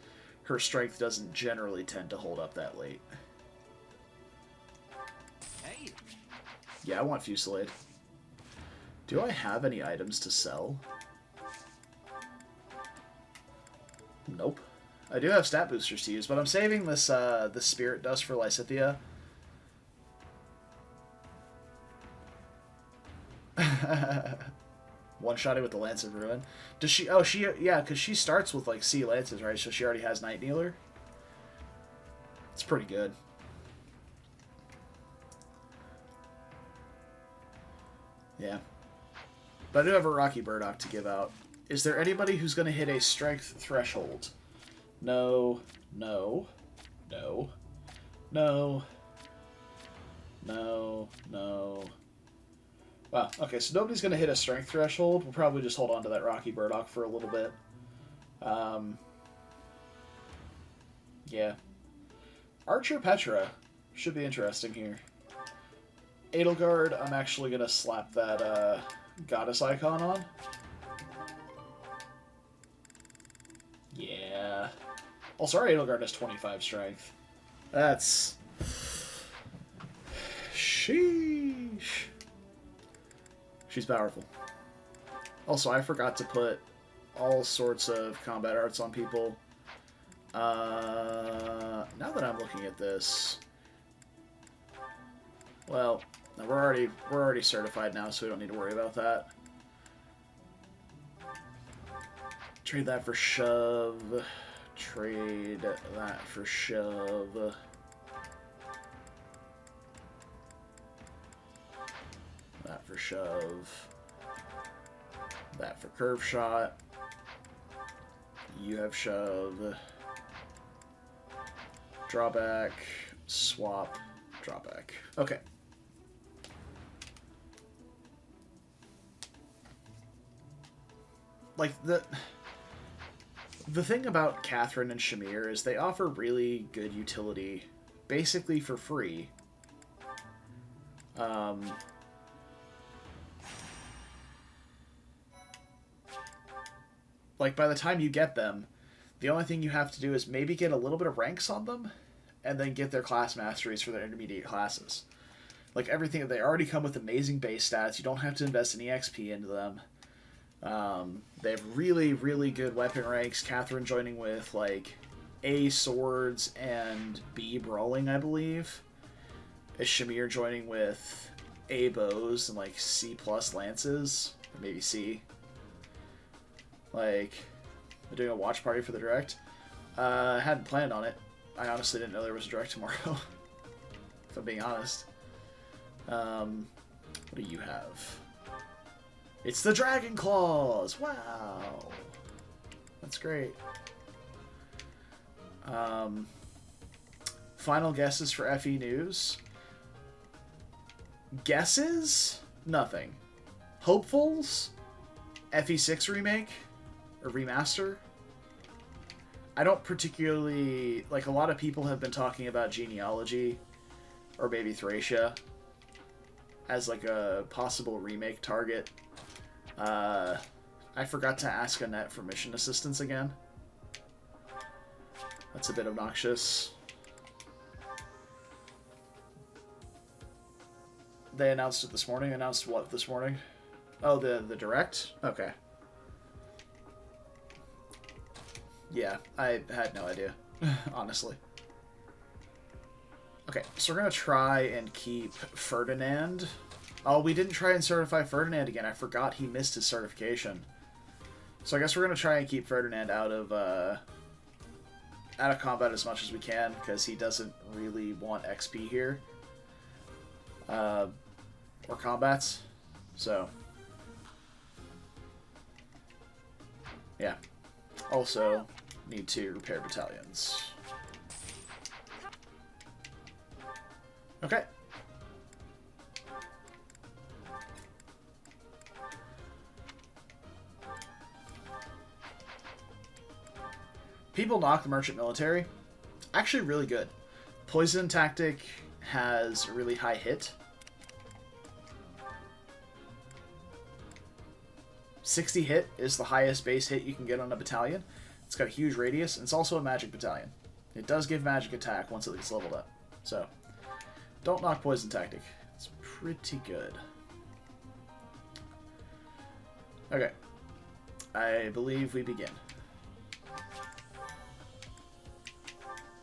her strength doesn't generally tend to hold up that late. Hey. Yeah, I want Fusillade. Do I have any items to sell? Nope. I do have stat boosters to use, but I'm saving this this Spirit Dust for Lysithea. One-shotted with the Lance of Ruin. Does she... Oh, yeah, because she starts with, like, Sea Lances, right? So she already has Night Kneeler. It's pretty good. Yeah. But I do have a Rocky Burdock to give out. Is there anybody who's going to hit a strength threshold? No. No. No. No. No. No. Wow, okay, so nobody's going to hit a strength threshold. We'll probably just hold on to that Rocky Burdock for a little bit. Yeah. Archer Petra should be interesting here. Edelgard, I'm actually going to slap that goddess icon on. Yeah. Also, our Edelgard has 25 strength. That's... Sheesh. She's powerful. Also, I forgot to put all sorts of combat arts on people. Now that I'm looking at this, well, we're already certified now, so we don't need to worry about that. Trade that for shove. Trade that for shove. That for shove. That for curve shot. You have shove. Drawback. Swap. Drawback. Okay. Like, the thing about Catherine and Shamir is they offer really good utility, basically for free. Like, by the time you get them, The only thing you have to do is maybe get a little bit of ranks on them, and then get their class masteries for their intermediate classes. Like everything, they already come with amazing base stats. You don't have to invest any XP into them. They have really, really good weapon ranks. Catherine joining with like A swords and B brawling, I believe. Is Shamir joining with A bows and like C plus lances, or maybe C. Like, we're doing a watch party for the direct. I hadn't planned on it. I honestly didn't know there was a direct tomorrow. If I'm being honest. What do you have? It's the Dragon Claws! Wow! That's great. Final guesses for FE News. Guesses? Nothing. Hopefuls? FE6 remake? Or remaster? I don't particularly... Like, a lot of people have been talking about Genealogy, or maybe Thracia, as like a possible remake target. I forgot to ask Annette for mission assistance again. That's a bit obnoxious. They announced it this morning. Announced what this morning? Oh, the direct? Okay. Yeah, I had no idea, honestly. Okay, so we're going to try and keep Ferdinand. Oh, we didn't try and certify Ferdinand again. I forgot he missed his certification. So I guess we're going to try and keep Ferdinand out of combat as much as we can, because he doesn't really want XP here. Or combats. So. Yeah. Also, need to repair battalions. Okay. People knock the merchant military. Actually really good. Poison tactic has a really high hit. 60 hit is the highest base hit you can get on a battalion. It's got a huge radius, and it's also a magic battalion. It does give magic attack once it gets leveled up. So, don't knock poison tactic. It's pretty good. Okay. I believe we begin.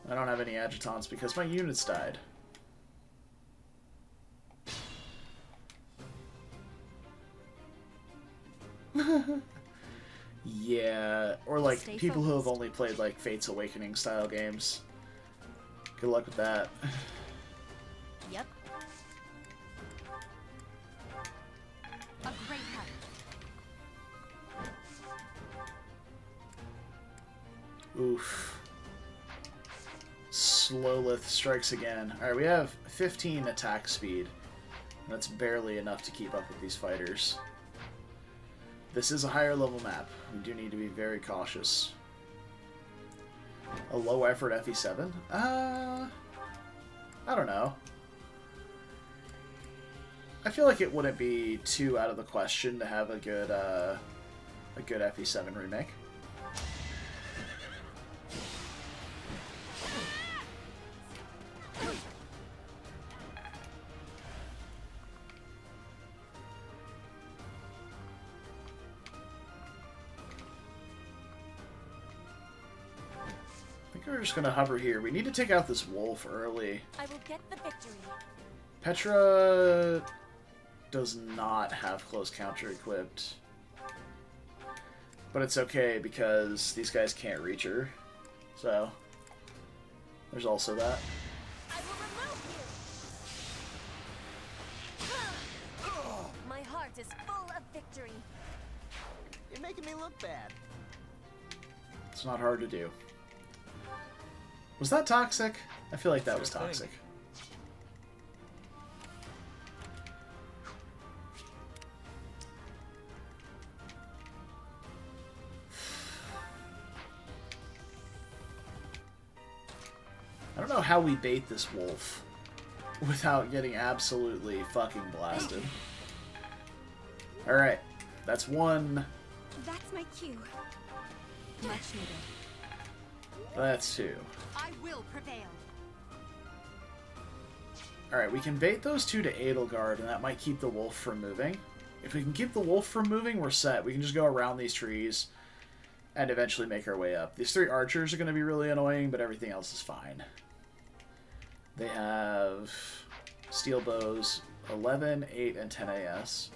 I don't have any adjutants because my units died. Yeah, or like Stay people who have focused. only played like Fate's Awakening style games. Good luck with that. Yep. A great help. Oof. Slowlith strikes again. Alright, we have 15 attack speed. That's barely enough to keep up with these fighters. This is a higher level map. We do need to be very cautious. A low effort FE7? I don't know. I feel like it wouldn't be too out of the question to have a good FE7 remake. I think we're just gonna hover here. We need to take out this wolf early. I will get the victory. Petra does not have close counter equipped. But it's okay because these guys can't reach her. So, there's also that. I will remove you. My heart is full of victory. You're making me look bad. It's not hard to do. Was that toxic? I feel like that was Sure thing. toxic. I don't know how we bait this wolf without getting absolutely fucking blasted. Alright, that's one. That's my cue. Much needed. That's 2. I will prevail. Alright, we can bait those 2 to Edelgard, and that might keep the wolf from moving. If we can keep the wolf from moving, we're set. We can just go around these trees and eventually make our way up. These 3 archers are going to be really annoying, but everything else is fine. They have steel bows, 11, 8, and 10 AS.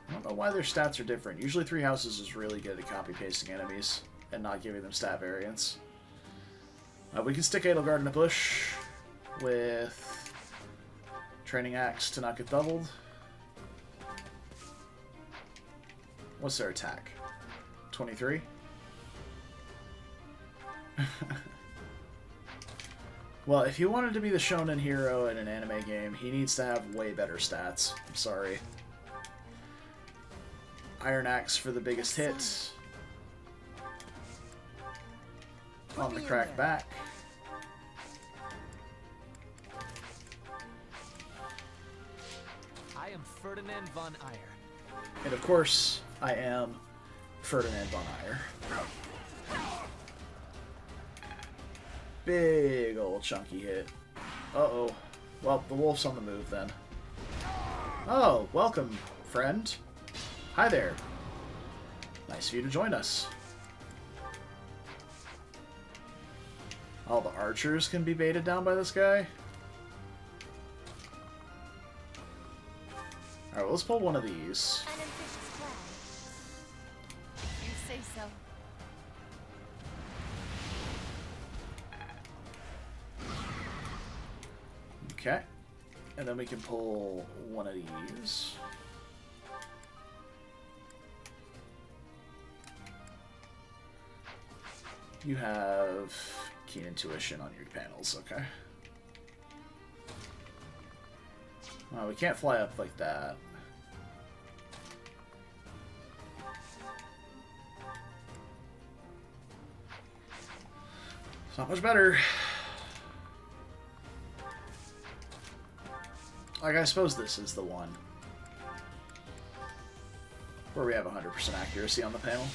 I don't know why their stats are different. Usually 3 houses is really good at copy-pasting enemies and not giving them stat variants. We can stick Edelgard in a bush with Training Axe to not get doubled. What's their attack? 23? Well, if he wanted to be the shonen hero in an anime game, he needs to have way better stats. I'm sorry. Iron Axe for the biggest hit. On the crack back. I am Ferdinand von Eyre. And of course, I am Ferdinand von Eyre. Big old chunky hit. Uh-oh. Well, the wolf's on the move then. Oh, welcome, friend. Hi there. Nice of you to join us. All the archers can be baited down by this guy. Alright, well, let's pull one of these. An ambitious plan. You say so. Okay. And then we can pull one of these. You have keen intuition on your panels, okay. Well, we can't fly up like that. It's not much better. Like, I suppose this is the one where we have 100% accuracy on the panel.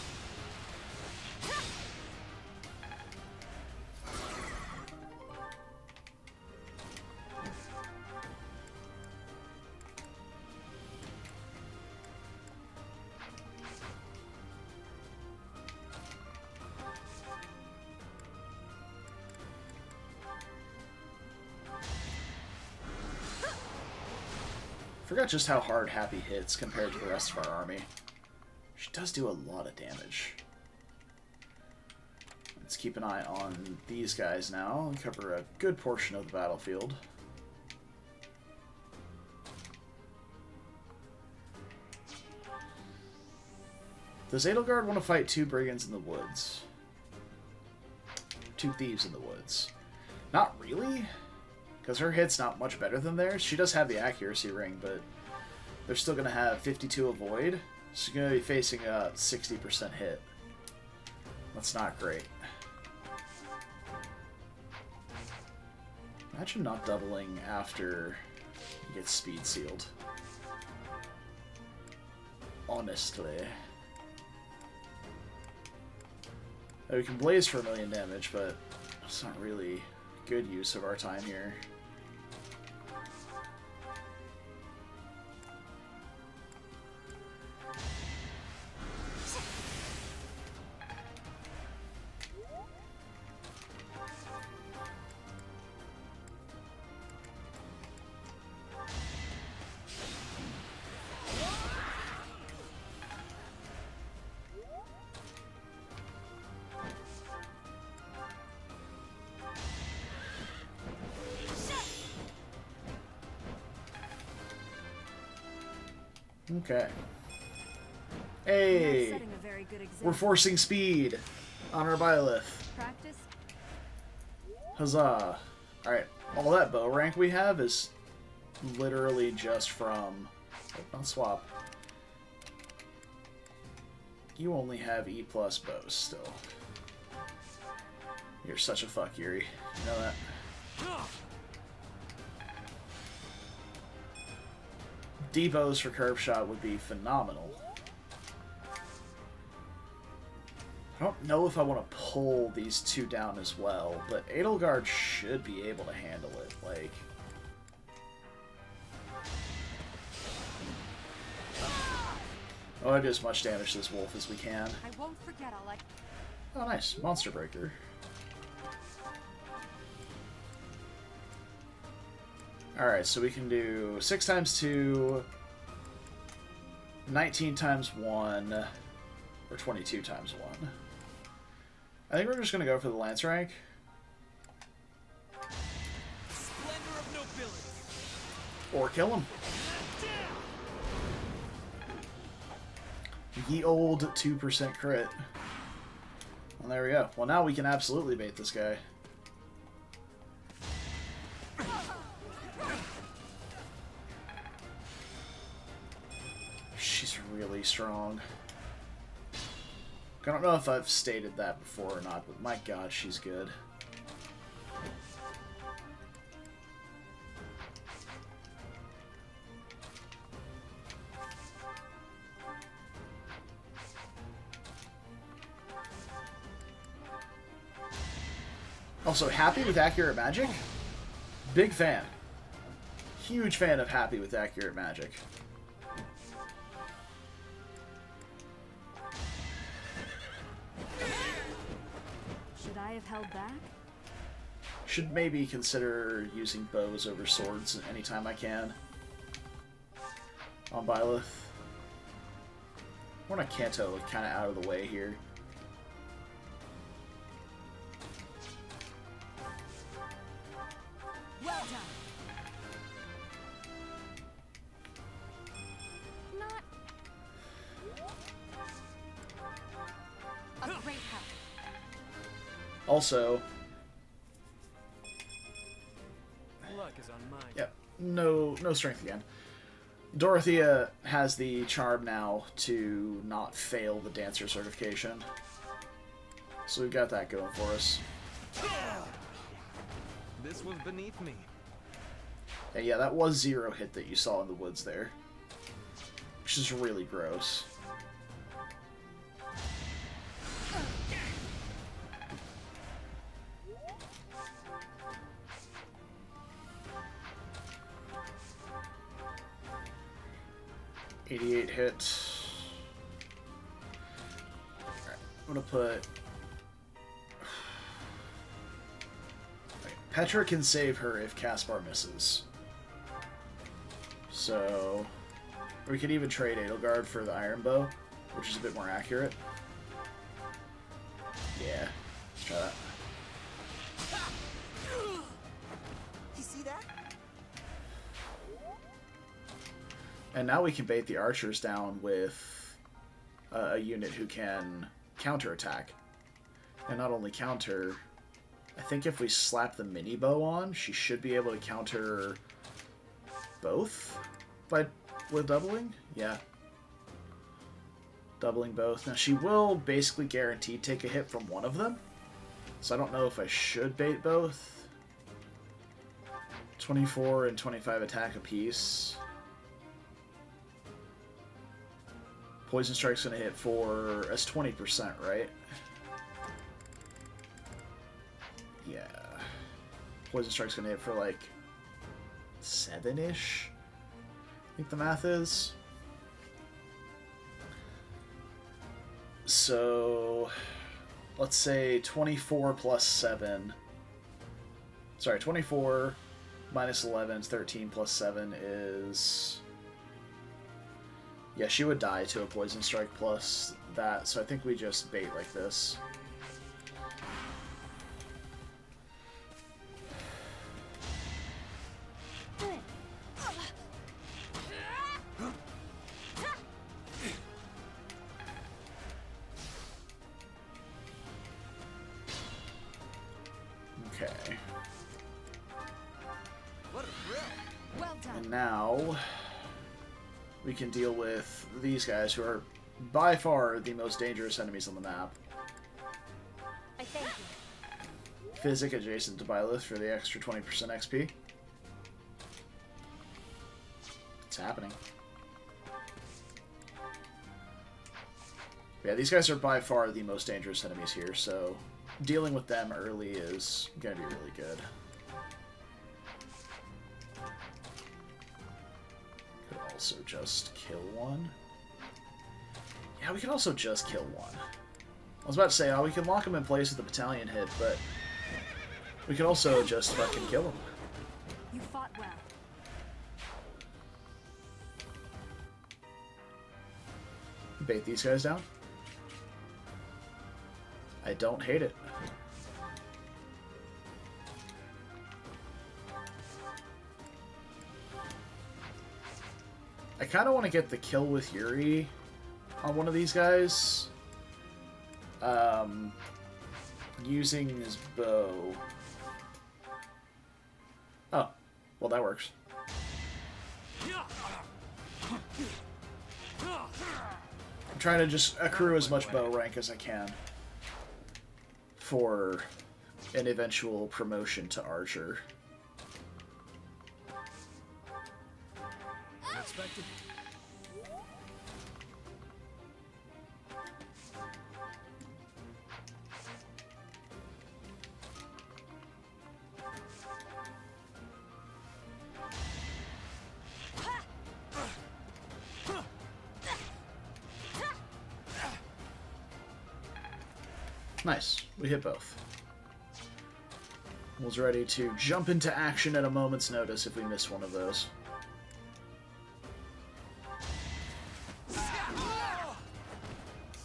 Forgot just how hard Happy hits compared to the rest of our army. She does do a lot of damage. Let's keep an eye on these guys now and cover a good portion of the battlefield. Does Edelgard want to fight 2 brigands in the woods? 2 thieves in the woods? Not really. Because her hit's not much better than theirs. She does have the accuracy ring, but they're still going to have 52 avoid. She's going to be facing a 60% hit. That's not great. Imagine not doubling after you get speed sealed. Honestly. We can blaze for 1,000,000 damage, but it's not really good use of our time here. Okay. Hey! Setting a very good example. We're forcing speed on our Byleth. Practice. Huzzah. Alright, all that bow rank we have is literally just from... Oh, don't swap. You only have E+ bows still. You're such a fuck, Yuri. You know that? D-bows for curve shot would be phenomenal. I don't know if I want to pull these two down as well, but Edelgard should be able to handle it. Like, oh, do as much damage to this wolf as we can. I won't forget. I'll like. Oh, nice. Monster Breaker. Alright, so we can do 6 times 2, 19 times 1, or 22 times 1. I think we're just going to go for the Lance rank. Splendor of nobility. Or kill him. Ye old 2% crit. Well, there we go. Well, now we can absolutely bait this guy. She's really strong. I don't know if I've stated that before or not, but my god, she's good. Also, happy with accurate magic? Big fan. Huge fan of happy with accurate magic. Should I have held back? Should maybe consider using bows over swords anytime I can. On Byleth. I want to Kanto kind of out of the way here. Well done. Not a great help. Also, Luck is on mine. yep, no strength again. Dorothea has the charm now to not fail the Dancer certification. So we've got that going for us. This was beneath me. And yeah, that was 0 hit that you saw in the woods there. Which is really gross. .88 hit. Alright, I'm gonna put... Okay, Petra can save her if Caspar misses. So... we could even trade Edelgard for the Iron Bow, which is a bit more accurate. Yeah, let's try that. You see that? And now we can bait the archers down with a unit who can counterattack. And not only counter, I think if we slap the mini bow on, she should be able to counter both with doubling? Yeah. Doubling both. Now she will basically guaranteed take a hit from one of them. So I don't know if I should bait both. 24 and 25 attack apiece. Poison Strike's gonna hit for as 20%, right? Yeah. Poison Strike's gonna hit for like 7-ish. I think the math is. So let's say 24 plus 7. Sorry, 24 minus 11 is 13 plus 7 is... yeah, she would die to a Poison Strike plus that, so I think we just bait like this. Okay. What a thrill. Well done. And now we can deal with these guys who are by far the most dangerous enemies on the map. I thank you. Physic adjacent to Byleth for the extra 20% XP. It's happening. Yeah, these guys are by far the most dangerous enemies here, so dealing with them early is going to be really good. Could also just kill one. Yeah, we can also just kill one. I was about to say, oh, we can lock him in place with the battalion hit, but we can also just fucking kill him. You fought well. Bait these guys down. I don't hate it. I kind of want to get the kill with Yuri on one of these guys. Using his bow. Oh, well that works. I'm trying to just accrue as much bow rank as I can for an eventual promotion to archer. Unexpected. Nice. We hit both. Was ready to jump into action at a moment's notice if we miss one of those.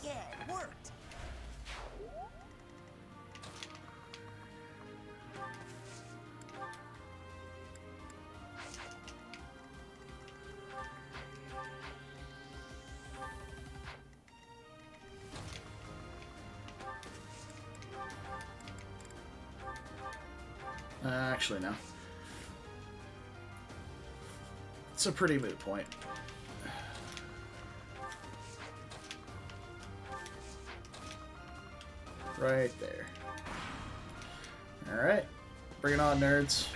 Yeah, it worked. Actually, no. It's a pretty moot point. Right there. Alright. Bring it on, nerds.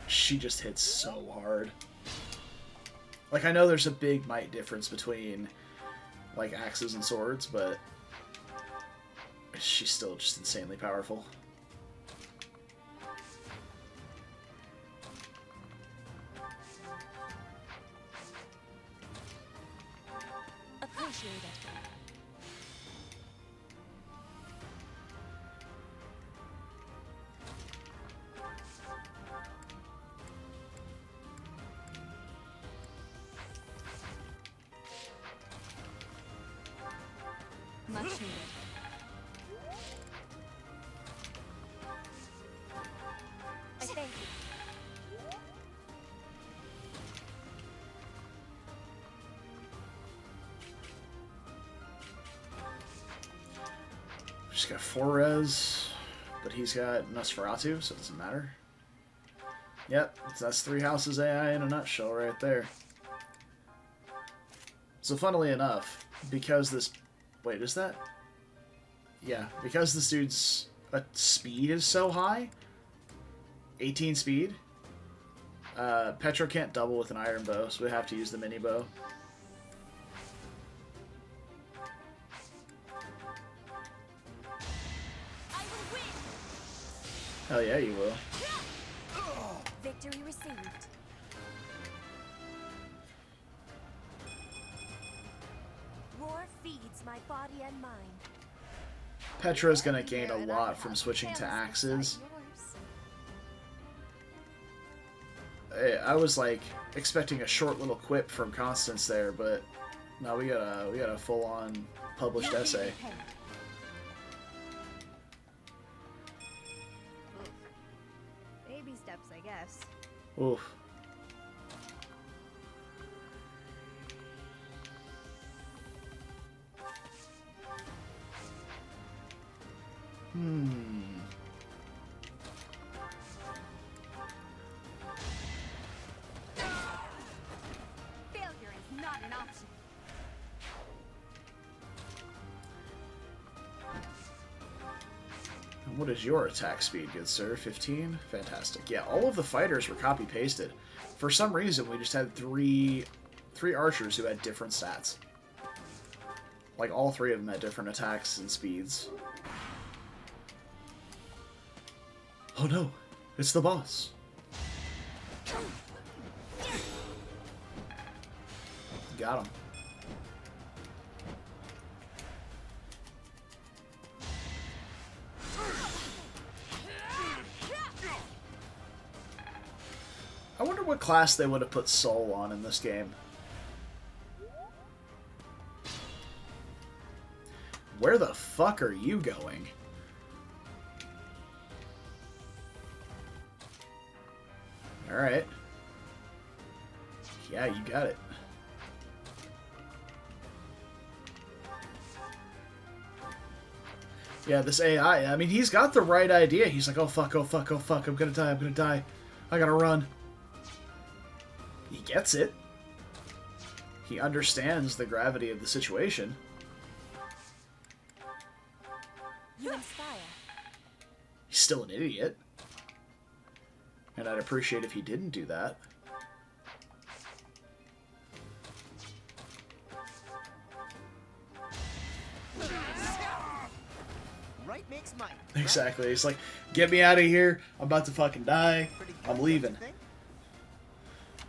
She just hits so hard. Like, I know there's a big might difference between, like, axes and swords, but she's still just insanely powerful. Appreciate it. Much needed. I thank you. Just got 4 res, but he's got Nosferatu, so it doesn't matter. Yep, that's 3 houses AI in a nutshell right there. So funnily enough, because this... Wait, is that... Yeah, because this dude's speed is so high, 18 speed, Petro can't double with an iron bow, so we have to use the mini bow. I will win. Hell yeah, you will. Victory received. War feeds my body and mind. Petra's gonna gain a lot from switching to axes. I was like expecting a short little quip from Constance there, but no, we got a full-on published essay. Baby steps, I guess. Oof. Failure is not an option. What is your attack speed, good sir? 15? Fantastic. Yeah, all of the fighters were copy-pasted. For some reason, we just had three archers who had different stats. Like, all three of them had different attacks and speeds. Oh no, it's the boss. Got him. I wonder what class they would have put Soul on in this game. Where the fuck are you going? Alright. Yeah, you got it. Yeah, this AI, I mean, he's got the right idea. He's like, oh fuck, oh fuck, oh fuck, I'm gonna die. I gotta run. He gets it. He understands the gravity of the situation. You inspire. He's still an idiot. And I'd appreciate if he didn't do that. Right makes might. Exactly. He's like, get me out of here. I'm about to fucking die. I'm leaving.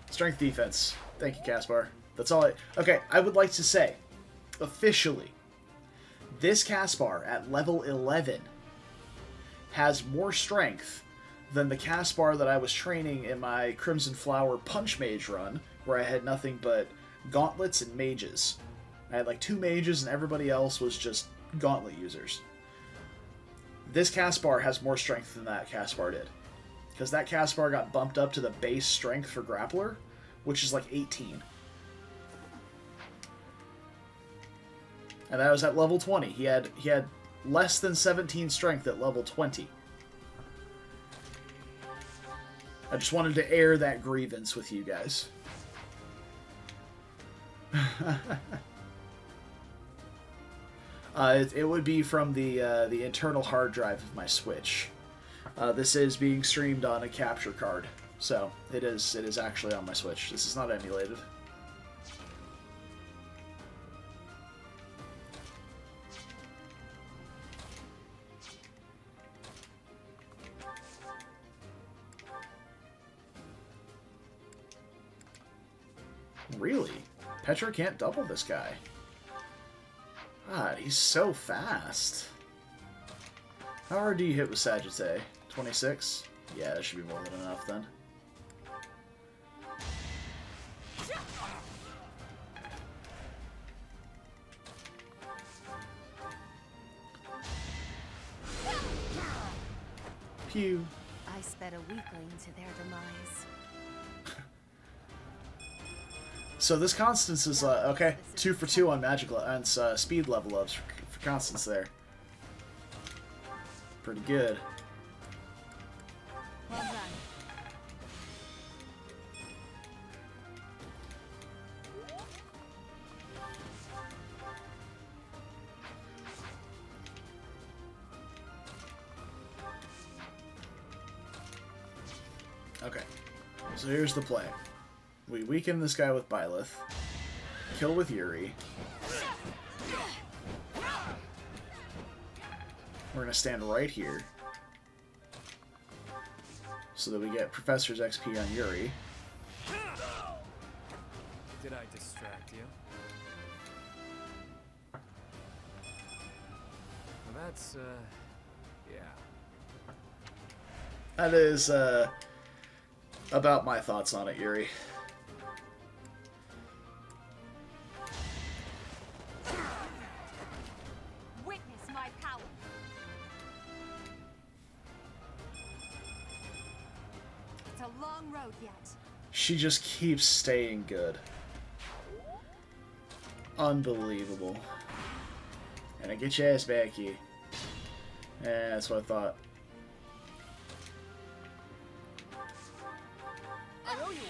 Strength defense. Thank you, Caspar. That's all I... Okay, I would like to say, officially, this Caspar at level 11 has more strength than the Caspar that I was training in my Crimson Flower Punch Mage run, where I had nothing but gauntlets and mages. I had like 2 mages and everybody else was just gauntlet users. This Caspar has more strength than that Caspar did. Because that Caspar got bumped up to the base strength for Grappler, which is like 18. And that was at level 20. He had less than 17 strength at level 20. I just wanted to air that grievance with you guys. It would be from the internal hard drive of my Switch. This is being streamed on a capture card, so it is actually on my Switch. This is not emulated. Really? Petra can't double this guy. God, he's so fast. How hard do you hit with Sagittae? 26? Yeah, that should be more than enough then. Pew. I sped a weakling to their demise. So this Constance is, okay, 2 for 2 on magic and speed level ups for Constance there. Pretty good. Well done. Okay, so here's the play. We weaken this guy with Byleth, kill with Yuri. We're gonna stand right here so that we get Professor's XP on Yuri. Did I distract you? Well, that's, yeah. That is, about my thoughts on it, Yuri. Witness my power. It's a long road yet. She just keeps staying good. Unbelievable. And I get your ass back here. Yeah, that's what I thought. I owe you one.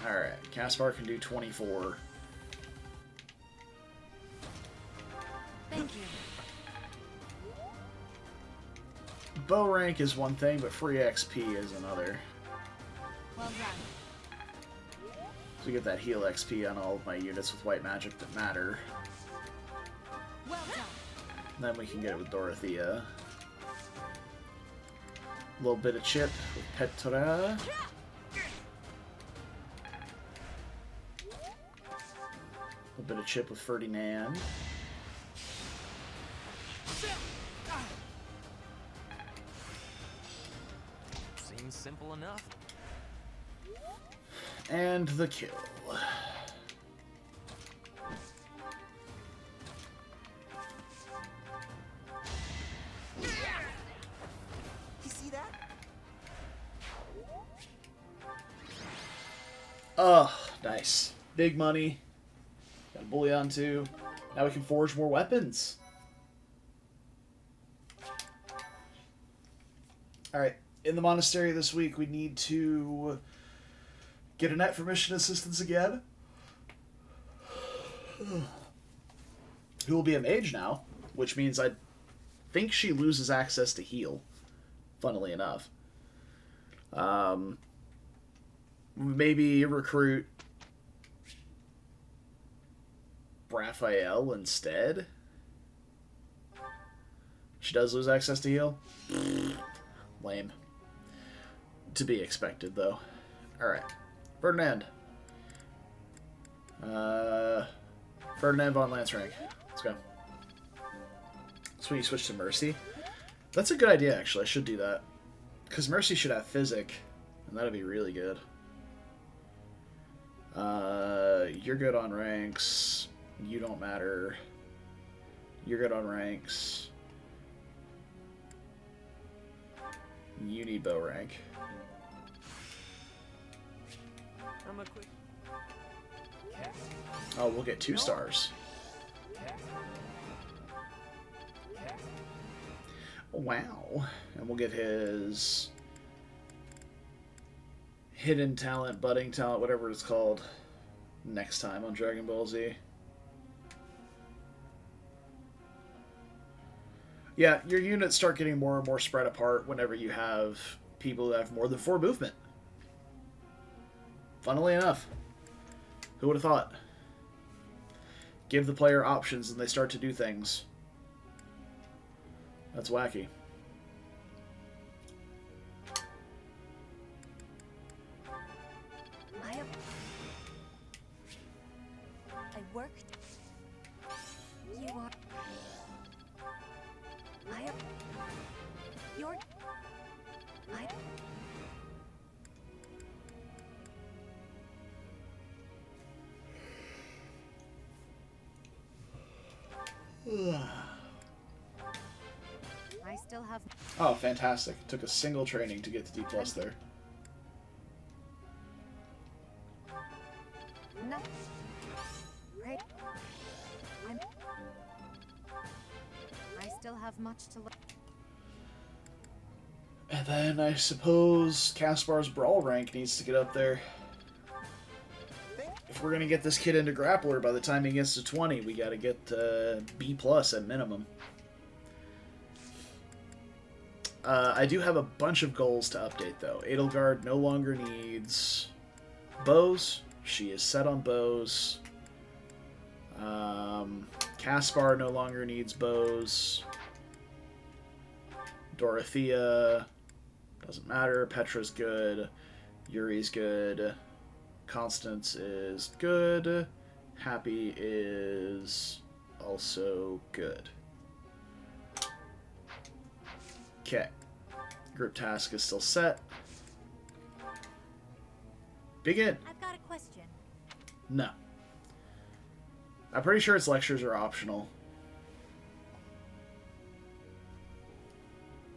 Alright, Caspar can do 24. bow rank is one thing, but free XP is another. Well done. So we get that heal XP on all of my units with white magic that matter. Well done. And then we can get it with Dorothea. A little bit of chip with Petra. A bit of chip with Ferdinand. Seems simple enough. And the kill. You see that? Oh, nice. Big money. Got a bullion too. Now we can forge more weapons. Alright, in the monastery this week we need to get a net for mission assistance again. Who will be a mage now, which means I think she loses access to heal, funnily enough. Maybe recruit Raphael instead. She does lose access to heal. Lame. To be expected, though. Alright. Ferdinand. Ferdinand von Lancerank. Let's go. So when you switch to Mercy. That's a good idea, actually. I should do that. Because Mercy should have Physic. And that'd be really good. You're good on ranks. You don't matter. You're good on ranks. You need bow rank. I'm a quick. Oh, we'll get 2 stars. Wow. And we'll get his hidden talent, budding talent, whatever it's called, next time on Dragon Ball Z. Yeah, your units start getting more and more spread apart whenever you have people who have more than 4 movement. Funnily enough. Who would have thought? Give the player options and they start to do things. That's wacky. I worked. You are. You're. I still have. Oh, fantastic. Took a single training to get to D+ there. No. Right. I still have much to learn. And then I suppose Caspar's Brawl rank needs to get up there. If we're going to get this kid into Grappler by the time he gets to 20, we got to get B+ at minimum. I do have a bunch of goals to update, though. Edelgard no longer needs bows. She is set on bows. Caspar no longer needs bows. Dorothea doesn't matter. Petra's good. Yuri's good. Constance is good. Happy is also good. Okay. Group task is still set. Begin. I've got a question. No. I'm pretty sure its lectures are optional.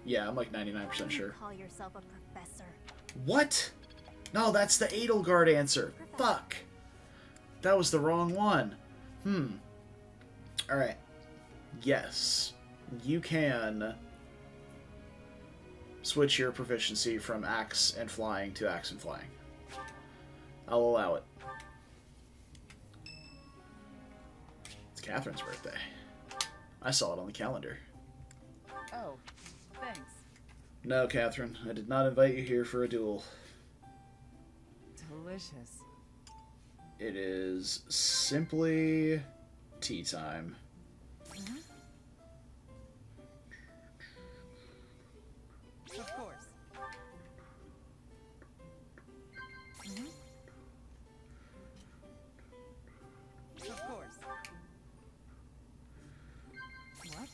Yeah, I'm like 99% sure. Call yourself a professor. What? No, that's the Edelgard answer. Fuck. That was the wrong one. Alright. Yes. You can switch your proficiency from axe and flying to axe and flying. I'll allow it. It's Catherine's birthday. I saw it on the calendar. Oh, thanks. No, Catherine, I did not invite you here for a duel. Delicious. It is simply tea time. Of course. Of course. What?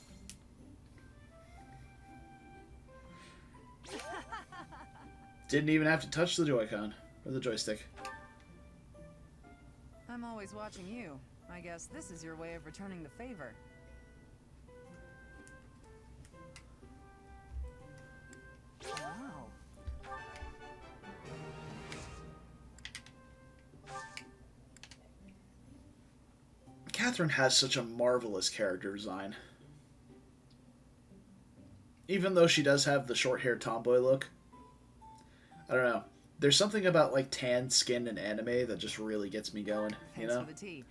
Didn't even have to touch the Joy-Con or the joystick. I'm always watching you. I guess this is your way of returning the favor. Wow. Catherine has such a marvelous character design. Even though she does have the short-haired tomboy look, I don't know. There's something about like tan skin in anime that just really gets me going, you Thanks know? for the tea.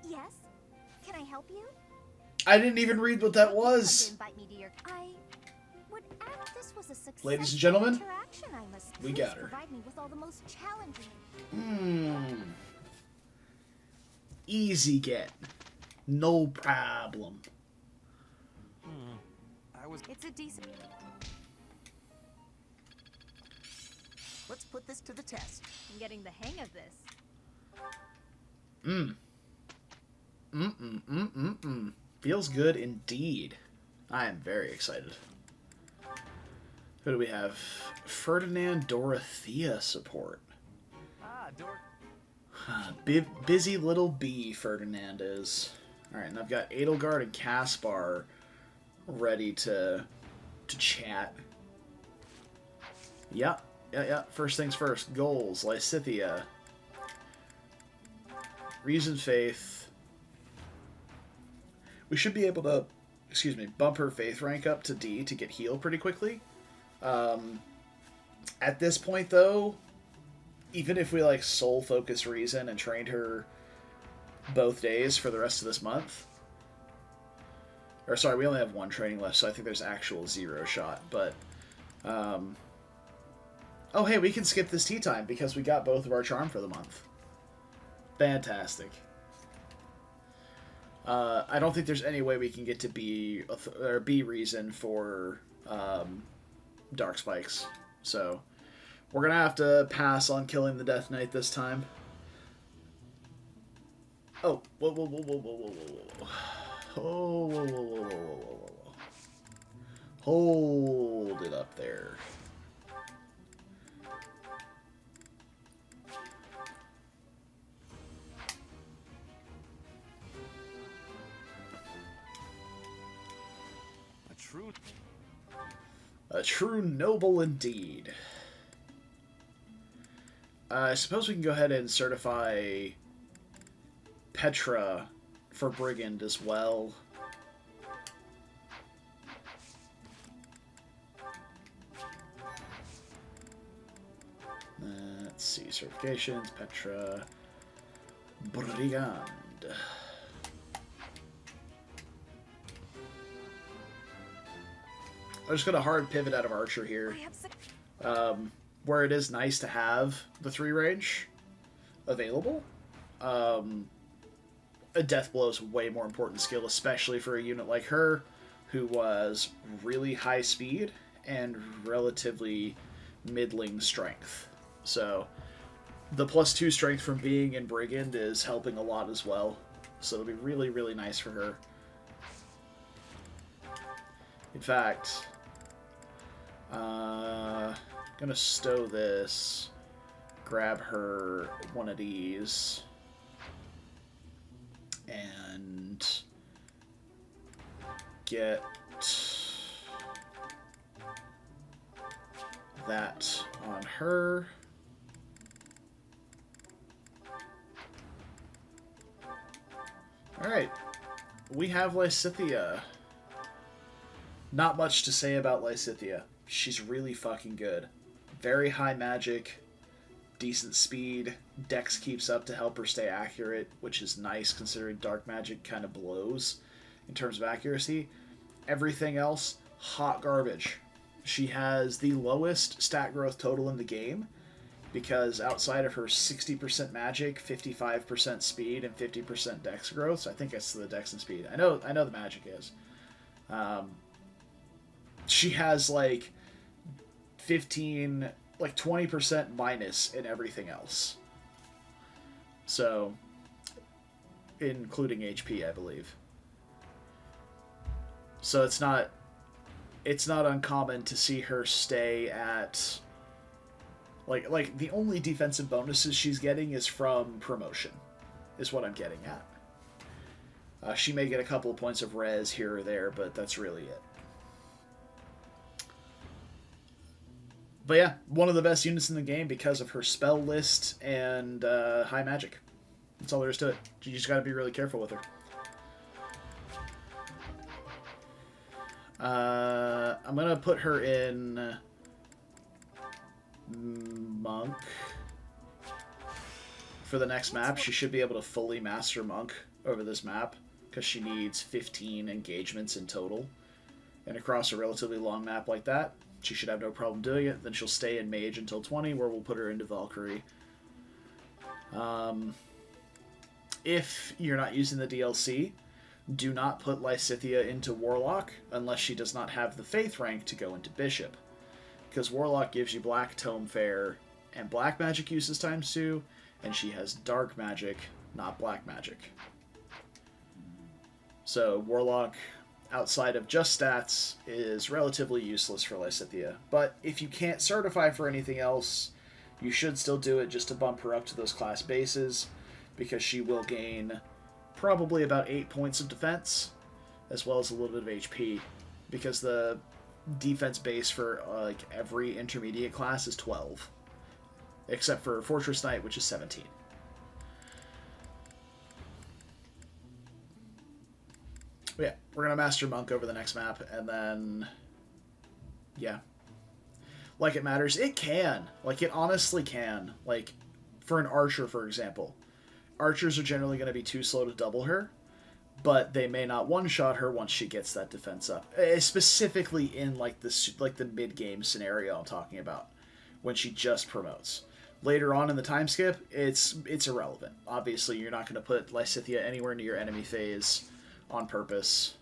Yes? Can I help you? I didn't even read what that was. Invite me to your... I would add this was a successful Ladies and gentlemen, interaction, I must we please got her. Provide me with all the most challenging. Easy get. No problem. It's a decent... Let's put this to the test. I'm getting the hang of this. Feels good indeed. I am very excited. Who do we have? Ferdinand Dorothea support. Ah, Dork. Busy little bee Ferdinand is. Alright, and I've got Edelgard and Caspar ready to chat. Yeah. First things first. Goals. Lysithea. Reason, faith. We should be able to, bump her faith rank up to D to get heal pretty quickly. At this point, though, even if we like soul focus reason and trained her both days for the rest of this month, or sorry, we only have one training left, so I think there's actual 0 shot. But oh hey, we can skip this tea time because we got both of our charm for the month. Fantastic. I don't think there's any way we can get to B reason for Dark Spikes, so we're gonna have to pass on killing the Death Knight this time. Oh, whoa. Hold it up there. A true noble indeed. I suppose we can go ahead and certify Petra for Brigand as well. Let's see, certifications, Petra, Brigand. I'm just going to hard pivot out of Archer here, where it is nice to have the 3 range available. A Death Blow is a way more important skill, especially for a unit like her, who was really high speed and relatively middling strength. So the +2 strength from being in Brigand is helping a lot as well. So it'll be really, really nice for her. In fact, gonna stow this, grab her one of these, and get that on her. Alright, we have Lysithea. Not much to say about Lysithea. She's really fucking good. very high magic, decent speed. Dex keeps up to help her stay accurate, which is nice considering dark magic kind of blows in terms of accuracy. Everything else, hot garbage. She has the lowest stat growth total in the game because outside of her 60% magic, 55% speed, and 50% dex growth, so I think it's the dex and speed. I know the magic is. She has like 20% minus in everything else. So, including HP, I believe. So it's not uncommon to see her stay at like the only defensive bonuses she's getting is from promotion, is what I'm getting at. She may get a couple of points of res here or there, but that's really it. But yeah, one of the best units in the game because of her spell list and high magic. That's all there is to it. You just got to be really careful with her. I'm going to put her in Monk. For the next map, she should be able to fully master Monk over this map because she needs 15 engagements in total. And across a relatively long map like that, she should have no problem doing it. Then she'll stay in Mage until 20, where we'll put her into Valkyrie. If you're not using the DLC, do not put Lysithea into Warlock unless she does not have the Faith rank to go into Bishop. Because Warlock gives you Black Tome Fair and Black Magic uses ×2, and she has Dark Magic, not Black Magic. So Warlock, outside of just stats, is relatively useless for Lysithea. But if you can't certify for anything else, you should still do it just to bump her up to those class bases, because she will gain probably about 8 points of defense, as well as a little bit of HP, because the defense base for like every intermediate class is 12, except for Fortress Knight, which is 17. But yeah, we're gonna master Monk over the next map, and then yeah, like it matters. It can, like it honestly can. Like for an archer, for example, archers are generally going to be too slow to double her, but they may not one-shot her once she gets that defense up. Specifically in like the mid-game scenario I'm talking about, when she just promotes. Later on in the time skip, it's irrelevant. Obviously, you're not going to put Lysithea anywhere near enemy phase on purpose.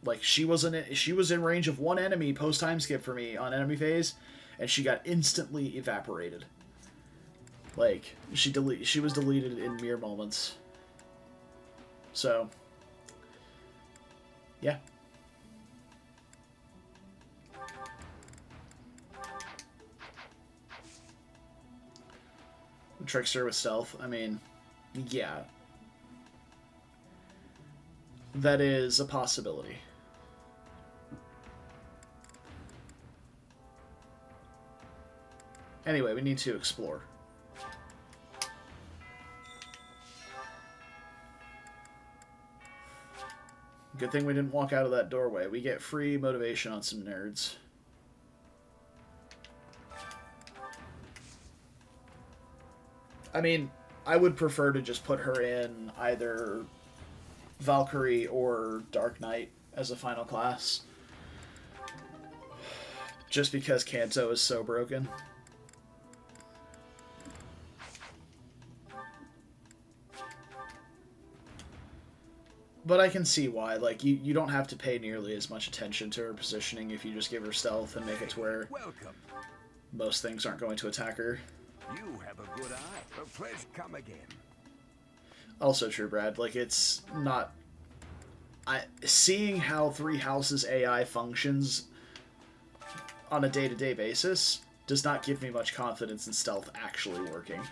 Like she was in range of one enemy post time skip for me on enemy phase, and she got instantly evaporated. Like, she was deleted in mere moments. So, yeah. Trickster with stealth, I mean, yeah. That is a possibility. Anyway, we need to explore. Good thing we didn't walk out of that doorway. We get free motivation on some nerds. I mean, I would prefer to just put her in either Valkyrie or Dark Knight as a final class. Just because Kanto is so broken. But I can see why. Like, you don't have to pay nearly as much attention to her positioning if you just give her stealth and make it to where most things aren't going to attack her. You have a good eye. The pleasure come again. Also true, Brad. Like, it's not... seeing how Three Houses AI functions on a day-to-day basis does not give me much confidence in stealth actually working.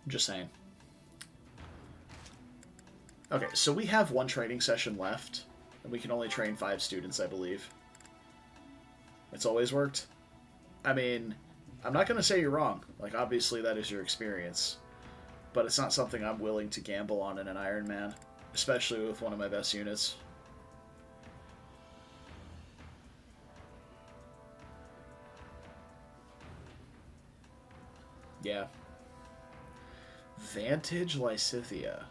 Just saying. Okay, so we have one training session left, and we can only train 5 students, I believe. It's always worked. I mean, I'm not going to say you're wrong. Like, obviously that is your experience. But it's not something I'm willing to gamble on in an Ironman. especially with one of my best units. Yeah. Vantage Lysithea.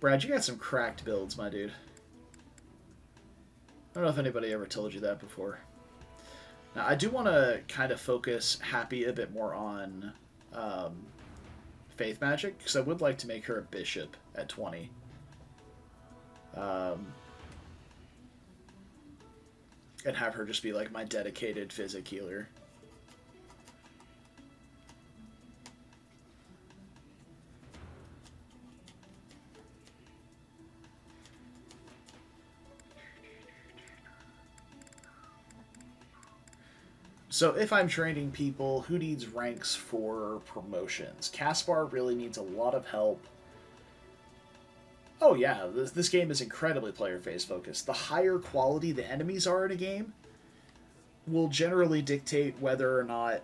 Brad, you got some cracked builds, my dude. I don't know if anybody ever told you that before. Now, I do want to kind of focus Happy a bit more on Faith Magic, because I would like to make her a bishop at 20. And have her just be like my dedicated physic healer. So if I'm training people, who needs ranks for promotions? Caspar really needs a lot of help. Oh yeah, this game is incredibly player phase focused. The higher quality the enemies are in a game will generally dictate whether or not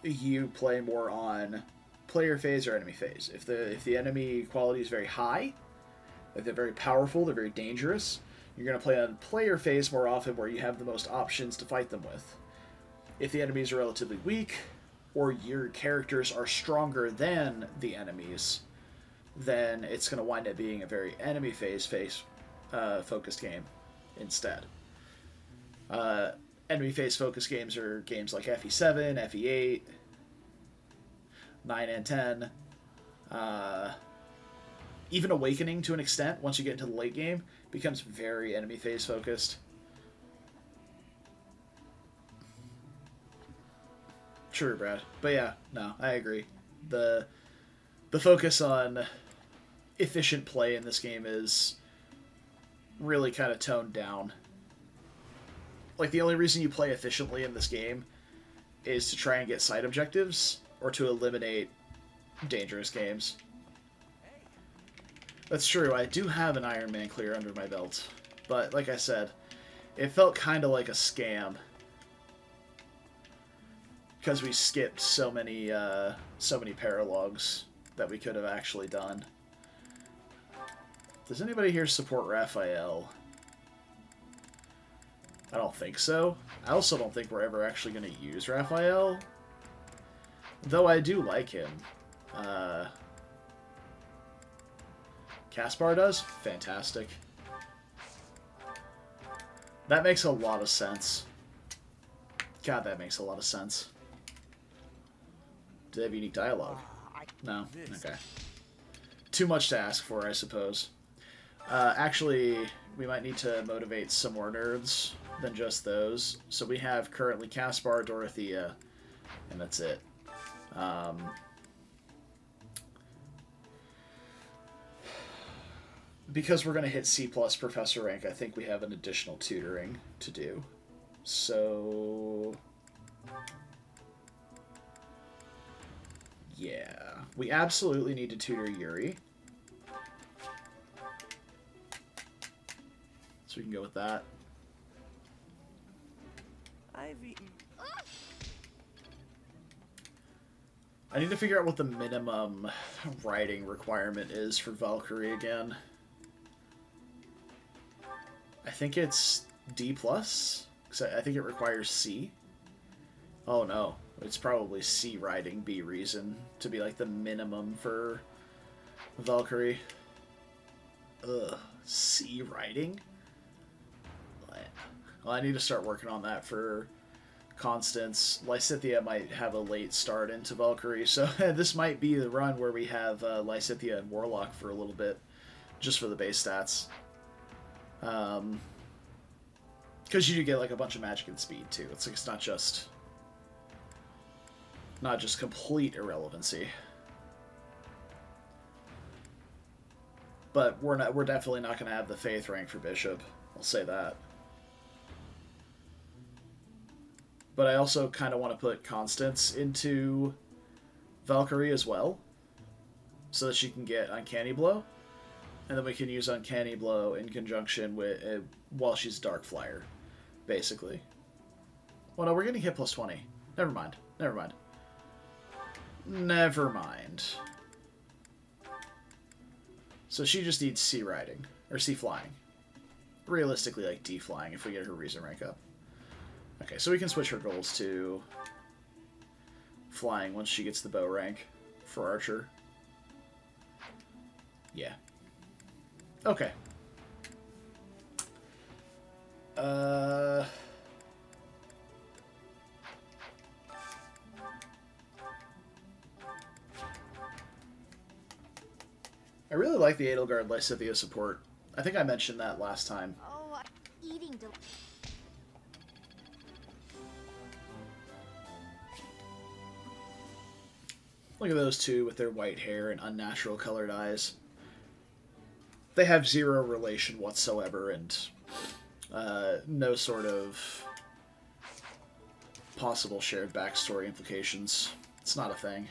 you play more on player phase or enemy phase. If the enemy quality is very high, if they're very powerful, they're very dangerous, you're going to play on player phase more often where you have the most options to fight them with. If the enemies are relatively weak, or your characters are stronger than the enemies, then it's going to wind up being a very enemy phase focused game instead. Enemy phase focused games are games like FE7, FE8, 9 and 10. Even Awakening, to an extent, once you get into the late game, becomes very enemy phase focused. True, Brad. But yeah, no, I agree. The focus on efficient play in this game is really kind of toned down. Like, the only reason you play efficiently in this game is to try and get side objectives or to eliminate dangerous games. That's true, I do have an Ironman clear under my belt, but like I said, it felt kind of like a scam because we skipped so many paralogues that we could have actually done. Does anybody here support Raphael? I don't think so. I also don't think we're ever actually going to use Raphael, though I do like him. Caspar does? Fantastic. That makes a lot of sense. God, that makes a lot of sense. Do they have unique dialogue? No? Okay. Too much to ask for, I suppose. Actually, we might need to motivate some more nerds than just those. So we have currently Caspar, Dorothea, and that's it. Because we're going to hit C+ professor rank, I think we have an additional tutoring to do. So... yeah. We absolutely need to tutor Yuri. So we can go with that. I've eaten... I need to figure out what the minimum writing requirement is for Valkyrie again. I think it's D+, because I think it requires C. Oh no, it's probably C writing, B reason, to be like the minimum for Valkyrie. Ugh, C writing? Well, I need to start working on that for Constance. Lysithea might have a late start into Valkyrie, so this might be the run where we have Lysithea and Warlock for a little bit, just for the base stats. Because you do get like a bunch of magic and speed too. It's like it's not just complete irrelevancy. But we're definitely not going to have the Faith rank for Bishop. I'll say that. But I also kind of want to put Constance into Valkyrie as well, so that she can get Uncanny Blow, and then we can use Uncanny Blow in conjunction with while she's Dark Flyer, basically. Well, no, we're getting hit +20. Never mind. Never mind. So she just needs sea riding. Or sea flying. Realistically, like D flying if we get her reason rank up. Okay, so we can switch her goals to flying once she gets the bow rank for Archer. Yeah. Okay. I really like the Edelgard Lysithea support. I think I mentioned that last time. Oh, eating Look at those two with their white hair and unnatural colored eyes. They have zero relation whatsoever and no sort of possible shared backstory implications. It's not a thing.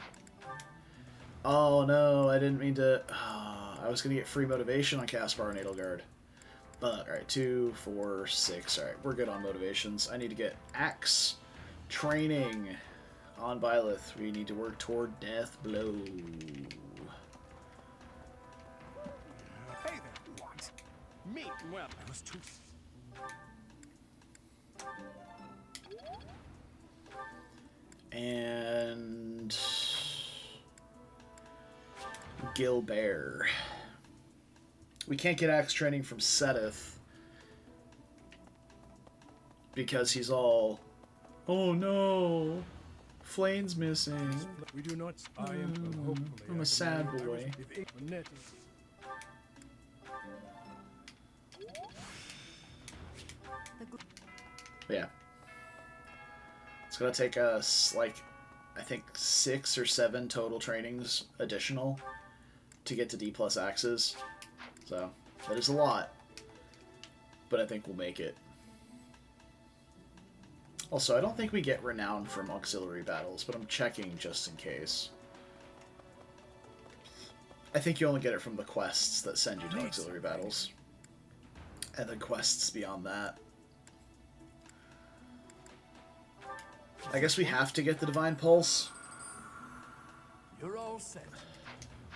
Oh no, I didn't mean to... I was going to get free motivation on Caspar and Edelgard. But, alright, 2, 4, 6. Alright, we're good on motivations. I need to get Axe training on Byleth. We need to work toward Death Blow. Hey there, what? Me? Well, I was too... And... Gilbert. We can't get axe training from Seteth because he's all, oh no, Flane's missing. We do not. I am hopefully. I'm a sad boy. Yeah. It's gonna take us like I think 6 or 7 total trainings additional to get to D+ axes. So, that is a lot. But I think we'll make it. Also, I don't think we get renown from auxiliary battles, but I'm checking just in case. I think you only get it from the quests that send you to auxiliary battles. And then quests beyond that. I guess we have to get the Divine Pulse. You're all set.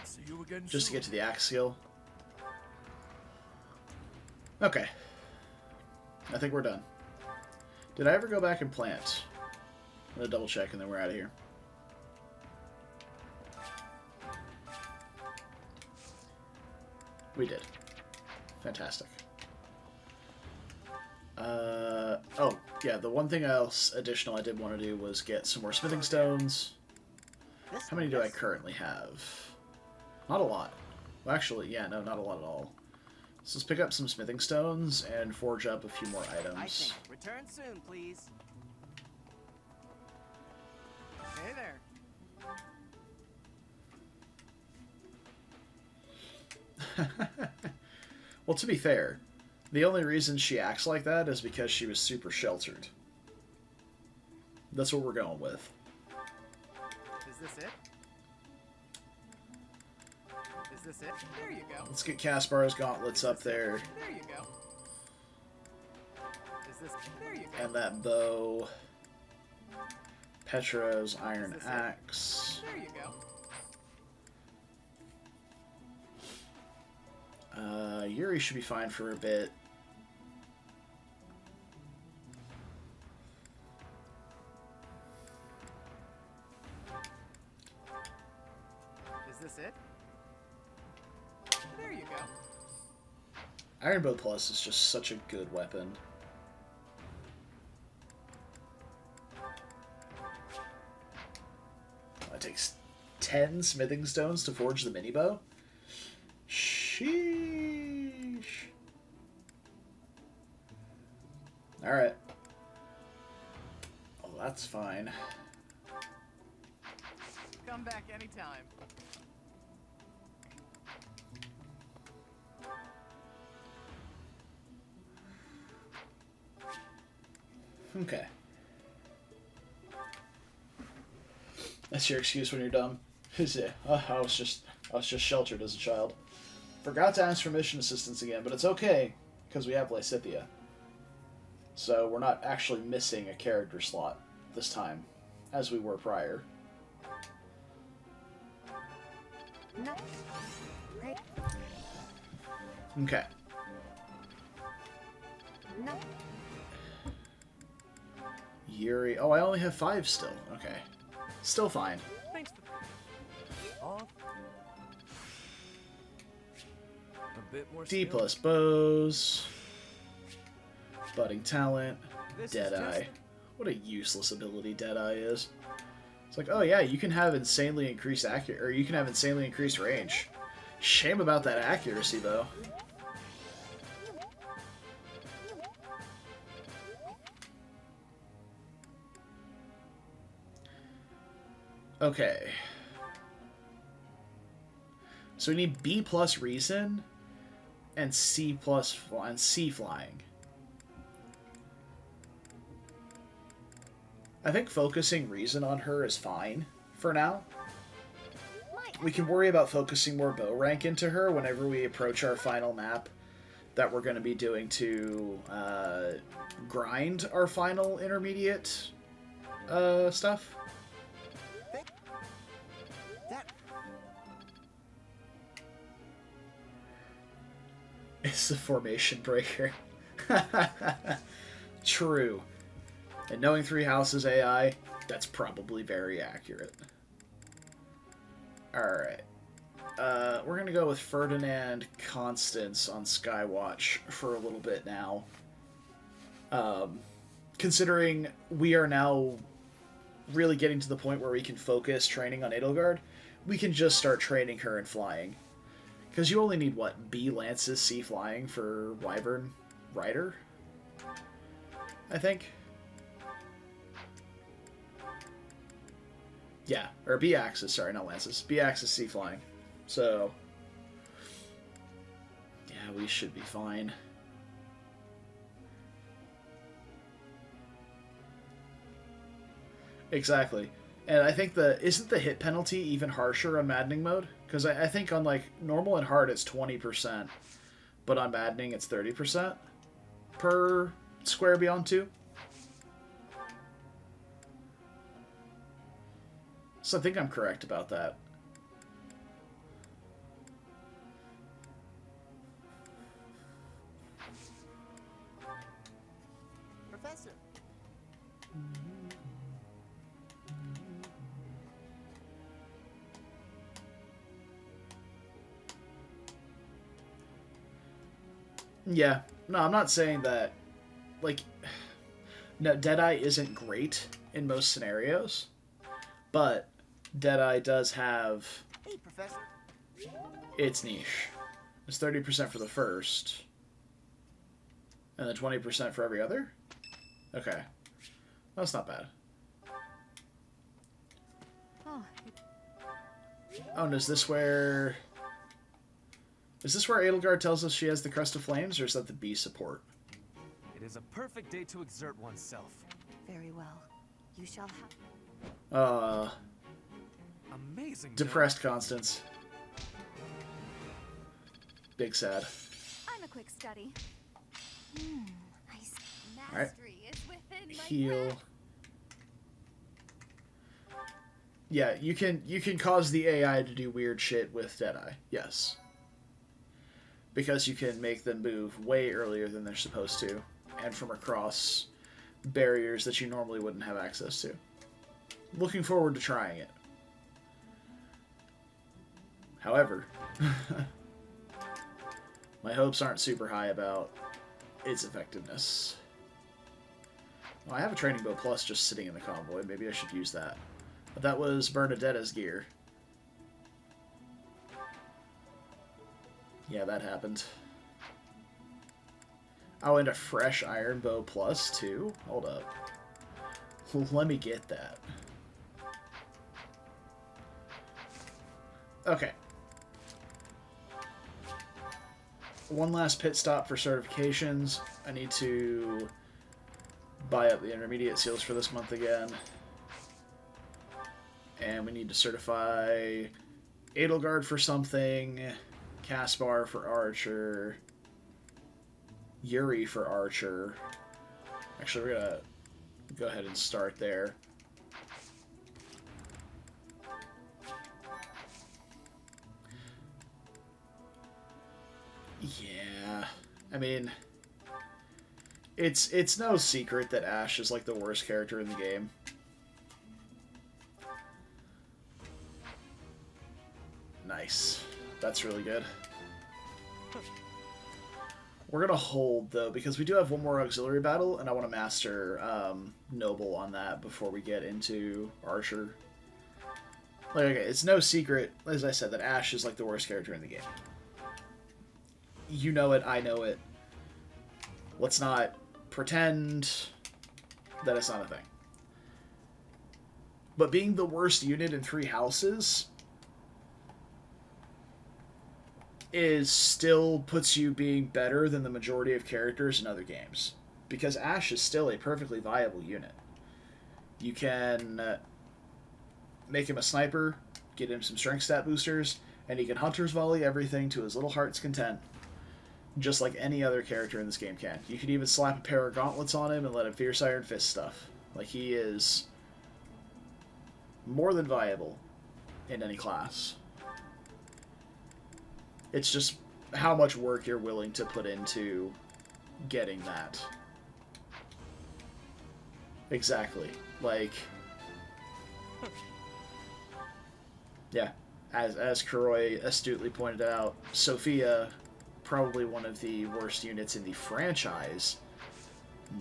See you again Just to soon. get to the axe skill. Okay. I think we're done. Did I ever go back and plant? I'm gonna double check and then we're out of here. We did. Fantastic. Oh, yeah, the one thing else additional I did want to do was get some more smithing stones. How many do I currently have? Not a lot. Well, actually, yeah, no, not a lot at all. So let's pick up some smithing stones and forge up a few more items. I think. Return soon, please. Hey there. Well, to be fair, the only reason she acts like that is because she was super sheltered. That's what we're going with. Is this it? Is this it? There you go. Let's get Caspar's gauntlets up there. There you go. Is this? There you go. And that bow. Petra's iron axe. There you go. Yuri should be fine for a bit. Is this it? There you go. Iron Bow Plus is just such a good weapon. It takes 10 smithing stones to forge the mini bow. Sheesh. Alright. Oh, that's fine. Come back anytime. Okay. That's your excuse when you're dumb. I was just sheltered as a child. Forgot to ask for mission assistance again, but it's okay because we have Lysithea. So we're not actually missing a character slot this time, as we were prior. No. Great. Okay. No. Yuri. Oh, I only have 5 still. Okay. Still fine. Thanks for... Off. A bit more D skill. plus bows. Budding talent. This is Deadeye. just- What a useless ability Deadeye is. It's like, oh yeah, you can have insanely increased or you can have insanely increased range. Shame about that accuracy though. Okay. So we need B plus reason and C plus and C flying. I think focusing reason on her is fine for now. We can worry about focusing more bow rank into her whenever we approach our final map that we're going to be doing to grind our final intermediate stuff. It's the formation breaker. True. And knowing 3 houses AI, that's probably very accurate. Alright. We're going to go with Ferdinand Constance on Skywatch for a little bit now. Considering we are now really getting to the point where we can focus training on Edelgard, we can just start training her in flying. Because you only need, what, B Lances, C Flying for Wyvern Rider? I think. Yeah, or B Axis, sorry, not Lances. B Axis, C Flying. So, yeah, we should be fine. Exactly. And I think isn't the hit penalty even harsher on Maddening mode? Because I think on like normal and hard it's 20%, but on Maddening it's 30% per square beyond 2. So I think I'm correct about that. Professor. Yeah. No, I'm not saying that, like, no, Deadeye isn't great in most scenarios, but Deadeye does have Hey, Professor. its niche. It's 30% for the first, and then 20% for every other? Okay. That's not bad. Oh. Oh, and is this where Edelgard tells us she has the Crest of Flames, or is that the B support? It is a perfect day to exert oneself. Very well. You shall have. Amazing. Depressed Constance. Big sad. I'm a quick study. Alright. Mastery is within my Heal. grasp. Yeah, you can cause the AI to do weird shit with Deadeye. Yes. Because you can make them move way earlier than they're supposed to, and from across barriers that you normally wouldn't have access to. Looking forward to trying it. However, my hopes aren't super high about its effectiveness. Well, I have a Training Bow Plus just sitting in the convoy. Maybe I should use that. But that was Bernadetta's gear. Yeah, that happened. Oh, and a fresh Iron Bow Plus, too? Hold up. Let me get that. Okay. One last pit stop for certifications. I need to buy up the intermediate seals for this month again. And we need to certify Edelgard for something, Caspar for Archer, Yuri for Archer. Actually, we're gonna go ahead and start there. Yeah, I mean, it's no secret that Ash is like the worst character in the game. Nice. That's really good. We're gonna hold, though, because we do have one more auxiliary battle, and I want to master Noble on that before we get into Archer. Like, okay, it's no secret, as I said, that Ash is like the worst character in the game. You know it, I know it. Let's not pretend that it's not a thing. But being the worst unit in 3 houses still puts you being better than the majority of characters in other games. Because Ash is still a perfectly viable unit. You can make him a sniper, get him some strength stat boosters, and he can hunter's volley everything to his little heart's content. Just like any other character in this game can. You could even slap a pair of gauntlets on him and let him fierce iron fist stuff. Like, he is more than viable in any class. It's just how much work you're willing to put into getting that. Exactly. Like, yeah, as Kuroi astutely pointed out, Sophia, probably one of the worst units in the franchise,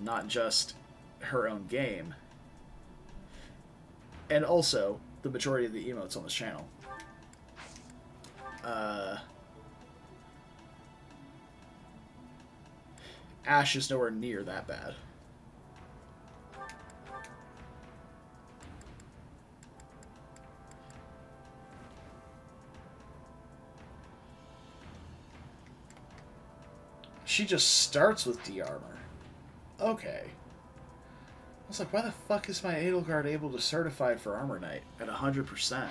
not just her own game. And also, the majority of the emotes on this channel. Ash is nowhere near that bad. She just starts with D-armor. Okay. I was like, why the fuck is my Edelgard able to certify for Armor Knight at 100%?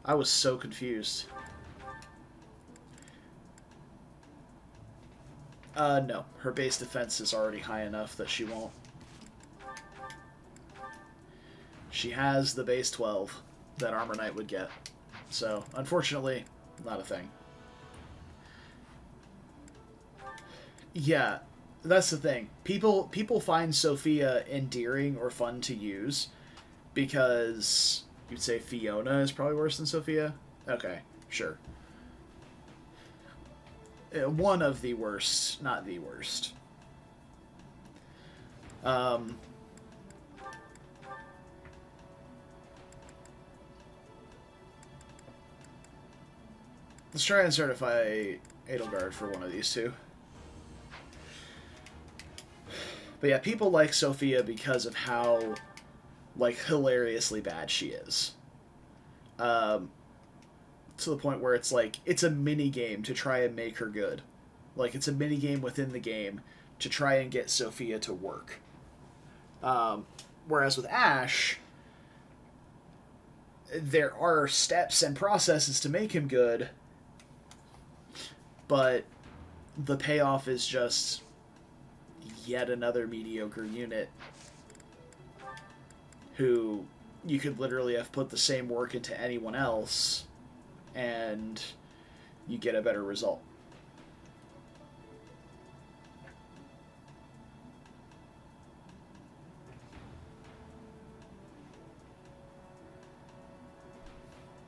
I was so confused. No. Her base defense is already high enough that she won't. She has the base 12 that Armor Knight would get. So, unfortunately, not a thing. Yeah, that's the thing. People find Sophia endearing or fun to use because you'd say Fiona is probably worse than Sophia? Okay, sure. One of the worst, not the worst. Let's try and certify Edelgard for one of these two. But yeah, people like Sophia because of how, like, hilariously bad she is. To the point where it's like, it's a mini game to try and make her good. Like, it's a mini game within the game to try and get Sophia to work. Whereas with Ash, there are steps and processes to make him good, but the payoff is just yet another mediocre unit who you could literally have put the same work into anyone else and you get a better result.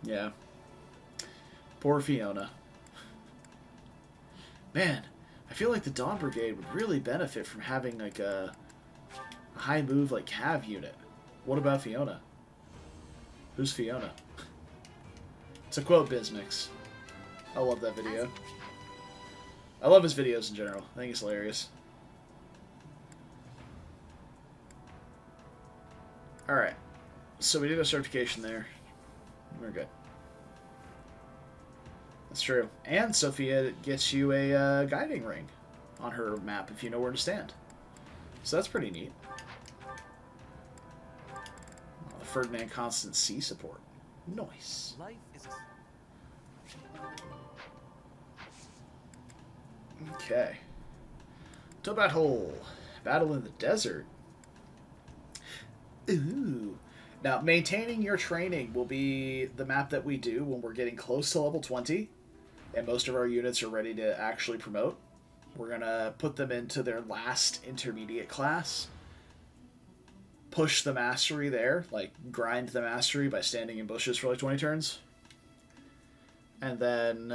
Yeah. Poor Fiona. Man, I feel like the Dawn Brigade would really benefit from having like a high move like Cav unit. What about Fiona? Who's Fiona? It's a quote Bismix. I love that video. I love his videos in general. I think he's hilarious. Alright. So we did a certification there. We're good. That's true. And Sophia gets you a guiding ring on her map if you know where to stand. So that's pretty neat. Oh, the Ferdinand Constant C support. Nice. Life is Okay. Tobat Hole. Battle in the Desert. Ooh. Now, maintaining your training will be the map that we do when we're getting close to level 20. and most of our units are ready to actually promote, we're going to put them into their last intermediate class, push the mastery there, like grind the mastery by standing in bushes for like 20 turns, and then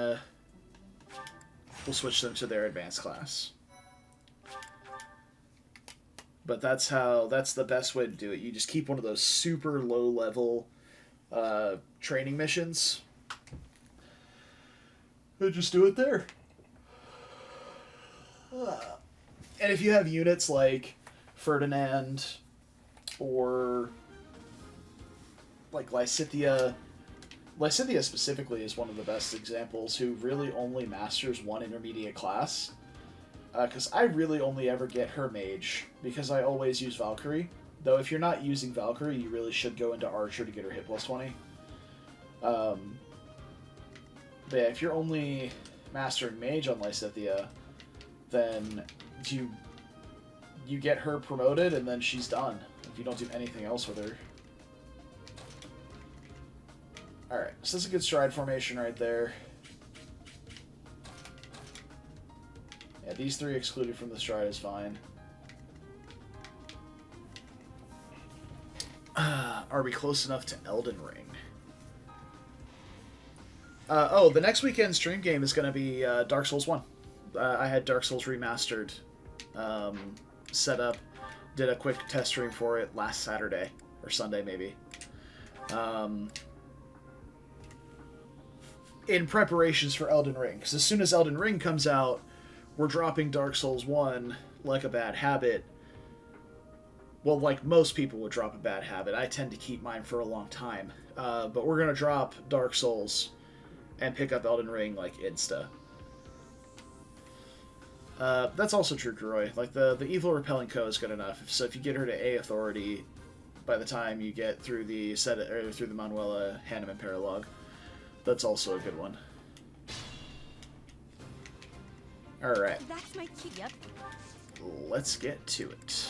we'll switch them to their advanced class. But that's the best way to do it. You just keep one of those super low level training missions and just do it there. And if you have units like Ferdinand or like Lysithea specifically is one of the best examples, who really only masters one intermediate class. Because I really only ever get her mage, because I always use Valkyrie. Though if you're not using Valkyrie, you really should go into Archer to get her hit plus 20. But yeah, if you're only mastering mage on Lysithea, then you get her promoted and then she's done, if you don't do anything else with her. Alright, so that's a good stride formation right there. Yeah, these three excluded from the stride is fine. Are we close enough to Elden Ring? Oh, the next weekend stream game is going to be Dark Souls 1. I had Dark Souls Remastered set up. Did a quick test stream for it last Saturday, or Sunday maybe. In preparations for Elden Ring. Because as soon as Elden Ring comes out, we're dropping Dark Souls 1 like a bad habit. Well, like most people would drop a bad habit. I tend to keep mine for a long time. But we're going to drop Dark Souls and pick up Elden Ring like insta. That's also true, Kuroi. Like, the Evil Repelling Co is good enough. So if you get her to A Authority by the time you get through the through the Manuela Hanneman paralogue, that's also a good one. Alright. That's my key. Yep. Let's get to it.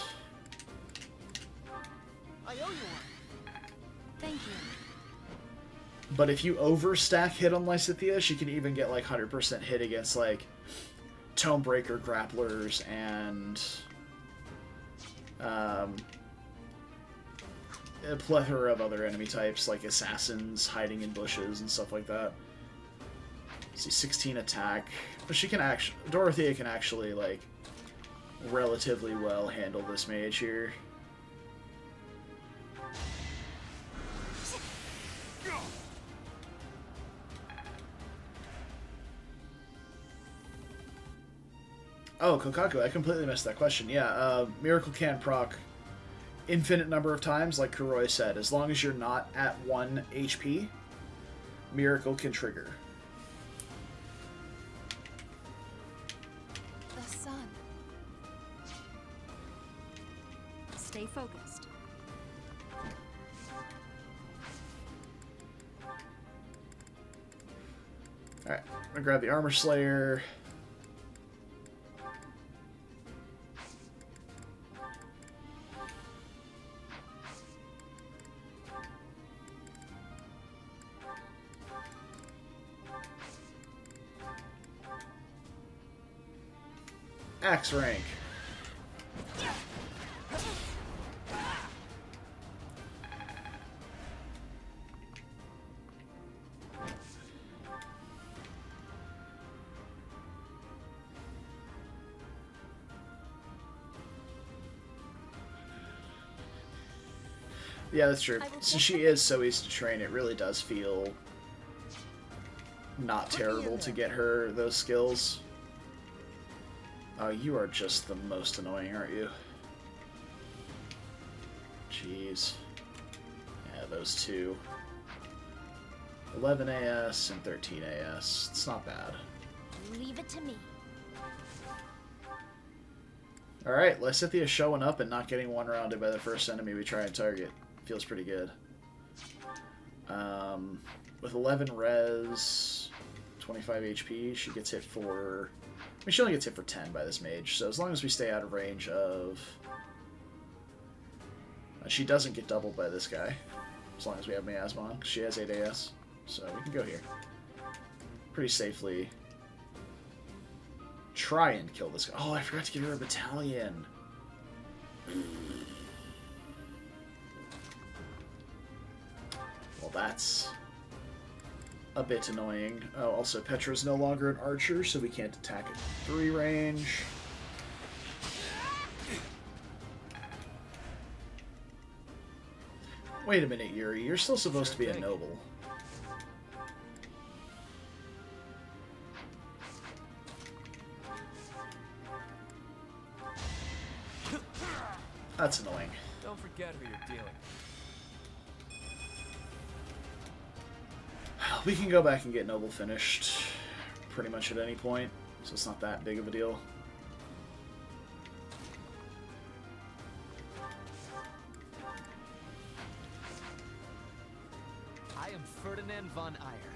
I owe you one. Thank you. But if you overstack hit on Lysithea, she can even get like 100% hit against like Tomebreaker grapplers and a plethora of other enemy types like assassins hiding in bushes and stuff like that. Let's see, 16 attack. But she can actually, Dorothea can actually like relatively well handle this mage here. Oh, Kokaku, I completely missed that question. Yeah, Miracle can proc infinite number of times, like Kuroi said. As long as you're not at 1 HP, Miracle can trigger. The sun. Stay focused. Alright, I'm gonna grab the Armor Slayer. Axe rank. Yeah, that's true. Since she is so easy to train, it really does feel not terrible to get her those skills. Oh, you are just the most annoying, aren't you? Jeez. Yeah, those two. 11 AS and 13 AS. It's not bad. Leave it to me. Alright, Lysithea showing up and not getting one-rounded by the first enemy we try and target. Feels pretty good. With 11 res, 25 HP, she gets hit for... I mean, she only gets hit for 10 by this mage, so as long as we stay out of range of... she doesn't get doubled by this guy, as long as we have Miasma on, 'cause she has 8 AS, so we can go here. pretty safely try and kill this guy. Oh, I forgot to give her a battalion. Well, that's a bit annoying. Oh, also, Petra's no longer an archer, so we can't attack at 3 range. Wait a minute, Yuri. You're still supposed to be a noble. That's annoying. Don't forget who you're dealing with. We can go back and get noble finished pretty much at any point, so it's not that big of a deal. I am Ferdinand von Eyre.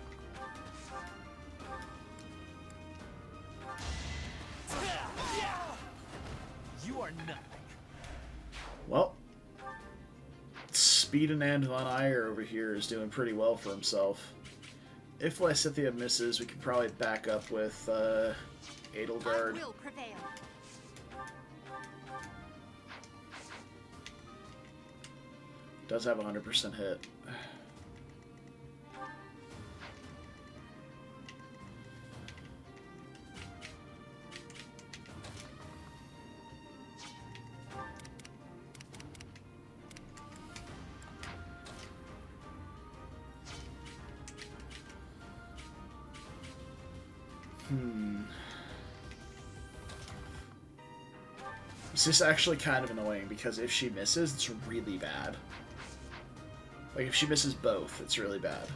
You are nothing. Well, Speedinand von Eyre over here is doing pretty well for himself. If Lysithea misses, we can probably back up with Edelgard. I will prevail. Does have a 100% hit. This is actually kind of annoying because if she misses, it's really bad. Like, if she misses both, it's really bad.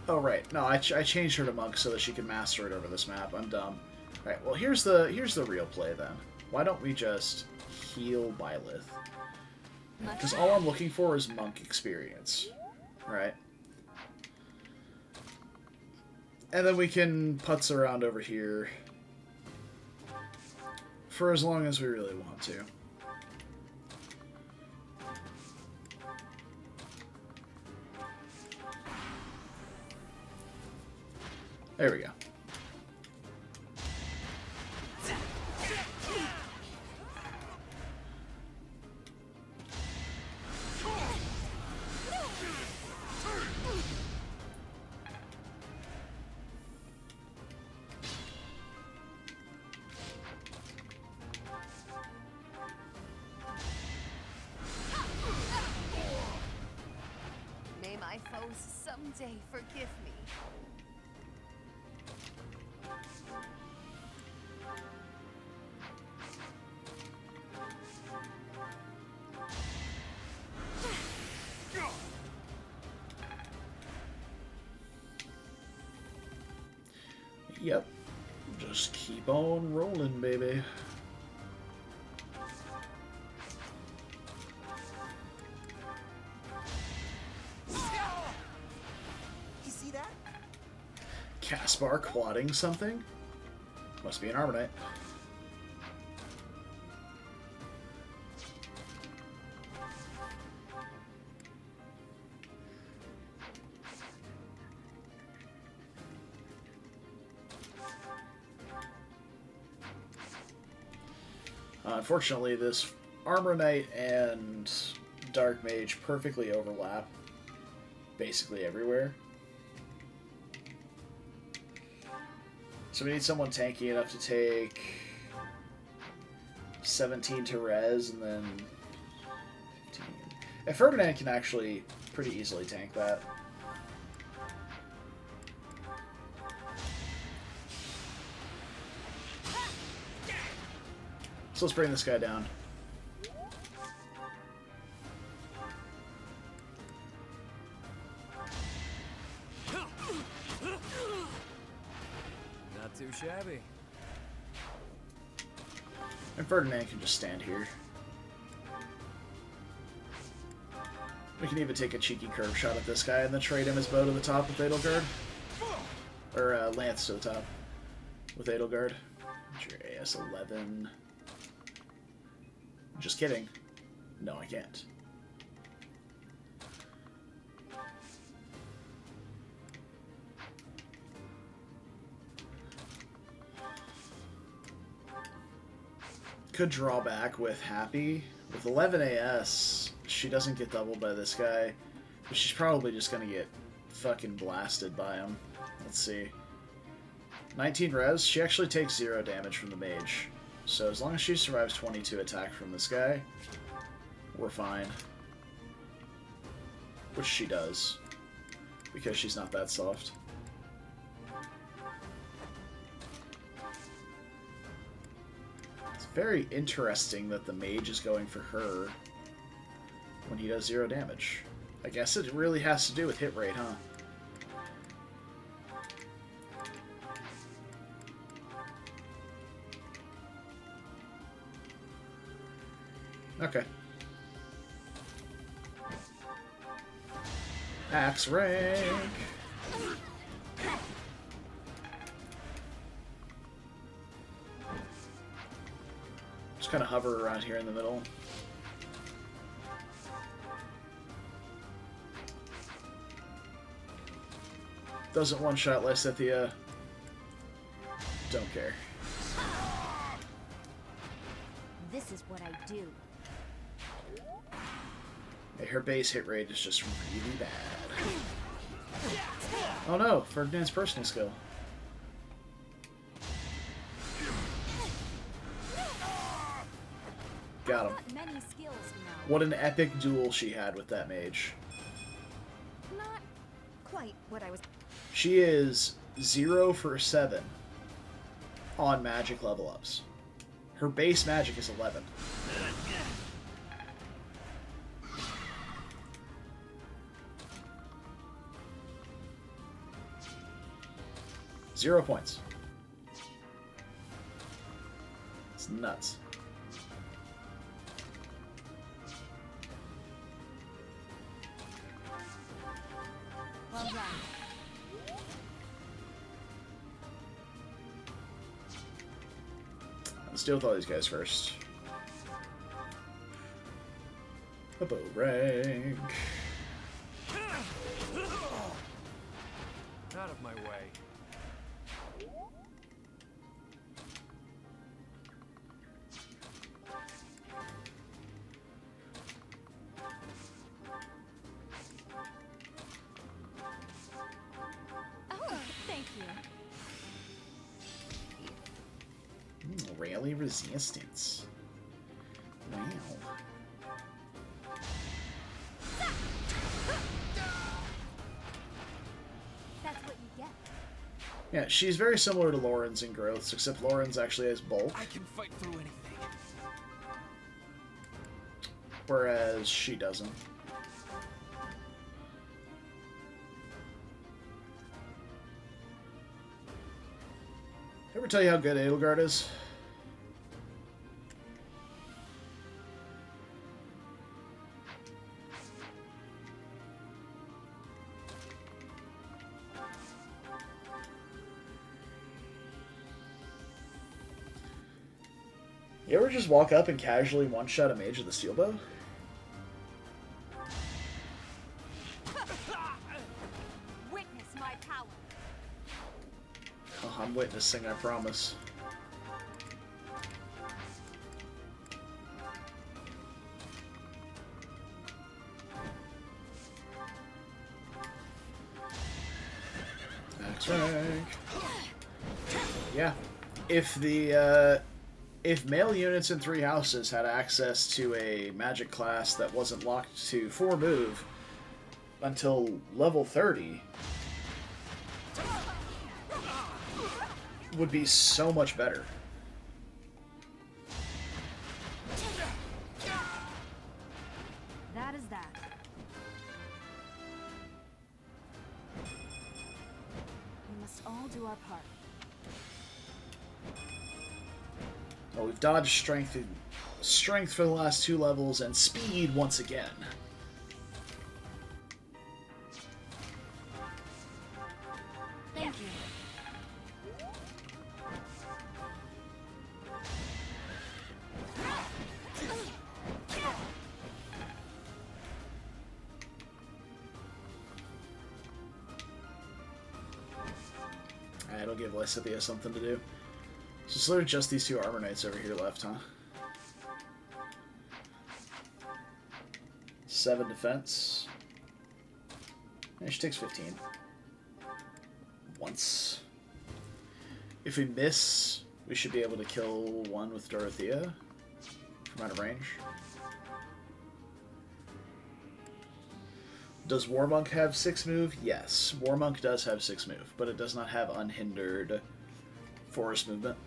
Oh, right. No, I changed her to monk so that she could master it over this map. I'm dumb. Alright, well, here's the real play, then. Why don't we just heal Byleth? Because all I'm looking for is monk experience. Right? And then we can putz around over here for as long as we really want to. There we go. May my foes someday forgive me. Yep. Just keep on rolling, baby. You see that? Caspar quadding something? Must be an Armor Knight. Unfortunately, this Armor Knight and Dark Mage perfectly overlap basically everywhere. So we need someone tanky enough to take 17 to res and then 15. And Ferdinand can actually pretty easily tank that. So let's bring this guy down. Not too shabby. And Ferdinand can just stand here. We can even take a cheeky curve shot at this guy and then trade him his bow to the top with Edelgard. Or lance to the top with Edelgard. What's your AS 11? Just kidding. No, I can't. Could draw back with Happy. With 11 AS, she doesn't get doubled by this guy. But she's probably just going to get fucking blasted by him. Let's see. 19 res, she actually takes 0 damage from the mage. So as long as she survives 22 attack from this guy, we're fine. Which she does. Because she's not that soft. It's very interesting that the mage is going for her when he does 0 damage. I guess it really has to do with hit rate, huh? Okay. Axe rank. Just kind of hover around here in the middle. Doesn't one-shot Lysithea. Don't care. This is what I do. Hey, her base hit rate is just really bad. Oh no, Ferdinand's personal skill. Got him. Many skills, you know. What an epic duel she had with that mage. Not quite what I was. She is 0 for 7 on magic level ups. Her base magic is 11. Zero points. It's nuts. Well done. Let's deal with all these guys first. A bow rank. Out of my way. Oh, thank you. Rally resistance. Wow. That's what you get. Yeah, she's very similar to Lauren's in growths, except Lauren's actually has bulk, I can fight through anything. whereas she doesn't. Ever tell you how good Edelgard is? You ever just walk up and casually one-shot a mage with a steel bow? Witness my power. Oh, I'm witnessing, I promise. Max rank. Yeah. If male units in 3 houses had access to a magic class that wasn't locked to 4 move until level 30, would be so much better. That is that. We must all do our part. Well, we've dodged strength for the last 2 levels, and speed once again. Thank you. It'll give Lysithea something to do. So it's literally just these 2 armor knights over here left, huh? 7 defense. And she takes 15. Once. If we miss, we should be able to kill one with Dorothea from out of range. Does Warmonk have 6 move? Yes. Warmonk does have 6 move, but it does not have unhindered forest movement.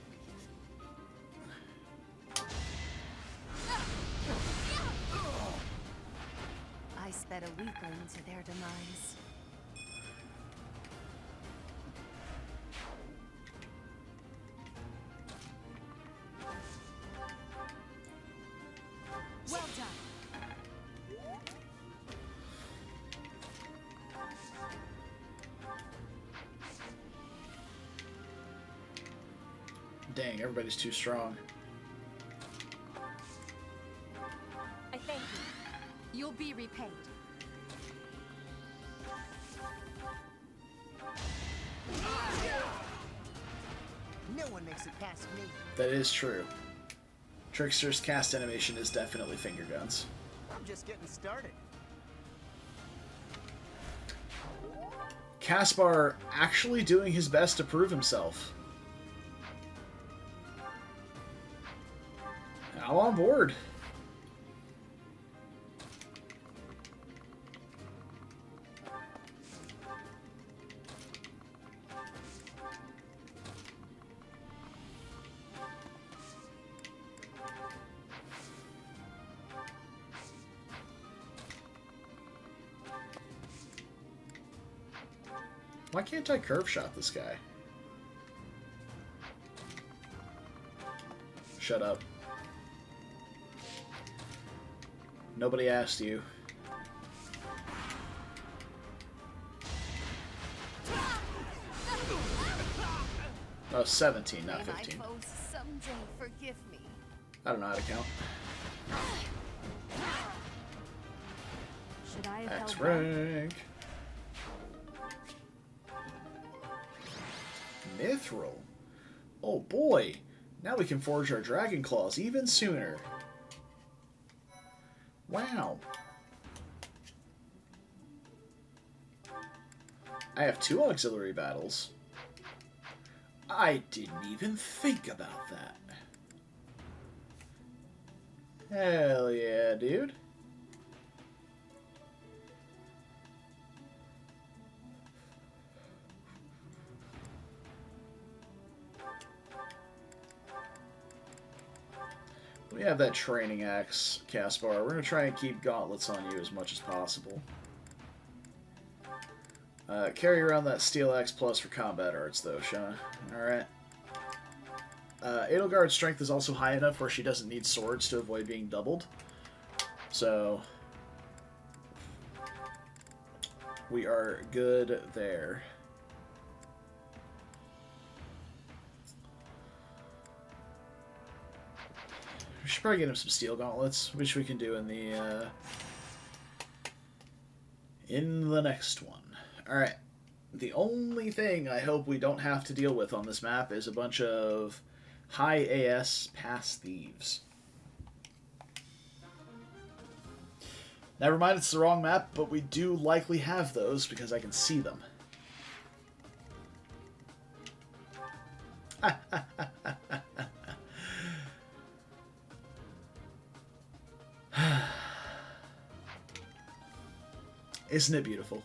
I sped a weakling to their demise. Well done. Dang, everybody's too strong. I thank you. You'll be repaid. No one makes it past me. That is true. Trickster's cast animation is definitely finger guns. I'm just getting started. Caspar actually doing his best to prove himself. I'm on board. Why can't I curve shot this guy? Shut up. Nobody asked you. Oh, 17, not 15. My foes someday forgive me. I don't know how to count. Should I have X held back? rank. Mithril. Oh boy. Now we can forge our dragon claws even sooner. Wow. I have 2 auxiliary battles. I didn't even think about that. Hell yeah, dude. We have that training axe, Caspar. We're going to try and keep gauntlets on you as much as possible. Carry around that steel axe plus for combat arts, though, Shauna. Alright. Edelgard's strength is also high enough where she doesn't need swords to avoid being doubled. So, we are good there. We should probably get him some steel gauntlets, which we can do in the next one. Alright. The only thing I hope we don't have to deal with on this map is a bunch of high AS pass thieves. Never mind, it's the wrong map, but we do likely have those because I can see them. Isn't it beautiful?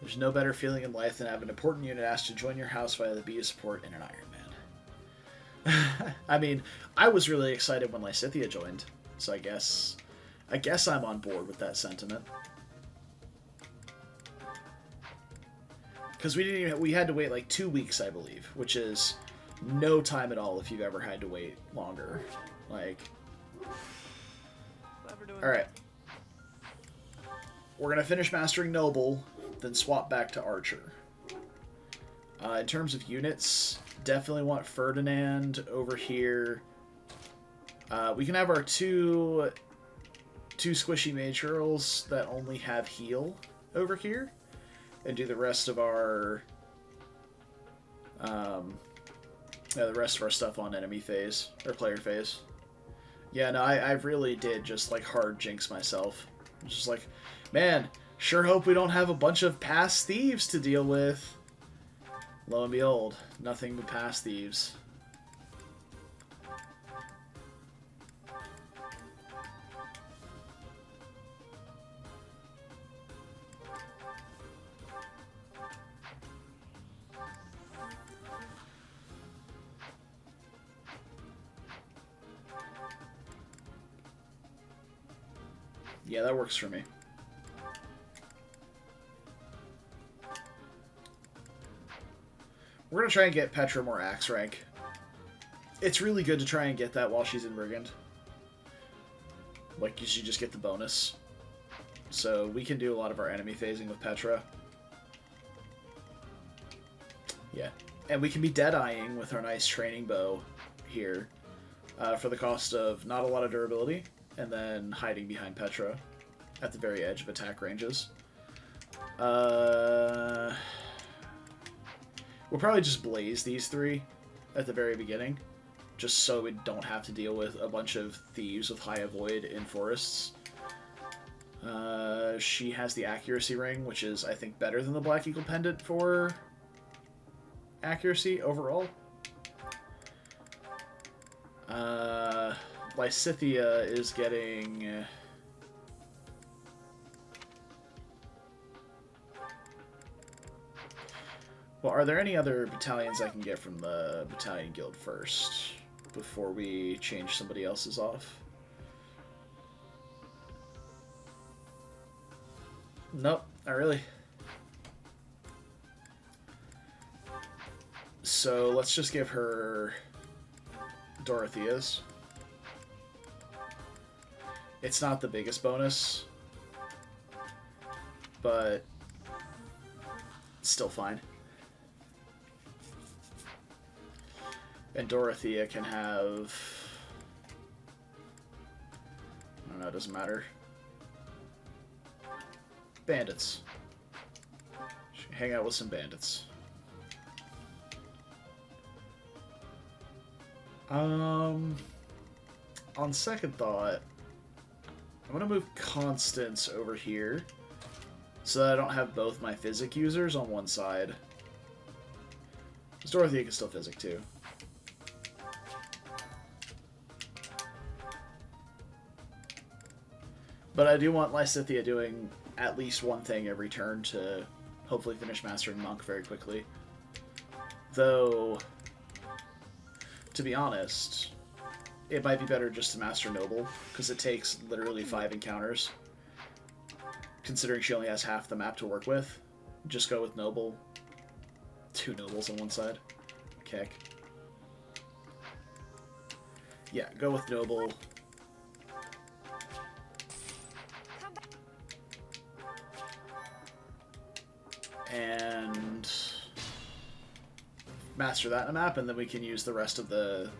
There's no better feeling in life than having an important unit asked to join your house via the Be a Support in an Iron Man. I mean, I was really excited when Lysithea joined, so I guess I'm on board with that sentiment. Because we had to wait like 2 weeks, I believe, which is no time at all if you've ever had to wait longer. Like, alright. We're going to finish mastering Noble, then swap back to Archer. In terms of units, definitely want Ferdinand over here. We can have our two squishy mage girls that only have heal over here, and do the rest of our stuff on enemy phase or player phase. Yeah, no, I really did just, like, hard jinx myself. Just like, man, sure hope we don't have a bunch of past thieves to deal with. Lo and behold, nothing but past thieves. Yeah, that works for me. We're going to try and get Petra more axe rank. It's really good to try and get that while she's in Brigand. Like, you should just get the bonus. So we can do a lot of our enemy phasing with Petra. Yeah. And we can be dead-eyeing with our nice training bow here. For the cost of not a lot of durability. And then hiding behind Petra at the very edge of attack ranges. We'll probably just blaze these three at the very beginning, just so we don't have to deal with a bunch of thieves with high avoid in forests. She has the accuracy ring, which is, I think, better than the Black Eagle Pendant for accuracy overall. Lysithea is getting... Well, are there any other battalions I can get from the Battalion Guild first, before we change somebody else's off? Nope, not really. So let's just give her Dorothea's. It's not the biggest bonus, but it's still fine. And Dorothea can have... I don't know, it doesn't matter. Bandits. She can hang out with some bandits. On second thought, I'm going to move Constance over here so that I don't have both my physic users on one side. Because Dorothea can still physic too. But I do want Lysithea doing at least one thing every turn to hopefully finish Mastering Monk very quickly. Though, to be honest, it might be better just to Master Noble, because it takes literally 5 encounters. Considering she only has half the map to work with. Just go with Noble. 2 Nobles on one side. Keck. Yeah, go with Noble. And master that in a map, and then we can use the rest of the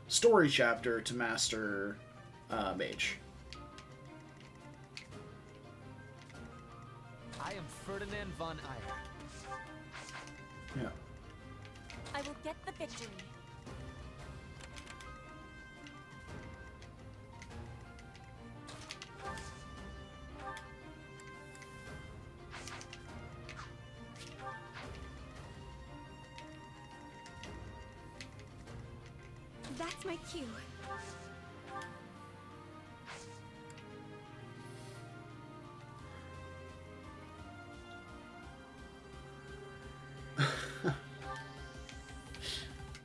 story chapter to master Mage. I am Ferdinand von Eyre. Yeah. I will get the victory. That's my cue.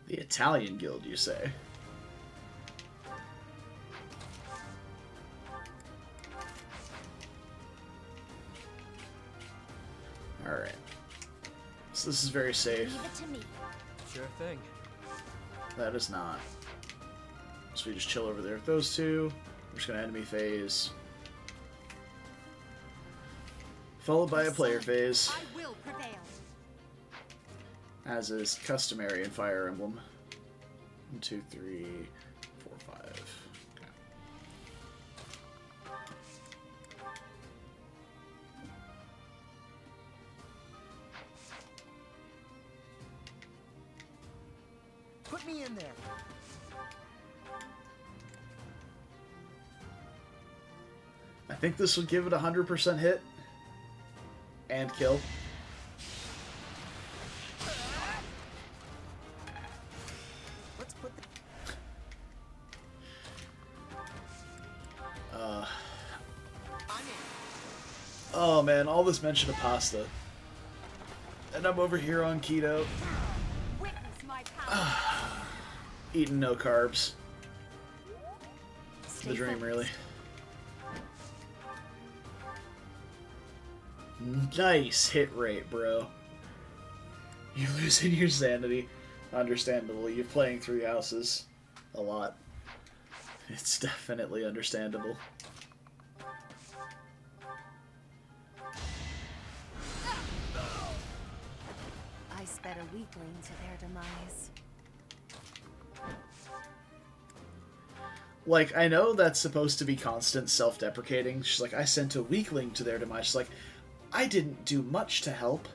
The Italian Guild, you say? Alright. So this is very safe. Leave it to me. Sure thing. That is not. So we just chill over there with those two. We're just gonna enemy phase. Followed by a player phase. I will prevail. As is customary in Fire Emblem. 1, 2, 3, 4, 5. Okay. Put me in there. think this would give it 100% hit and kill. Let's put the... Oh man, all this mention of pasta. And I'm over here on keto. Witness my power. Eating no carbs. Stay The dream, focused. really. Nice hit rate, bro. You're losing your sanity. Understandable. You're playing 3 houses a lot. It's definitely understandable. I sped a weakling to their demise. Like, I know that's supposed to be constant self-deprecating. She's like, I sent a weakling to their demise. She's like, I didn't do much to help,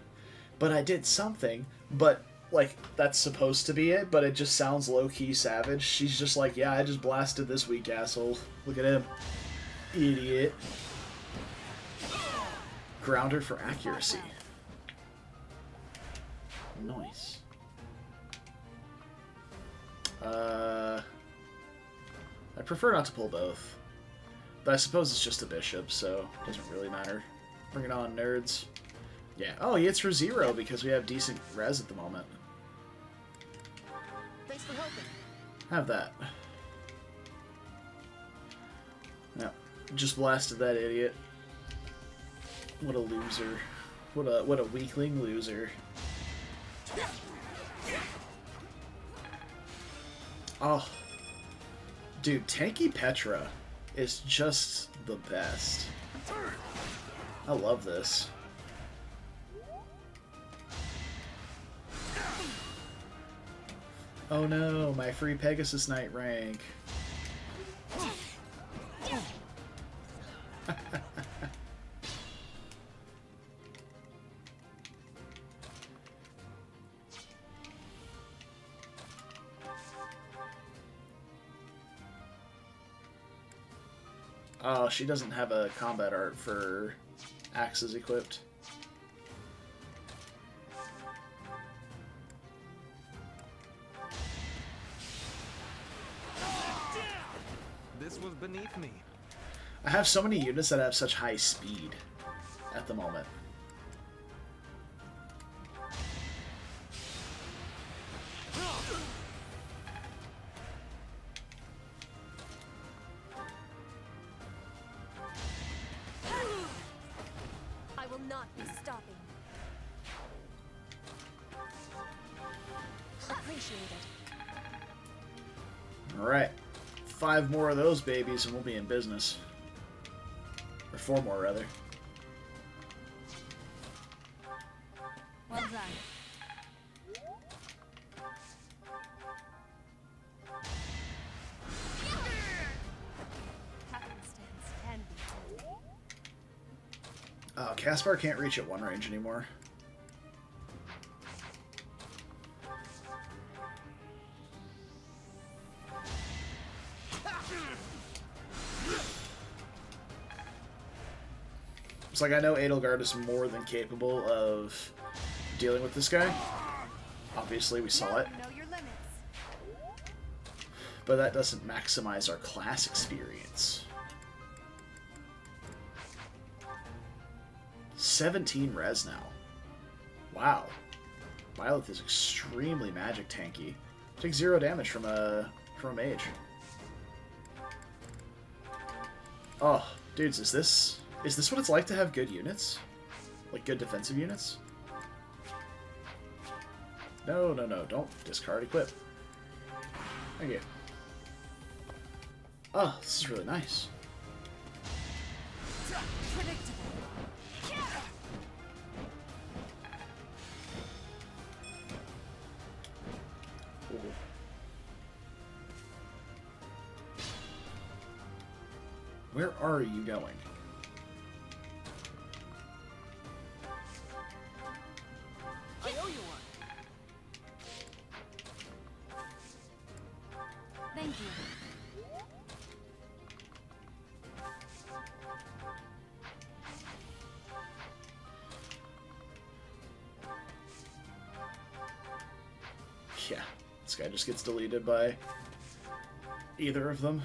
but I did something. But, like, that's supposed to be it, but it just sounds low-key savage. She's just like, yeah, I just blasted this weak asshole. Look at him. Idiot. Grounder for accuracy. Nice. I prefer not to pull both. But I suppose it's just a bishop, so it doesn't really matter. Bring it on, nerds. Yeah. Oh, he hits for 0 because we have decent res at the moment. Thanks for helping. Have that. No. Just blasted that idiot. What a loser. What a weakling loser. Oh. Dude, Tanky Petra is just the best. I love this. Oh no, my free Pegasus Knight rank. Oh, she doesn't have a combat art for axes equipped. This was beneath me. I have so many units that have such high speed at the moment. I will not be stopping. Appreciate it. Alright. 5 more of those babies and we'll be in business. Or 4 more, rather. Well done. Happenstance can be. Oh, Caspar can't reach at 1 range anymore. It's like I know Edelgard is more than capable of dealing with this guy. Obviously, we saw it. Know your limits. But that doesn't maximize our class experience. 17 res now. Wow. Byleth is extremely magic tanky. Takes 0 damage from a mage. Oh, dudes, is this what it's like to have good units? Like good defensive units? No, no, no, don't discard equip. Thank you. Oh, this is really nice. Predictable. Ooh. Where are you going? I owe you one. Thank you. This guy just gets deleted by either of them.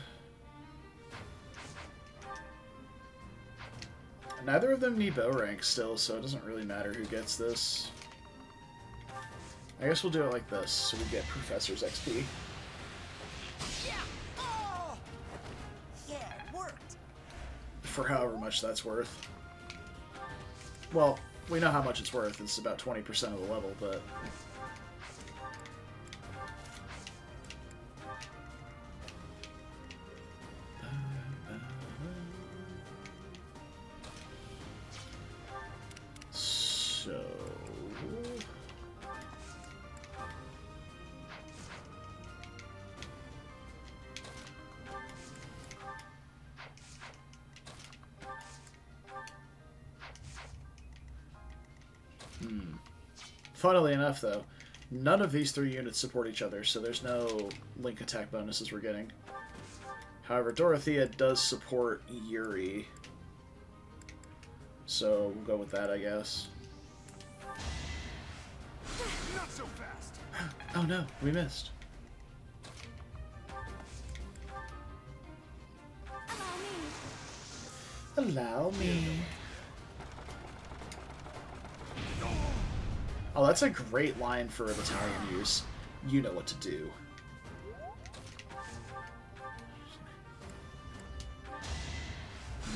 Neither of them need bow rank still, so it doesn't really matter who gets this. I guess we'll do it like this, so we get Professor's XP. Yeah! Oh! Yeah, it worked! For however much that's worth. Well, we know how much it's worth. It's about 20% of the level, but... So... Funnily enough, though, none of these three units support each other, so there's no link attack bonuses we're getting. However, Dorothea does support Yuri, so we'll go with that, I guess. Not so fast. Oh no, we missed. Allow me. Oh, that's a great line for a battalion use. You know what to do.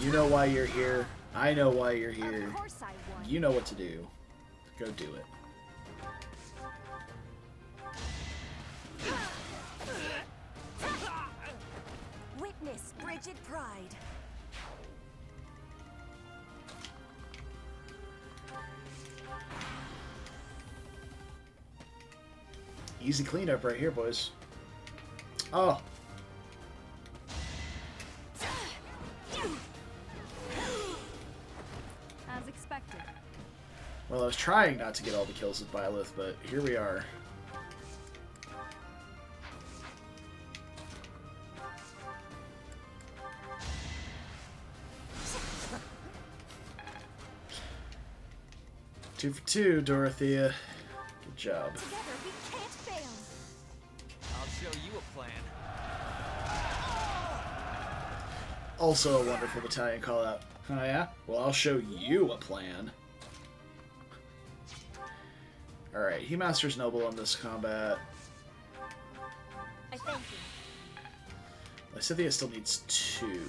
You know why you're here. I know why you're here. Of course I won. You know what to do. Go do it. Witness frigid pride. Easy cleanup right here, boys. Oh. As expected. Well, I was trying not to get all the kills with Byleth, but here we are. Two for two, Dorothea. Good job. Together we can't fail. I'll show you a plan. Also a wonderful battalion call out. Oh yeah? Well, I'll show you a plan. Alright, he masters Noble on this combat. I thank you. Lysithea still needs 2.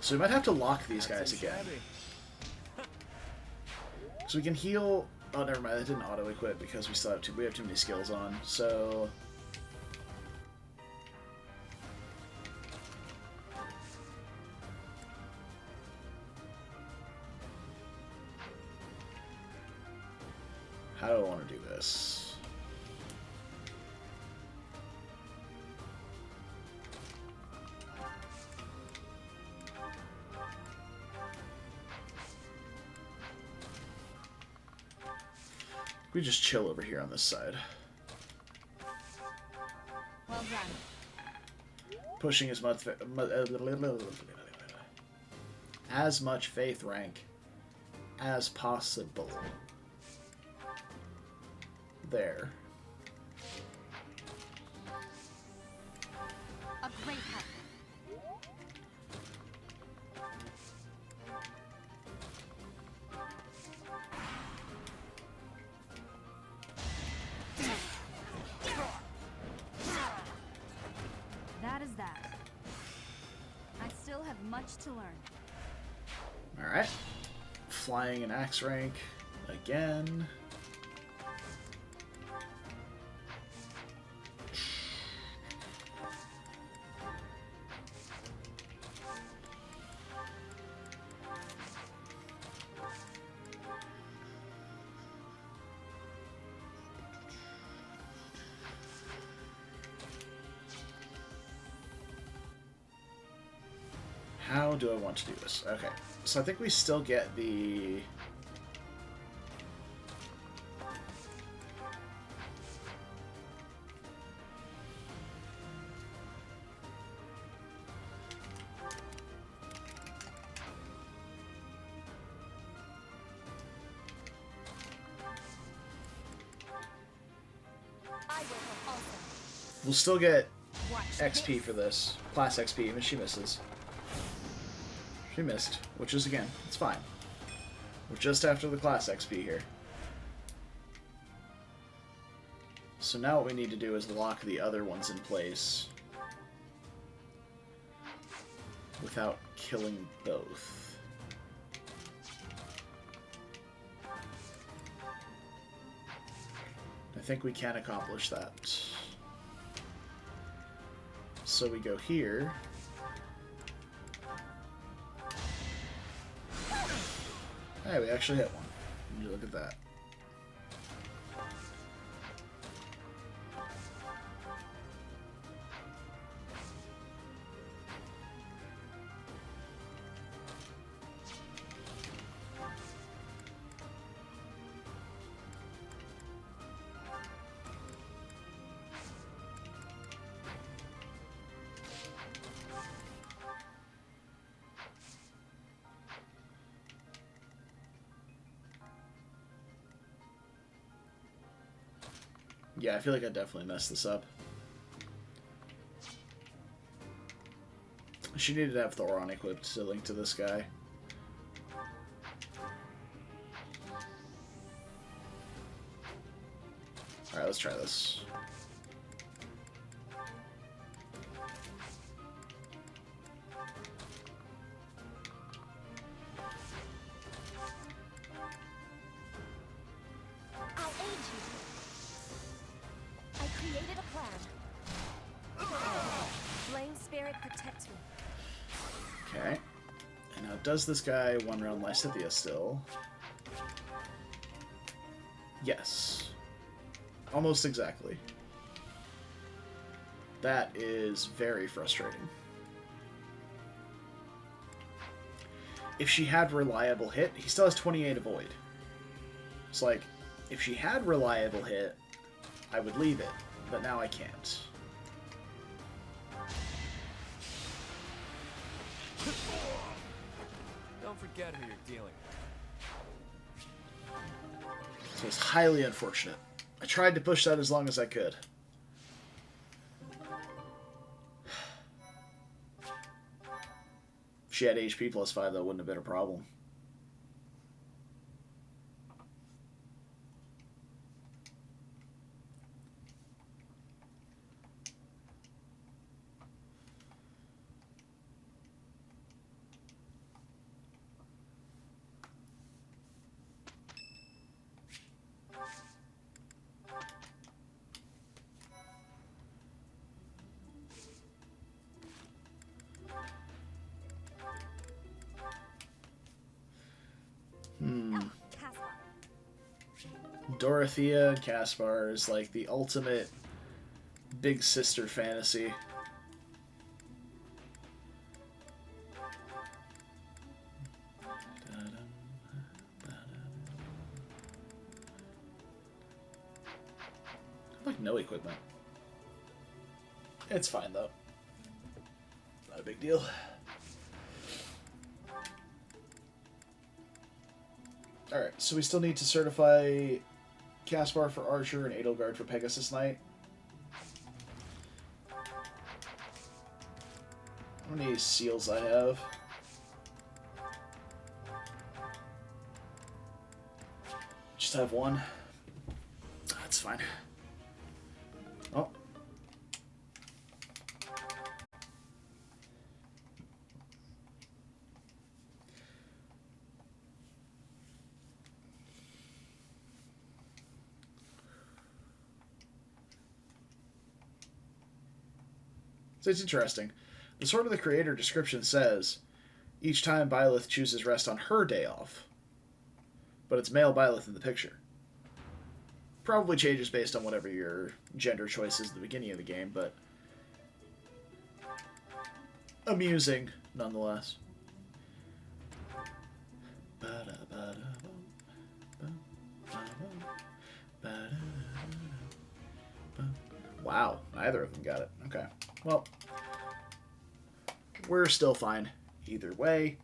So we might have to lock these guys again. So we can heal... Oh, never mind. That didn't auto-equip because we still have we have too many skills on. So... How do I want to do this? We just chill over here on this side. Well done. Pushing as much faith rank as possible. There. A great help. That is that. I still have much to learn. Alright. Flying an axe rank again. How do I want to do this? Okay, so I think we still get the... We'll still get XP for this. Class XP, even if she misses. She missed, which is, again, it's fine. We're just after the class XP here. So now what we need to do is lock the other ones in place without killing both. I think we can accomplish that. So we go here. Hey, we actually hit one. Would you look at that? Yeah, I feel like I definitely messed this up. She needed to have Thoron equipped to link to this guy. Alright, let's try this. Okay. And now does this guy one round Lysithea still? Yes. Almost exactly. That is very frustrating. If she had reliable hit, he still has 28 avoid. It's like, if she had reliable hit, I would leave it, but now I can't. Don't forget who you're dealing with. So it's highly unfortunate. I tried to push that as long as I could. If she had HP plus 5, that wouldn't have been a problem. Dorothea and Caspar is like the ultimate big sister fantasy. Like no equipment. It's fine though. Not a big deal. Alright, so we still need to certify Caspar for Archer and Edelgard for Pegasus Knight. How many seals I have? Just have one. That's fine. Oh. So it's interesting. The Sword of the Creator description says, each time Byleth chooses rest on her day off. But it's male Byleth in the picture. Probably changes based on whatever your gender choice is at the beginning of the game, but amusing nonetheless. Wow, neither of them got it. Okay. Well, we're still fine either way.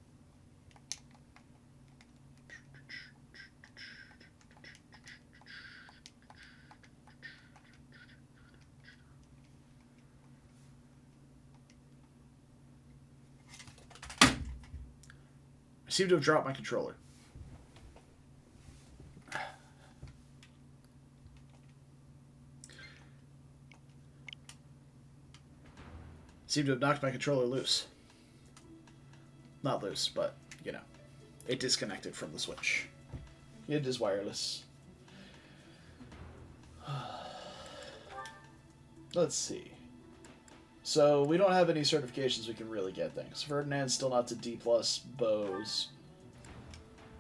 seem to have dropped my controller. Seem to have knocked my controller loose. Not loose, but, you know, it disconnected from the Switch. It is wireless. Let's see. So, we don't have any certifications we can really get things. Ferdinand's still not to D+ bows.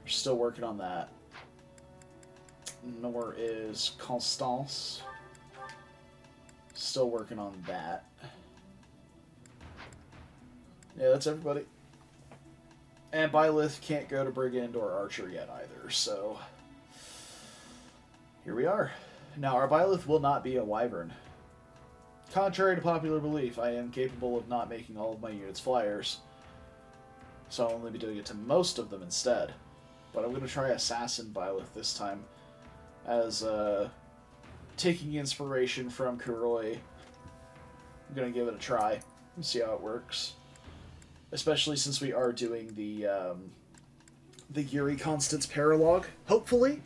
We're still working on that. Nor is Constance. Still working on that. Yeah, that's everybody. And Byleth can't go to Brigand or Archer yet either, so... Here we are. Now, our Byleth will not be a Wyvern. Contrary to popular belief, I am capable of not making all of my units flyers. So I'll only be doing it to most of them instead. But I'm going to try Assassin Byleth this time. As, taking inspiration from Kuroi. I'm going to give it a try and see how it works. Especially since we are doing the Yuri Constance paralogue. Hopefully.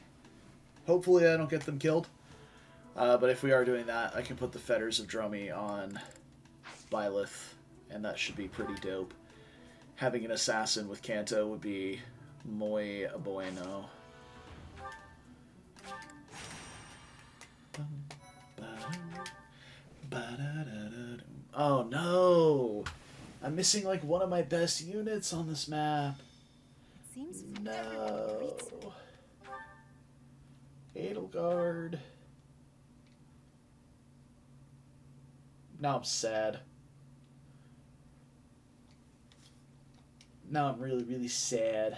Hopefully I don't get them killed. But if we are doing that, I can put the Fetters of Drummy on Byleth, and that should be pretty dope. Having an assassin with Kanto would be muy bueno. Oh no! I'm missing like one of my best units on this map. It seems no. Edelgard. Now I'm sad. Now I'm really, really sad.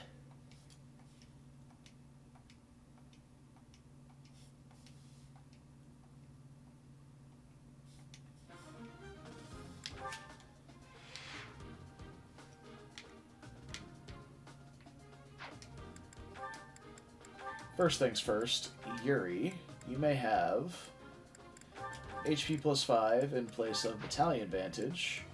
First things first, Yuri, you may have HP plus 5 in place of Battalion Vantage.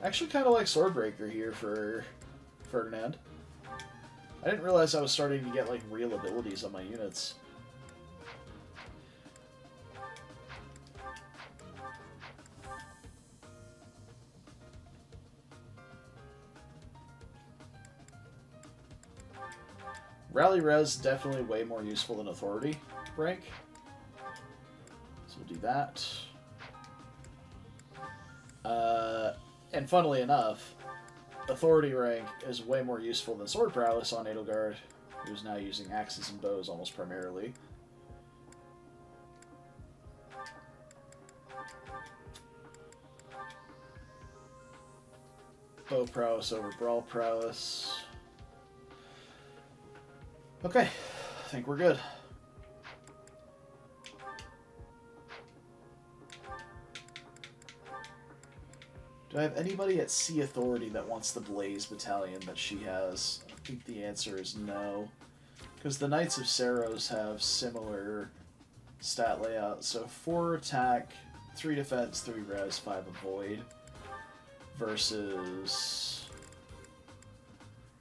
I actually kind of like Swordbreaker here for Ferdinand. I didn't realize I was starting to get like real abilities on my units. Rally Res definitely way more useful than Authority rank. So we'll do that. And funnily enough, Authority rank is way more useful than Sword Prowess on Edelgard, who's now using axes and bows almost primarily. Bow Prowess over Brawl Prowess. Okay, I think we're good. Do I have anybody at Sea Authority that wants the Blaze Battalion that she has? I think the answer is no. Because the Knights of Saros have similar stat layout. So 4 attack, 3 defense, 3 res, 5 avoid. Versus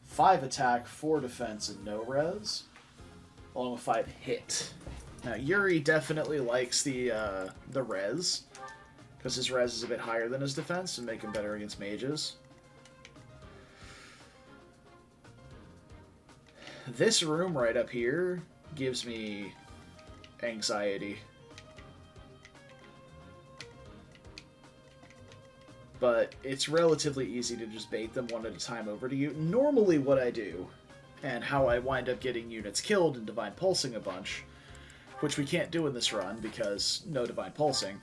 5 attack, 4 defense, and no res. Along with 5 hit. Now Yuri definitely likes the res. Because his res is a bit higher than his defense and make him better against mages. This room right up here gives me anxiety. But it's relatively easy to just bait them one at a time over to you. Normally what I do, and how I wind up getting units killed and Divine Pulsing a bunch, which we can't do in this run because no Divine Pulsing.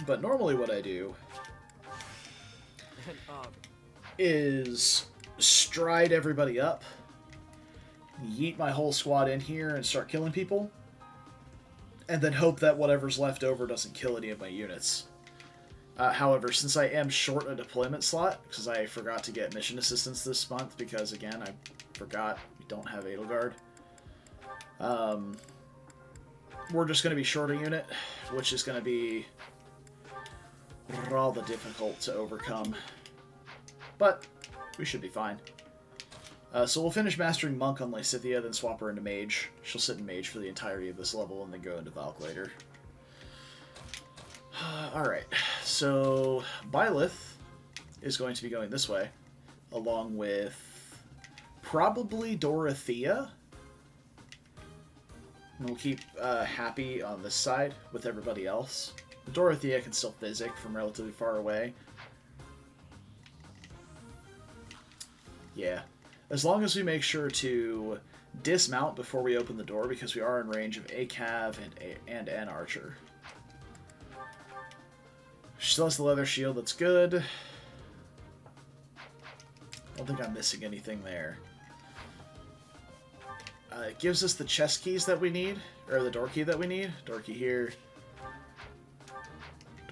But normally what I do is stride everybody up, yeet my whole squad in here and start killing people, and then hope that whatever's left over doesn't kill any of my units. However, since I am short a deployment slot, because I forgot to get mission assistance this month, because again, I forgot we don't have Edelgard, we're just going to be short a unit, which is going to be rather difficult to overcome. But we should be fine. So we'll finish mastering Monk on Lysithea, then swap her into Mage. She'll sit in Mage for the entirety of this level, and then go into Valk later. Alright, so Byleth is going to be going this way, along with probably Dorothea. And we'll keep Happy on this side with everybody else. Dorothea can still physic from relatively far away. Yeah. As long as we make sure to dismount before we open the door, because we are in range of a Cav and an Archer. She still has the leather shield, that's good. I don't think I'm missing anything there. It gives us the chest keys that we need, or the door key that we need. Door key here.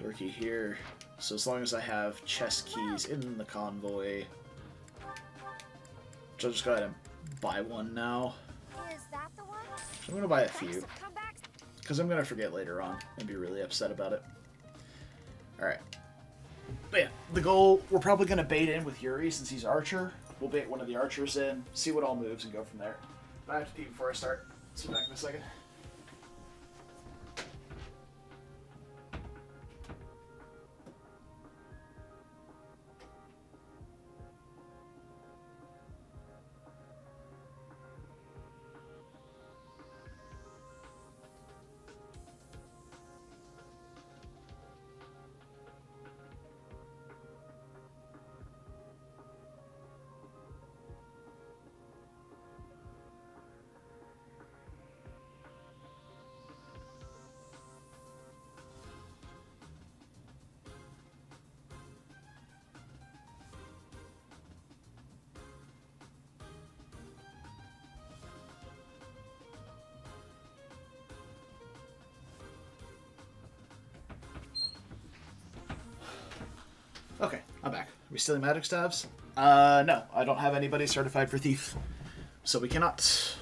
Door key here. So as long as I have chest keys in the convoy, which I'll just go ahead and buy one now. Is that the one? I'm going to buy a few, because I'm going to forget later on and be really upset about it. Alright. But yeah, the goal, we're probably going to bait in with Yuri since he's Archer. We'll bait one of the Archers in, see what all moves, and go from there. But I have to pee before I start. See you back in a second. Okay, I'm back. Are we stealing magic staves? No, I don't have anybody certified for thief. So we cannot.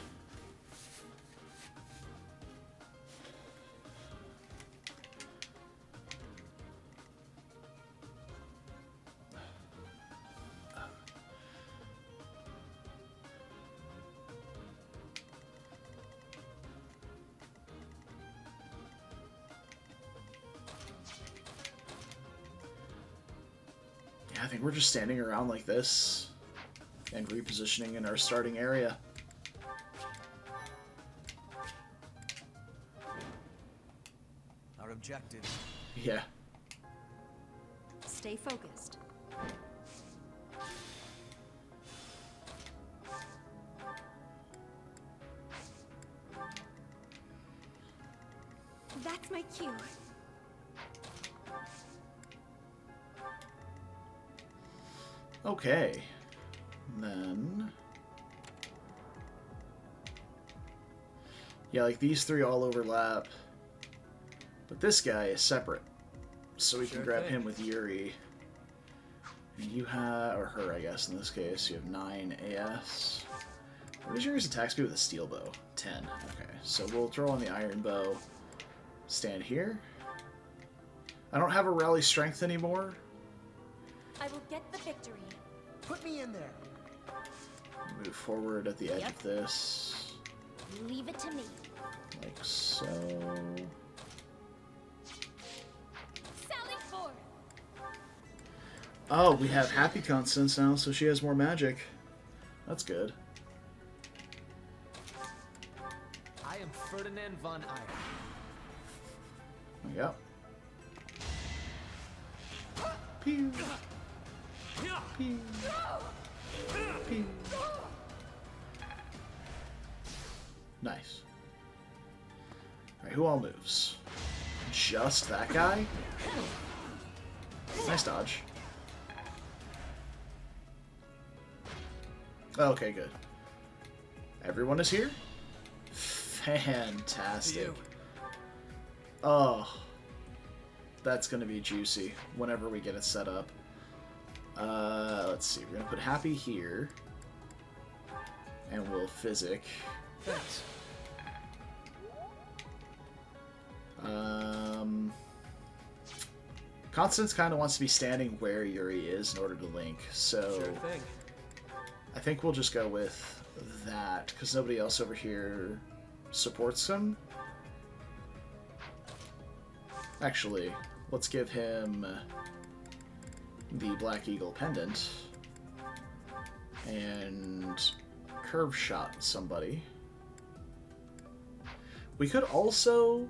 I think we're just standing around like this and repositioning in our starting area. Our objective. Yeah. Stay focused. That's my cue. Okay. Then... yeah, like these three all overlap. But this guy is separate. So we can grab him with Yuri. And you have... or her, I guess, in this case. You have 9 AS. What does Yuri's attack speed with a steel bow? 10. Okay, so we'll throw on the iron bow. Stand here. I don't have a rally strength anymore. I will get the victory. Put me in there. Move forward at the edge of this. Leave it to me. Like so. Sally forth. Oh, we have Happy Constance now, so she has more magic. That's good. I am Ferdinand von Iron. Yep. Pew. Pew. Pew. Nice. Alright, who all moves? Just that guy? Nice dodge. Okay, good. Everyone is here? Fantastic. Oh. That's gonna be juicy whenever we get it set up. Let's see, we're gonna put Happy here. And we'll physic. Thanks. Constance kind of wants to be standing where Yuri is in order to link, so Sure thing. I think we'll just go with that, because nobody else over here supports him. Actually, let's give him the Black Eagle pendant and curve shot somebody. We could also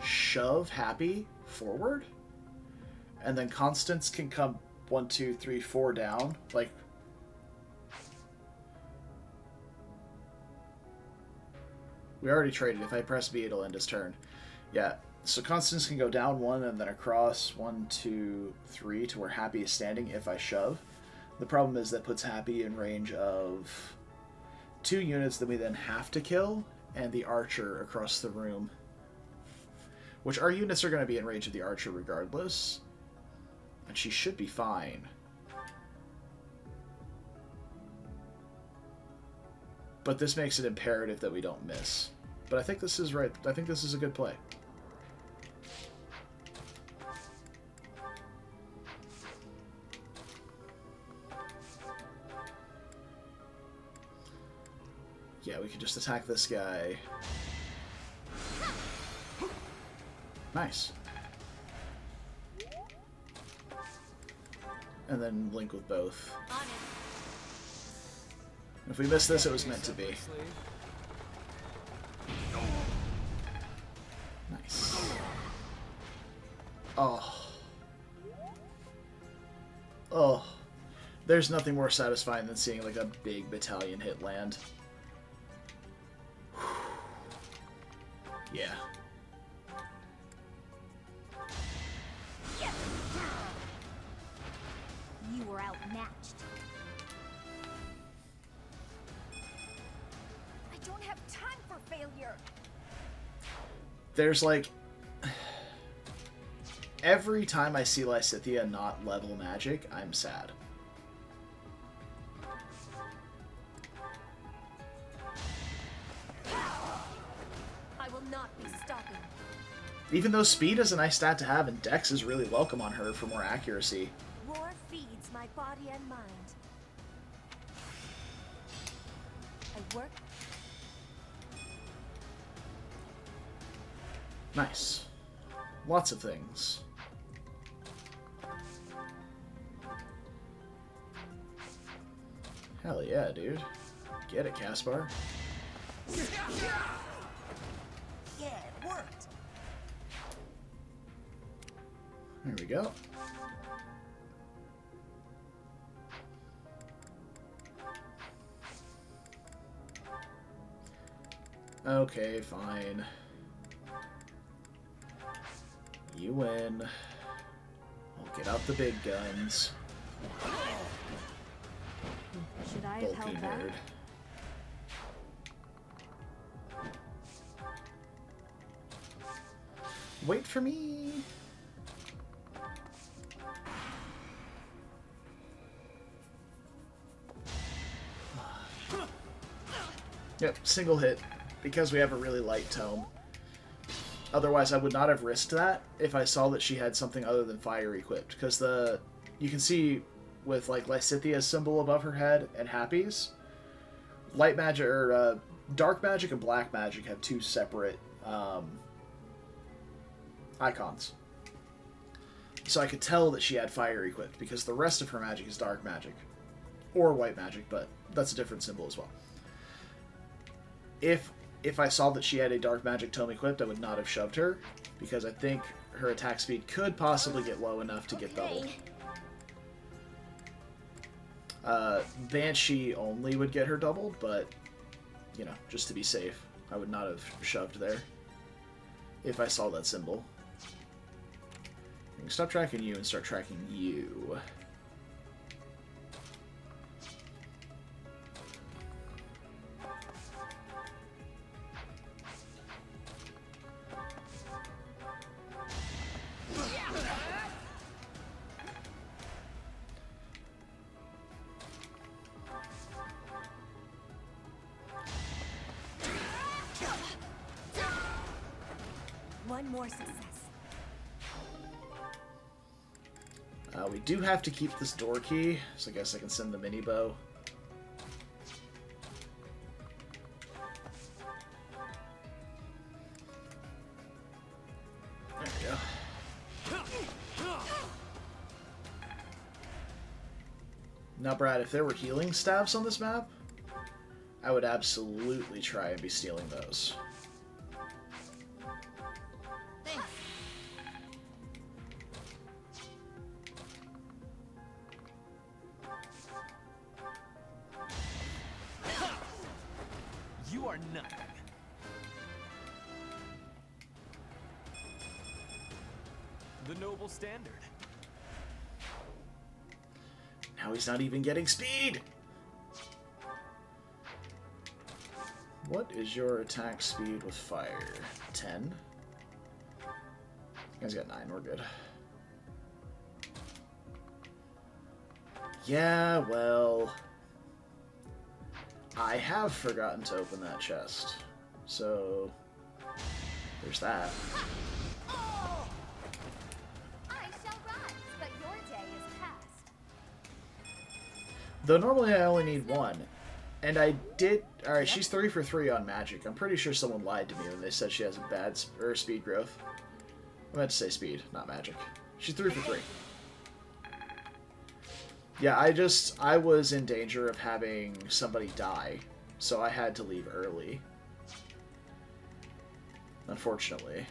shove Happy forward, and then Constance can come 1, 2, 3, 4 down. Like, we already traded. If I press B, it'll end his turn. Yeah, so Constance can go down 1 and then across 1, 2, 3 to where Happy is standing if I shove. The problem is that puts Happy in range of 2 units that we then have to kill, and the archer across the room. Which our units are going to be in range of the archer regardless. And she should be fine. But this makes it imperative that we don't miss. But I think this is right. I think this is a good play. Yeah, we can just attack this guy. Nice. And then link with both. If we miss this, it was meant to be. Nice. Oh. Oh. There's nothing more satisfying than seeing like a big battalion hit land. Yeah. You were outmatched. I don't have time for failure. There's like... Every time I see Lysithea not level magic, I'm sad. I will not be stopping. Even though speed is a nice stat to have, and dex is really welcome on her for more accuracy. War feeds my body and mind. I work. Nice. Lots of things. Hell yeah, dude. Get it, Caspar. Yeah, it worked. There we go. Okay, fine. You win. I'll get out the big guns. Should I have Bulky held back? nerd. Wait for me. Yep, single hit, because we have a really light tome. Otherwise, I would not have risked that if I saw that she had something other than fire equipped, because you can see with like Lysithea's symbol above her head and Happy's, light magic or dark magic and black magic have 2 separate icons. So I could tell that she had fire equipped because the rest of her magic is dark magic or white magic, but that's a different symbol as well. If I saw that she had a dark magic tome equipped, I would not have shoved her, because I think her attack speed could possibly get low enough to get doubled. Banshee only would get her doubled, but, you know, just to be safe, I would not have shoved there if I saw that symbol. I can stop tracking you and start tracking you. One more success. We do have to keep this door key, so I guess I can send the mini bow. There we go. Now, Brad, if there were healing staffs on this map, I would absolutely try and be stealing those. Thanks. You are nothing. The noble standard. Now he's not even getting speed! What is your attack speed with fire? 10? You guys got 9, we're good. Yeah, well... I have forgotten to open that chest. So... there's that. I shall rise, but your day is past. Though normally I only need 1. And I did... Alright, she's 3 for 3 on magic. I'm pretty sure someone lied to me when they said she has a bad speed growth. I meant to say speed, not magic. She's 3 for 3. Yeah, I was in danger of having somebody die, so I had to leave early. Unfortunately.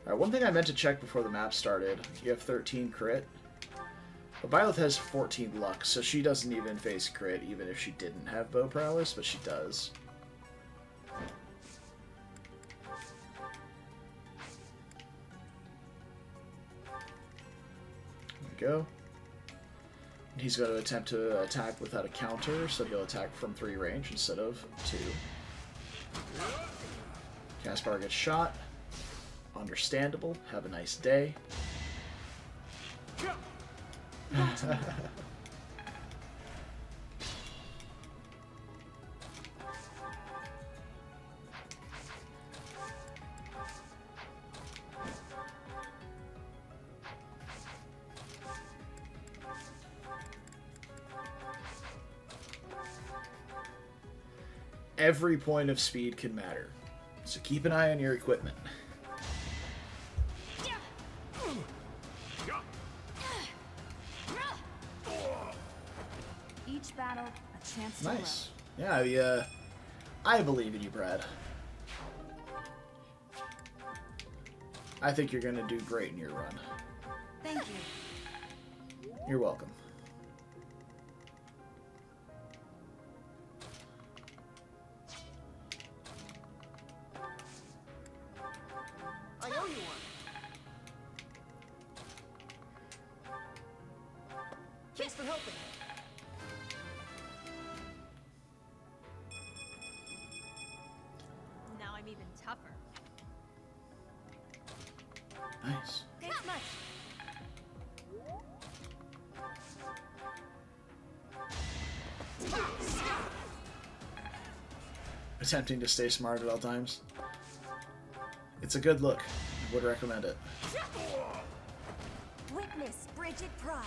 Alright, one thing I meant to check before the map started. You have 13 crit. But Byleth has 14 luck, so she doesn't even face crit, even if she didn't have bow prowess, but she does. There we go. He's going to attempt to attack without a counter, so he'll attack from 3 range instead of 2. Caspar gets shot. Understandable. Have a nice day. Every point of speed can matter, so keep an eye on your equipment. Each battle, a chance to Nice. Yeah, I believe in you, Brad. I think you're going to do great in your run. Thank you. You're welcome. I owe you one. Thanks for helping. Now I'm even tougher. Nice. Thanks much. Attempting to stay smart at all times. It's a good look. I would recommend it. Witness Bridget Pride.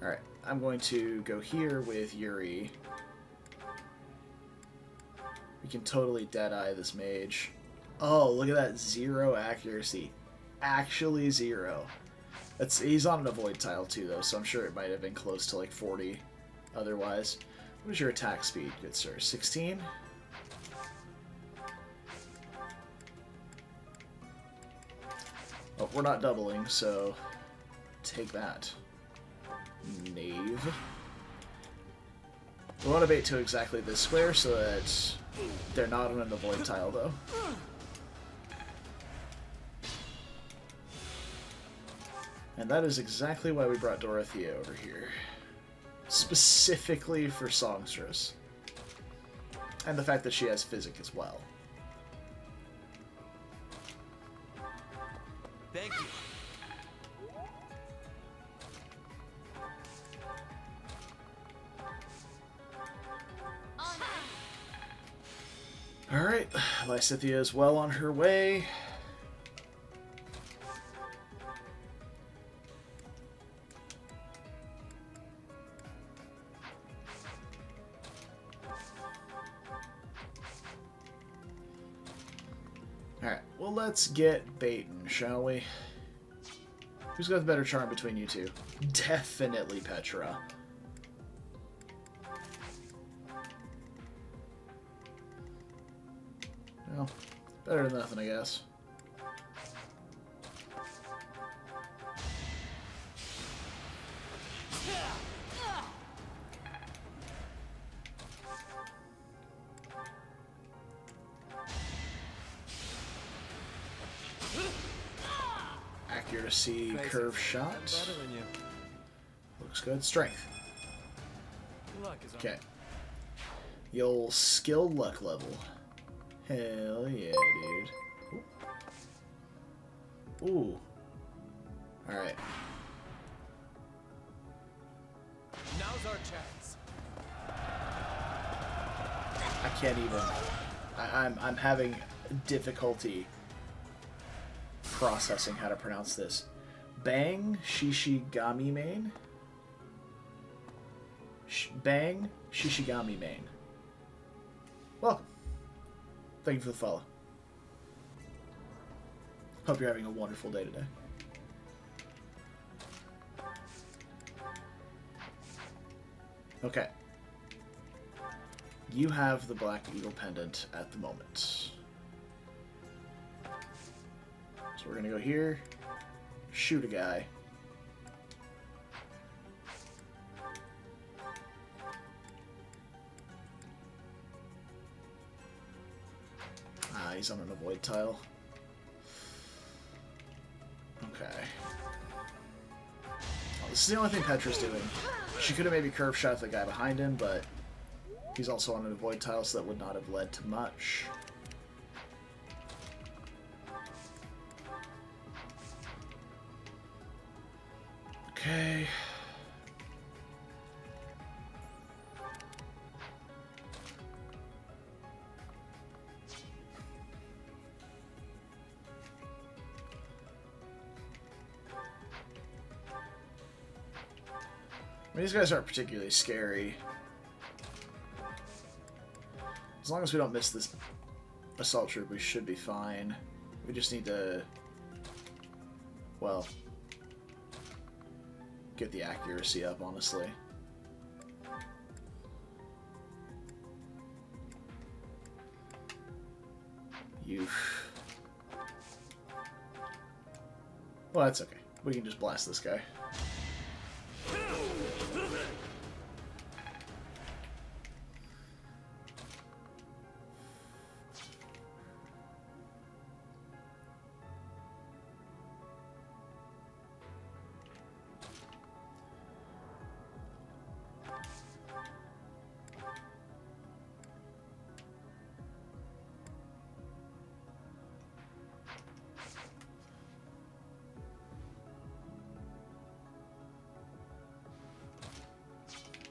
Alright, I'm going to go here with Yuri. We can totally deadeye this mage. Oh, look at that. 0 accuracy. Actually 0. He's on an avoid tile too, though, so I'm sure it might have been close to like 40 otherwise. What is your attack speed, good sir? 16? Oh, we're not doubling, so take that. Knave. We want to bait to exactly this square so that they're not on an avoid tile, though. And that is exactly why we brought Dorothea over here. Specifically for Songstress. And the fact that she has Physic as well. Thank you. Alright, Lysithea is well on her way. Alright, well let's get baiting, shall we? Who's got the better charm between you two? Definitely Petra. Well, better than nothing, I guess. Accuracy, curve shot. Looks good. Strength. Okay. The old skill luck level. Hell yeah, dude. Ooh. Alright. Now's our chance. I can't even. I'm having difficulty processing how to pronounce this. Bang Shishigami main. Bang Shishigami main. Welcome. Thank you for the follow. Hope you're having a wonderful day today. Okay. You have the Black Eagle pendant at the moment. So we're gonna go here, shoot a guy. Ah, he's on an avoid tile. Okay. Well, this is the only thing Petra's doing. She could have maybe curve shot the guy behind him, but he's also on an avoid tile, so that would not have led to much. Okay. I mean, these guys aren't particularly scary. As long as we don't miss this assault troop, we should be fine. We just need to, well, get the accuracy up, honestly. Well, that's okay. We can just blast this guy.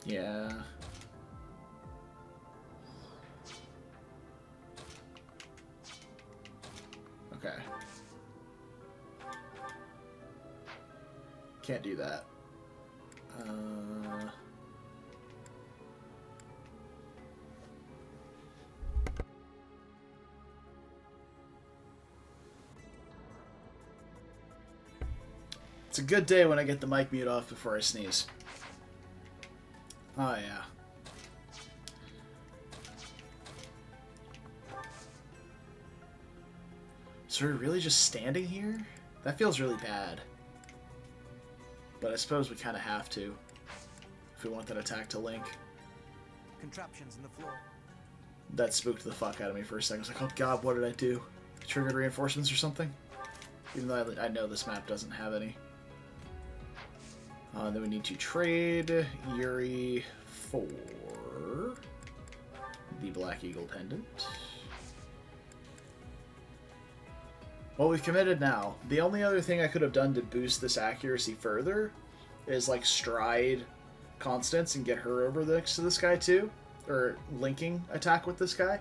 Yeah. Okay. Can't do that. It's a good day when I get the mic mute off before I sneeze. Oh, yeah. So we're really just standing here? That feels really bad. But I suppose we kind of have to. If we want that attack to link. Contraptions in the floor. That spooked the fuck out of me for a second. I was like, oh god, what did I do? Triggered reinforcements or something? Even though I know this map doesn't have any. Then we need to trade Yuri for the Black Eagle pendant. Well, we've committed now. The only other thing I could have done to boost this accuracy further is like stride Constance and get her over next to this guy too, or linking attack with this guy.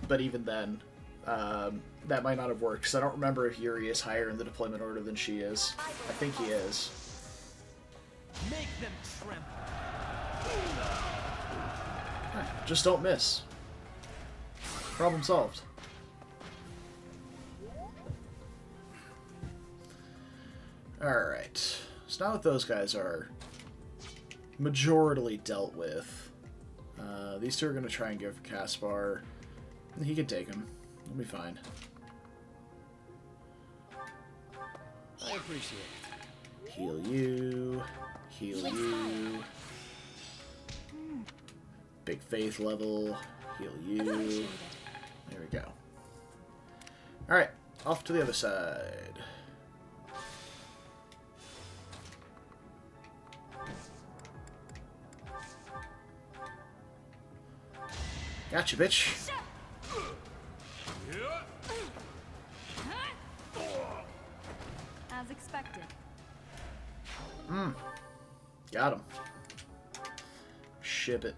but even then, that might not have worked, because I don't remember if Yuri is higher in the deployment order than she is. I think he is. Make them tremble. Just don't miss. Problem solved. Alright. So now that those guys are majorly dealt with, these two are going to try and go for Caspar. He can take him. He'll be fine. I appreciate it. Heal you. Heal you. Big faith level. Heal you. There we go. Alright, off to the other side. Gotcha, bitch. As expected. Got him. Ship it.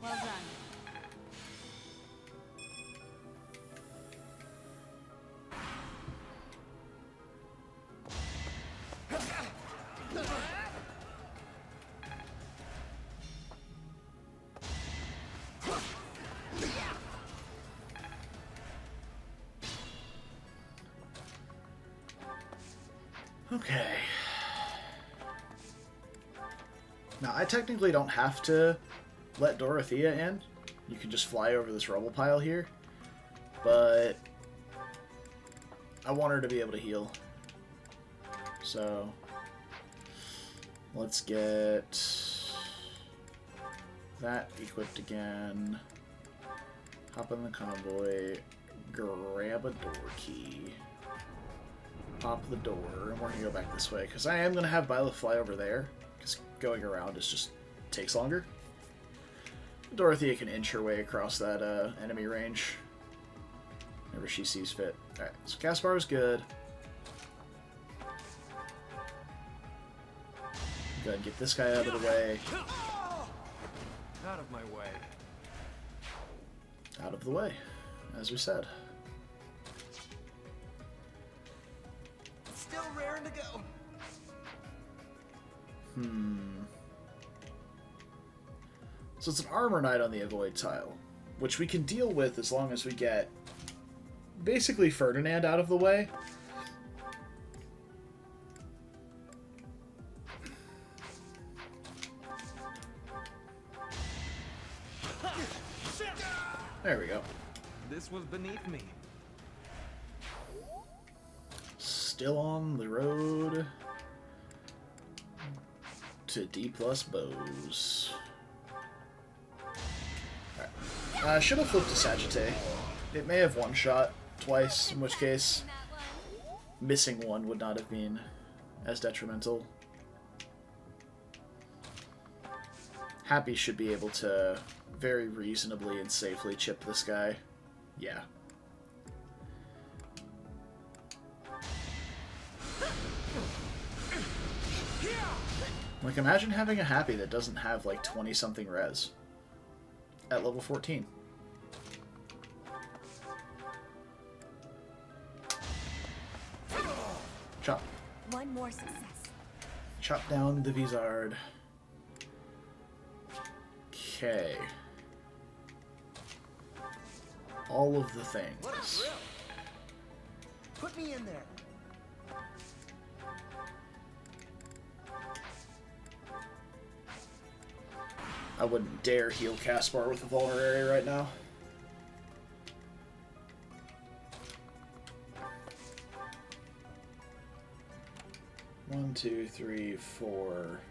Well done. Okay. Now, I technically don't have to let Dorothea in. You can just fly over this rubble pile here. But I want her to be able to heal. So let's get that equipped again. Hop in the convoy. Grab a door key. Pop the door, and we're gonna go back this way, because I am gonna have Byleth fly over there, because going around just takes longer. Dorothea can inch her way across that enemy range whenever she sees fit. Alright, so Caspar is good. Go ahead and get this guy out of the way. Out of my way. Out of the way, as we said. Still raring to go. So it's an armor knight on the avoid tile, which we can deal with as long as we get basically Ferdinand out of the way. There we go. This was beneath me. Still on the road to D+ bows. Alright. I should have flipped to Sagittae. It may have one shot twice, in which case missing one would not have been as detrimental. Happy should be able to very reasonably and safely chip this guy. Yeah. Like, imagine having a Happy that doesn't have, like, 20-something res at level 14. Chop. One more success. Chop down the Vizard. Okay. All of the things. What a thrill. Put me in there. I wouldn't dare heal Caspar with a vulnerary right now. One, two, three, four.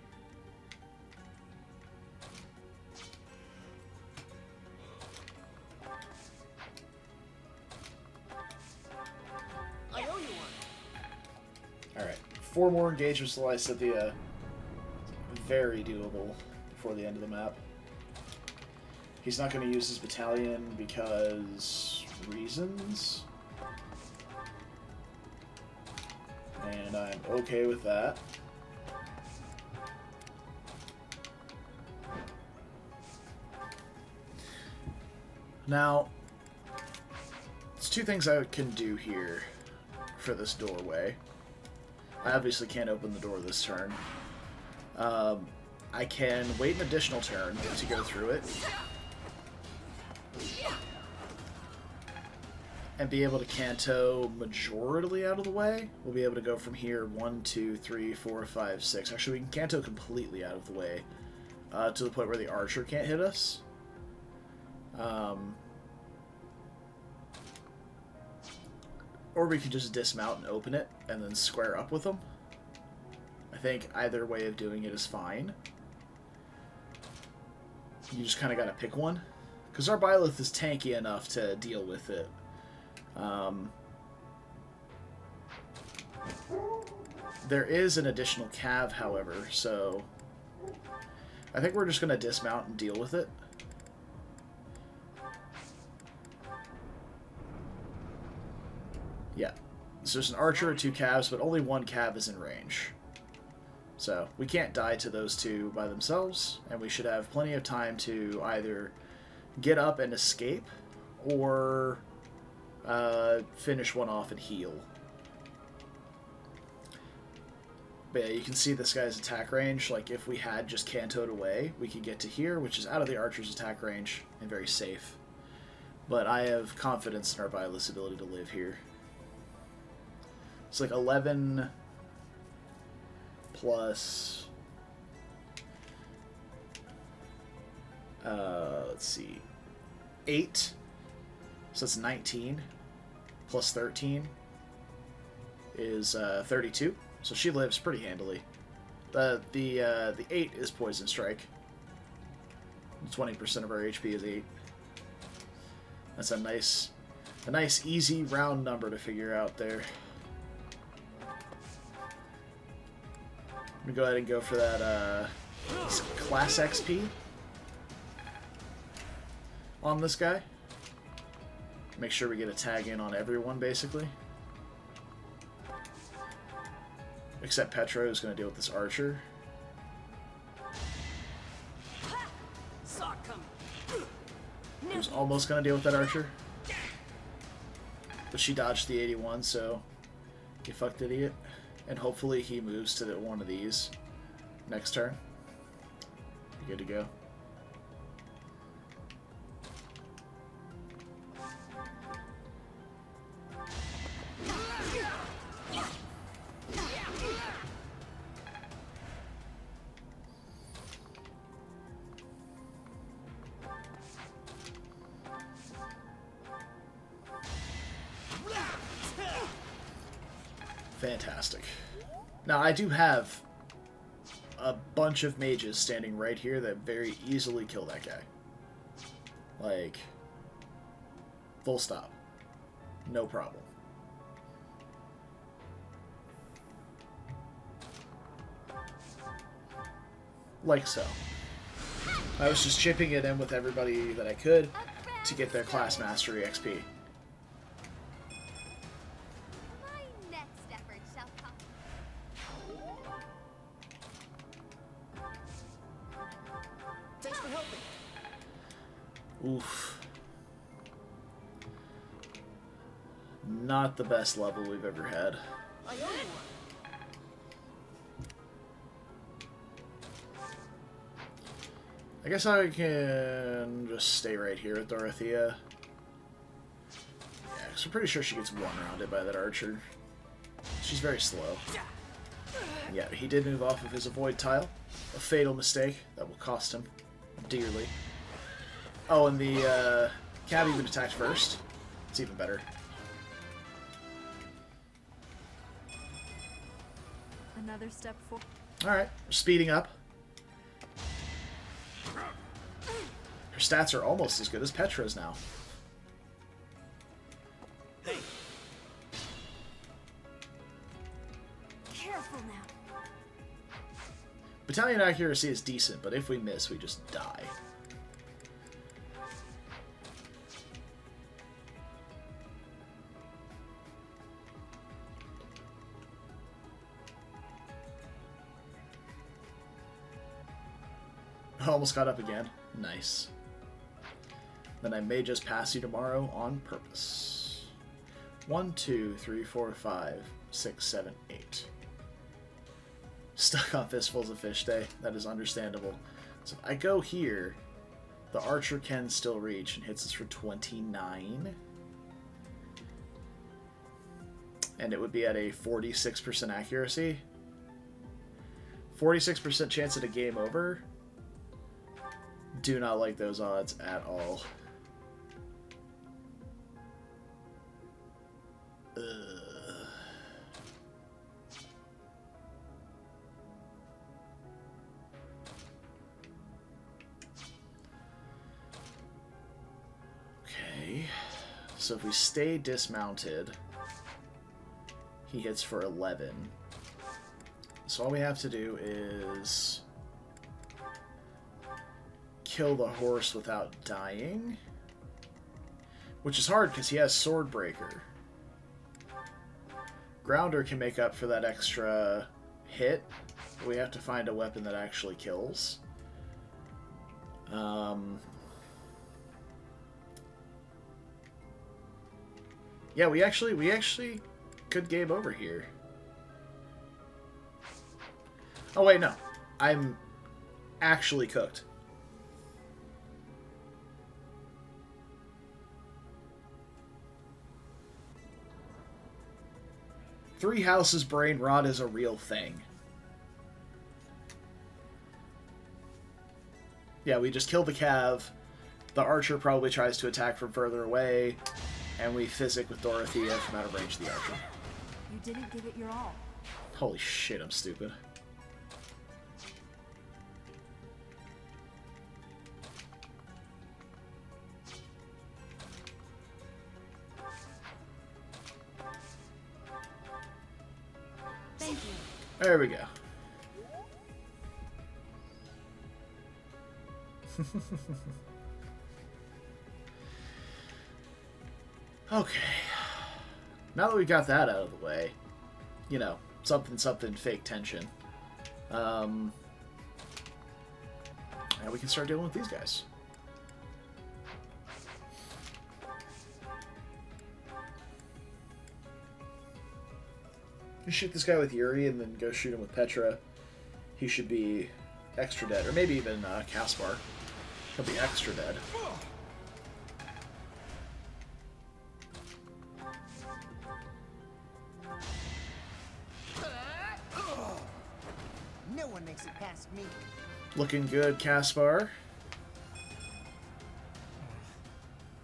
I owe you one. Alright. 4 more engagements to Lysithea. Very doable before the end of the map. He's not going to use his battalion because reasons. And I'm okay with that. Now, there's two things I can do here for this doorway. I obviously can't open the door this turn. I can wait an additional turn to go through it. And be able to canto majorly out of the way. We'll be able to go from here 1, 2, 3, 4, 5, 6. Actually, we can canto completely out of the way to the point where the archer can't hit us. Or we can just dismount and open it and then square up with them. I think either way of doing it is fine. You just kind of got to pick one. Because our Byleth is tanky enough to deal with it. There is an additional cav, however, so I think we're just going to dismount and deal with it. Yeah. So there's an archer and 2 calves, but only 1 cav is in range. So we can't die to those 2 by themselves, and we should have plenty of time to either get up and escape, or finish one off and heal. But yeah, you can see this guy's attack range. Like, if we had just cantoed away, we could get to here, which is out of the archer's attack range and very safe. But I have confidence in our Byleth's ability to live here. It's like 11 plus... let's see. 8. So that's 19. Plus 13 is 32. So she lives pretty handily. The 8 is Poison Strike. 20% of our HP is 8. That's a nice easy round number to figure out there. Let me go ahead and go for that class XP on this guy. Make sure we get a tag in on everyone, basically. Except Petra, who's going to deal with this archer. Who's almost going to deal with that archer. But she dodged the 81, so you fucked idiot. And hopefully he moves to one of these next turn. You're good to go. Fantastic. Now, I do have a bunch of mages standing right here that very easily kill that guy. Like, full stop. No problem. Like so. I was just chipping it in with everybody that I could to get their class mastery XP. Oof. Not the best level we've ever had. I guess I can just stay right here with Dorothea. Yeah, because I'm pretty sure she gets one-rounded by that archer. She's very slow. Yeah, he did move off of his avoid tile. A fatal mistake that will cost him dearly. Oh, and the cav even attacked first. It's even better. Another step forward. Alright, we're speeding up. Her stats are almost as good as Petra's now. Careful now. Battalion accuracy is decent, but if we miss, we just die. Almost got up again. Nice. then I may just pass you tomorrow on purpose. 1, 2, 3, 4, 5, 6, 7, 8. Stuck on fistfuls of fish day. That is understandable. So if I go here, the archer can still reach and hits us for 29. And it would be at a 46% accuracy. 46% chance at a game over. Do not like those odds at all. Okay. So if we stay dismounted, he hits for 11. So all we have to do is kill the horse without dying, which is hard because he has Swordbreaker. Grounder can make up for that extra hit. We have to find a weapon that actually kills. Yeah, we actually could game over here. Oh wait, no. I'm actually cooked. Three Houses brain rot is a real thing. Yeah, we just kill the cav. The archer probably tries to attack from further away, and we physic with Dorothea from out of range of the archer. You didn't give it your all. Holy shit, I'm stupid. Thank you. There we go. Okay. Now that we got that out of the way, you know, something fake tension. Now we can start dealing with these guys. You shoot this guy with Yuri and then go shoot him with Petra. He should be extra dead, or maybe even Caspar. He'll be extra dead. No one makes it past me. Looking good, Caspar.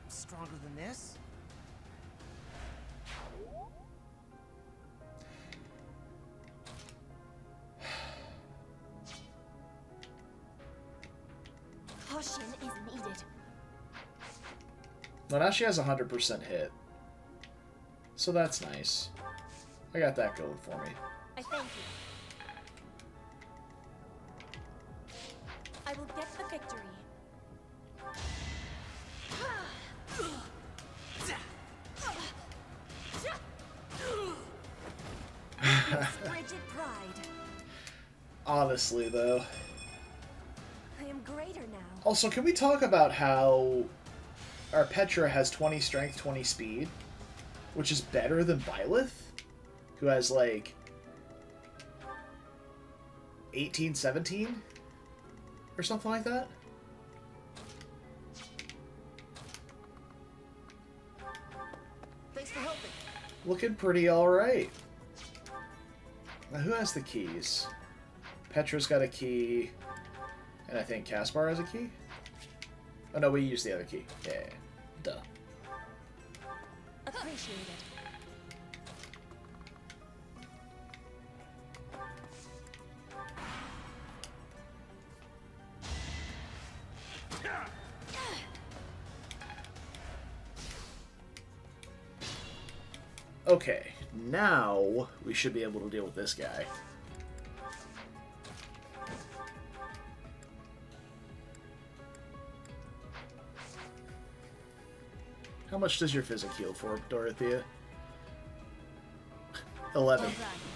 Stronger than this? Caution is needed. Well, now she has 100% hit. So that's nice. I got that going for me. I thank you. I will get the victory. Rigid pride. Honestly, though. I am greater now. Also, can we talk about how our Petra has 20 strength, 20 speed, which is better than Byleth, who has like 18, 17? Or something like that? Thanks for helping. Looking pretty alright. Now, who has the keys? Petra's got a key, and I think Caspar has a key? Oh no, we used the other key. Yeah, duh. Appreciate it. Okay, now we should be able to deal with this guy. How much does your physic heal for, Dorothea? 11.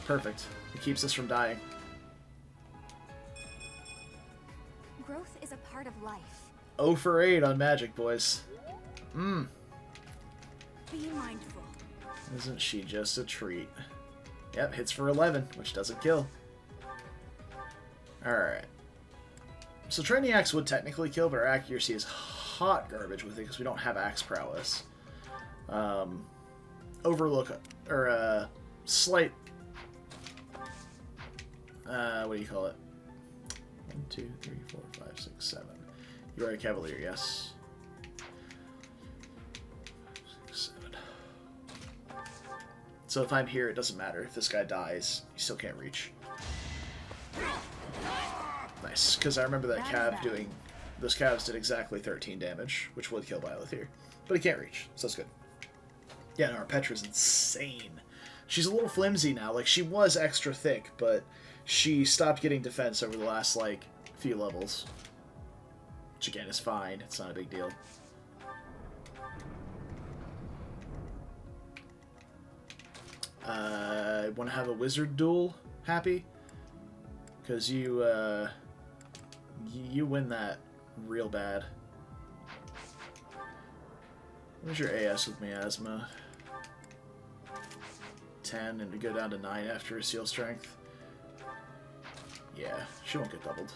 Perfect. It keeps us from dying. Growth is a part of life. 0 for 8 on magic, boys. Mmm. Be mindful. Isn't she just a treat? Yep, hits for 11, which doesn't kill. Alright. So Training Axe would technically kill, but our accuracy is hot garbage with it because we don't have axe prowess. Overlook, or slight... what do you call it? 1, 2, 3, 4, 5, 6, 7. You are a cavalier, yes. 6, 7. So if I'm here, it doesn't matter. If this guy dies, you still can't reach. Nice, because I remember that cav doing... Those calves did exactly 13 damage, which would kill Byleth here. But he can't reach, so that's good. Yeah, no, our Petra's insane. She's a little flimsy now. Like, she was extra thick, but she stopped getting defense over the last, like, few levels. Which, again, is fine. It's not a big deal. I want to have a wizard duel happy. Because you win that real bad. Where's your AS with miasma? 10 and to go down to 9 after a seal strength. Yeah, she won't get doubled.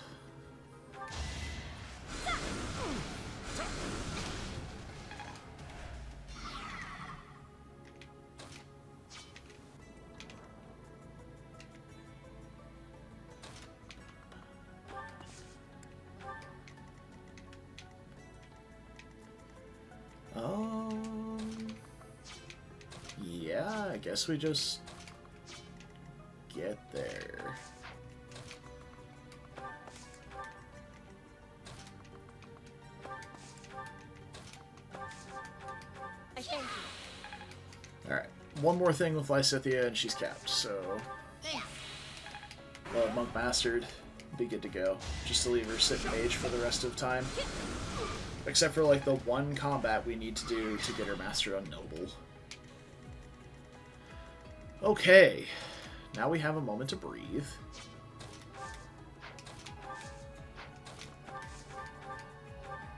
Yeah, I guess we just get there. I thank you. Alright, one more thing with Lysithea and she's capped, so... Monk Mastered, be good to go. Just to leave her sit mage for the rest of the time. Except for, like, the one combat we need to do to get her mastered on Noble. Okay, now we have a moment to breathe.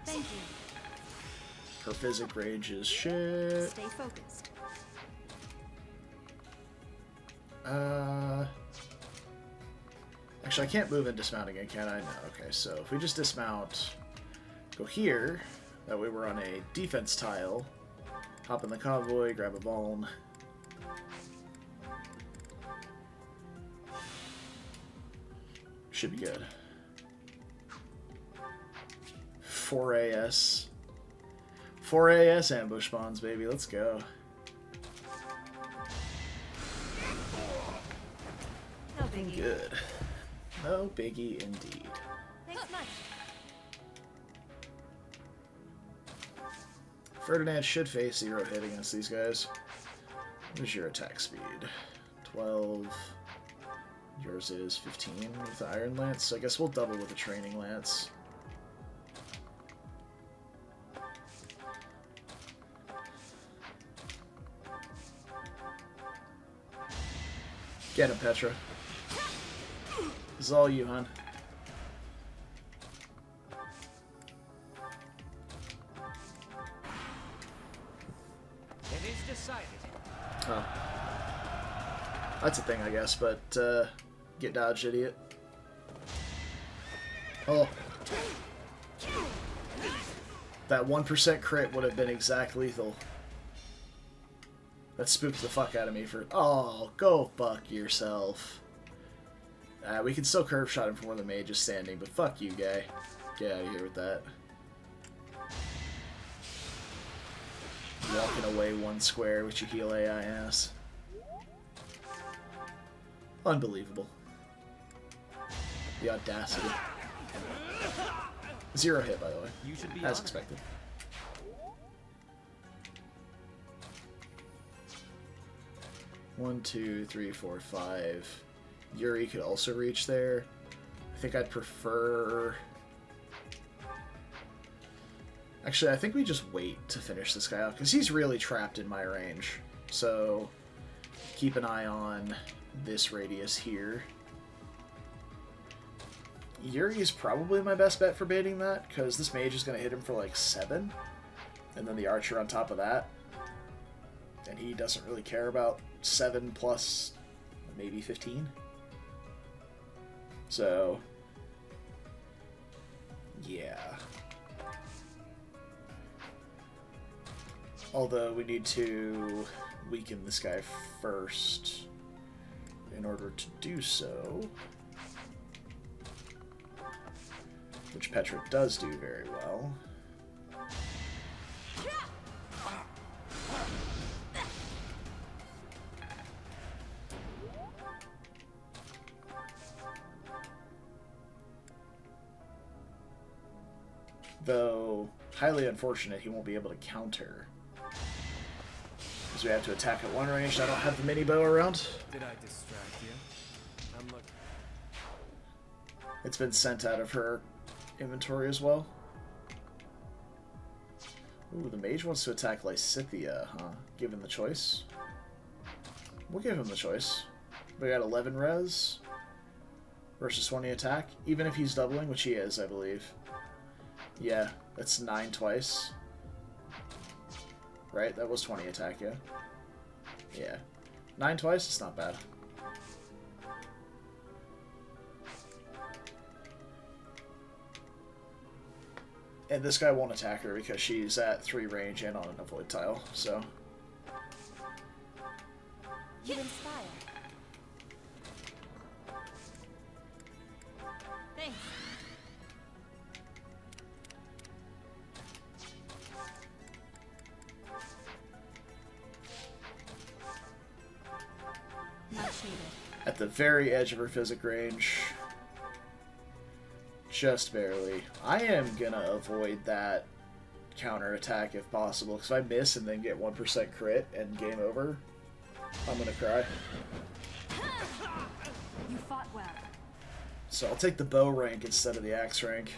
Thank you. Her physic range is shit. Stay focused. Actually, I can't move in dismounting again, can I? No, okay, so if we just dismount, go here, that way we're on a defense tile, hop in the convoy, grab a vuln. Should be good. 4 AS. 4 AS ambush spawns, baby. Let's go. No biggie. Good. No biggie indeed. Thanks much. Ferdinand should face 0 hit against these guys. Where's your attack speed? 12. Yours is 15 with the Iron Lance, so I guess we'll double with the Training Lance. Get him, Petra. This is all you, hon. It is decided. Oh. That's a thing, I guess, but, get dodged, idiot. Oh. That 1% crit would have been exact lethal. That spooked the fuck out of me for... Oh, go fuck yourself. We can still curve shot him from where the mage is standing, but fuck you, guy. Get out of here with that. Walking away 1 square with your heal AI ass. Unbelievable. The audacity. 0 hit, by the way. You should be as expected. One, 2, 3, 4, 5. Yuri could also reach there. I think I'd prefer... Actually, I think we just wait to finish this guy out, because he's really trapped in my range. So, keep an eye on this radius here. Yuri's probably my best bet for baiting that, because this mage is going to hit him for like 7, and then the archer on top of that. And he doesn't really care about 7 plus maybe 15. So, yeah. Although we need to weaken this guy first in order to do so. Which Petra does do very well. Though, highly unfortunate he won't be able to counter. Because we have to attack at one range, I don't have the mini bow around. Did I distract you? I'm looking. It's been sent out of her inventory as well. Ooh, the mage wants to attack Lysithea, huh? Given the choice. We'll give him the choice. We got 11 res versus 20 attack, even if he's doubling, which he is, I believe. Yeah, that's 9 twice. Right? That was 20 attack, yeah? Yeah. 9 twice? It's not bad. And this guy won't attack her because she's at 3 range and on an avoid tile, so... You inspire. Thanks. At the very edge of her physic range. Just barely. I am gonna avoid that counter attack if possible, because if I miss and then get 1% crit and game over, I'm gonna cry. You fought well. So I'll take the bow rank instead of the axe rank.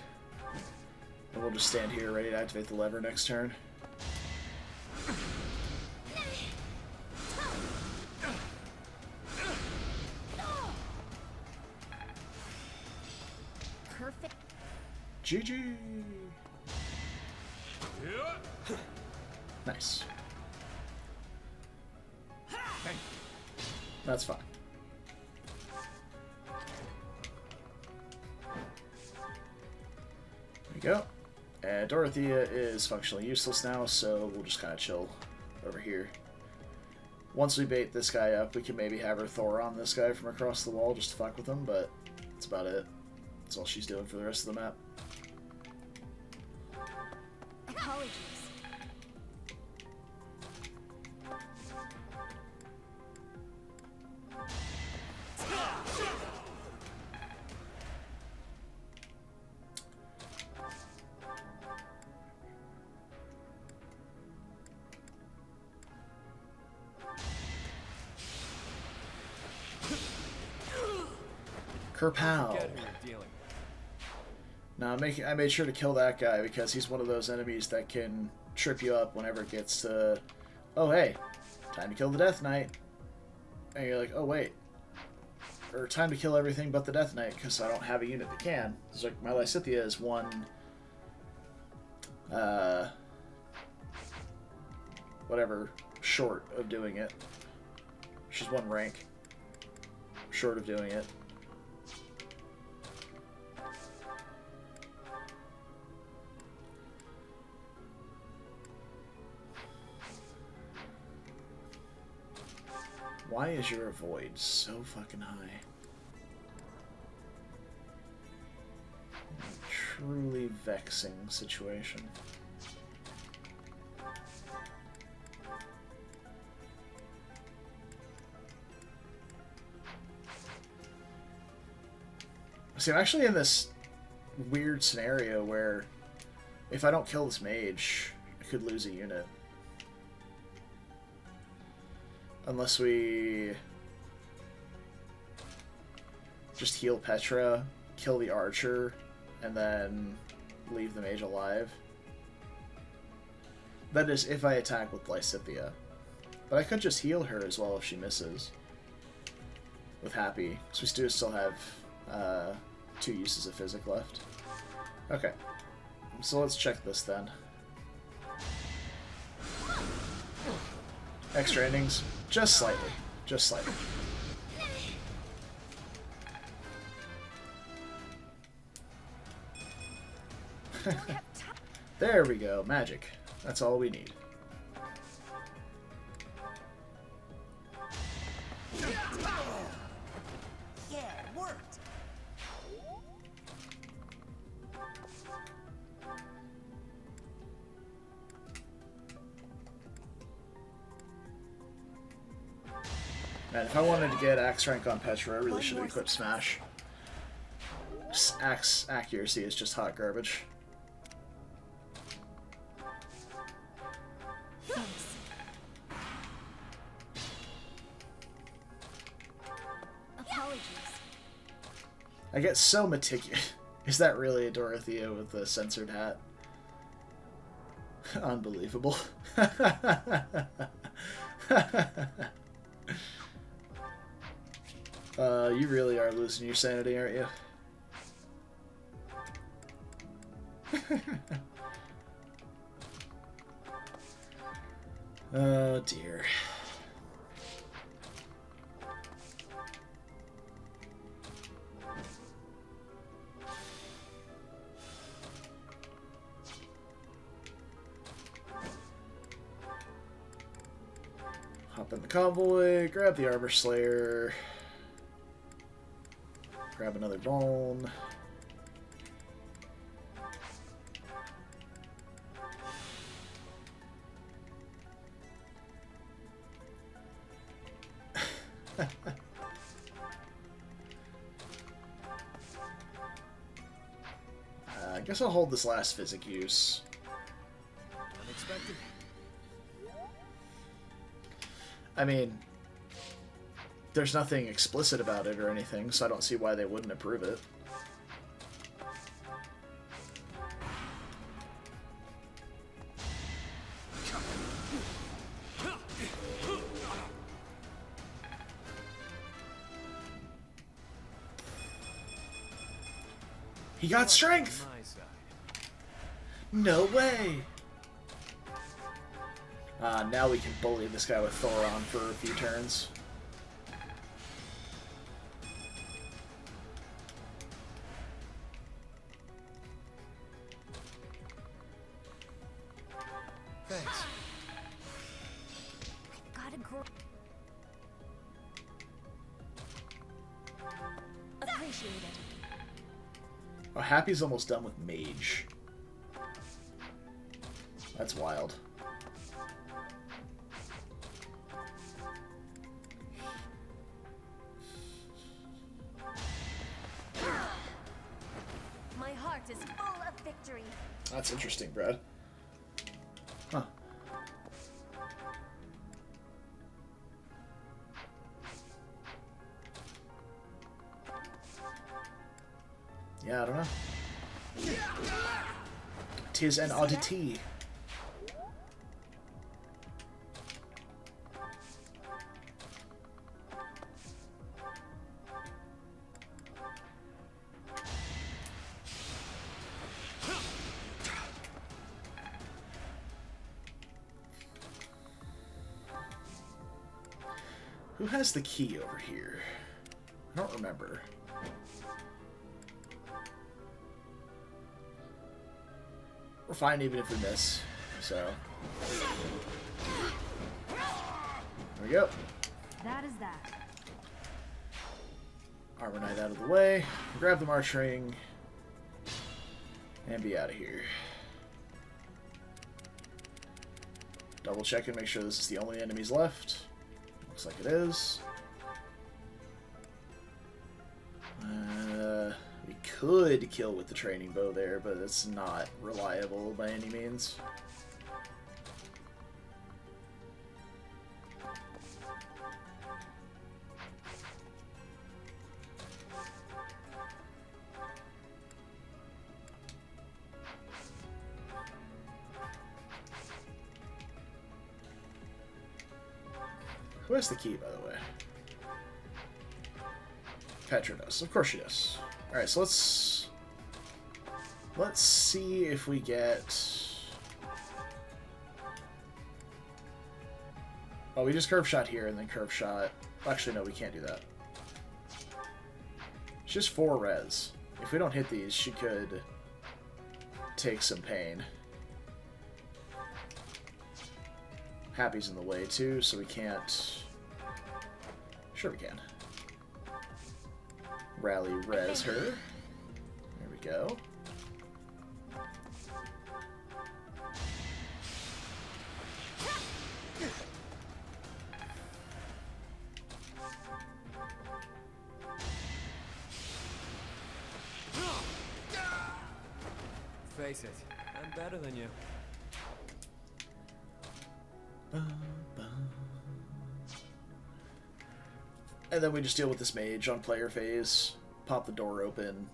And we'll just stand here ready to activate the lever next turn. Perfect. GG! Nice. That's fine. There we go. And Dorothea is functionally useless now, so we'll just kind of chill over here. Once we bait this guy up, we can maybe have her Thor on this guy from across the wall just to fuck with him, but that's about it. That's all she's doing for the rest of the map. Apologies. Kerpow! Now, I made sure to kill that guy because he's one of those enemies that can trip you up whenever it gets to, oh hey, time to kill the Death Knight. And you're like, oh wait. Or time to kill everything but the Death Knight because I don't have a unit that can. It's like my Lysithea is one, whatever, short of doing it. She's one rank short of doing it. Why is your avoid so fucking high? A truly vexing situation. See, I'm actually in this weird scenario where if I don't kill this mage, I could lose a unit. Unless we just heal Petra, kill the archer, and then leave the mage alive. That is if I attack with Lysithea. But I could just heal her as well if she misses. With Happy. Because we still have 2 uses of physic left. Okay. So let's check this then. Extra innings, just slightly. Just slightly. There we go, magic. That's all we need. Yeah, it worked. Man, if I wanted to get axe rank on Petra, I really should have equipped Smash. Axe accuracy is just hot garbage. Apologies. I get so meticulous. Is that really a Dorothea with a censored hat? Unbelievable. You really are losing your sanity, aren't you? Oh dear. Hop in the convoy, grab the armor slayer, grab another bone. I guess I'll hold this last physic use. Unexpected. I mean, there's nothing explicit about it or anything, so I don't see why they wouldn't approve it. He got strength! No way! Now we can bully this guy with Thoron for a few turns. Thanks. Gotta grow. Appreciate it. Oh, Happy's almost done with Mage. That's wild. My heart is full of victory. That's interesting, Brad. Huh. Yeah, I don't know. 'Tis an oddity. Who has the key over here? I don't remember. We're fine even if we miss, so. There we go. That is that. Armor Knight out of the way. Grab the March Ring. And be out of here. Double check and make sure this is the only enemies left. Looks like it is. We could kill with the training bow there, but it's not reliable by any means. Who has the key, by the way? Petra does. Of course she does. Alright, so let's see if we get... Oh, we just curve shot here and then curve shot. Actually, no, we can't do that. It's just 4 res. If we don't hit these, she could take some pain. Happy's in the way too, so we can't... Sure we can. Rally res her. There we go. Face it, I'm better than you. And then we just deal with this mage on player phase, pop the door open,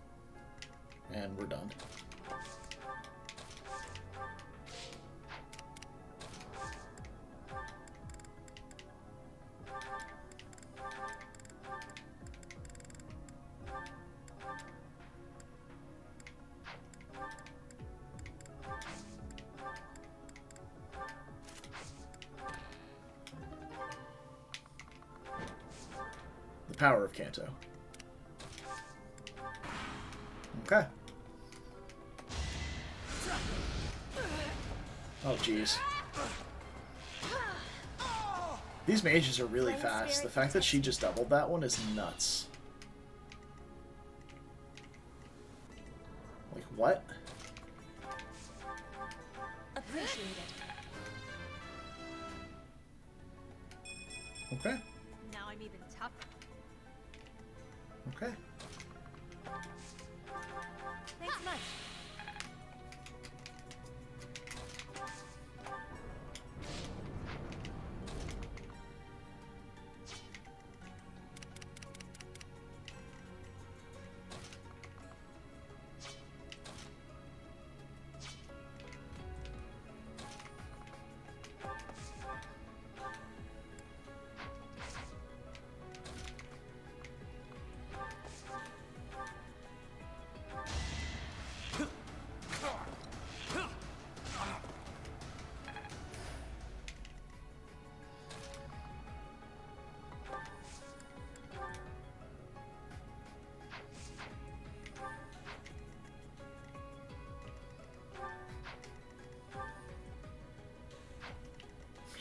and we're done. Power of Kanto. Okay. Oh, jeez. These mages are really fast. The fact that she just doubled that one is nuts. Like, what? Appreciate it. Okay. Now I'm even tougher. Okay. Thanks much.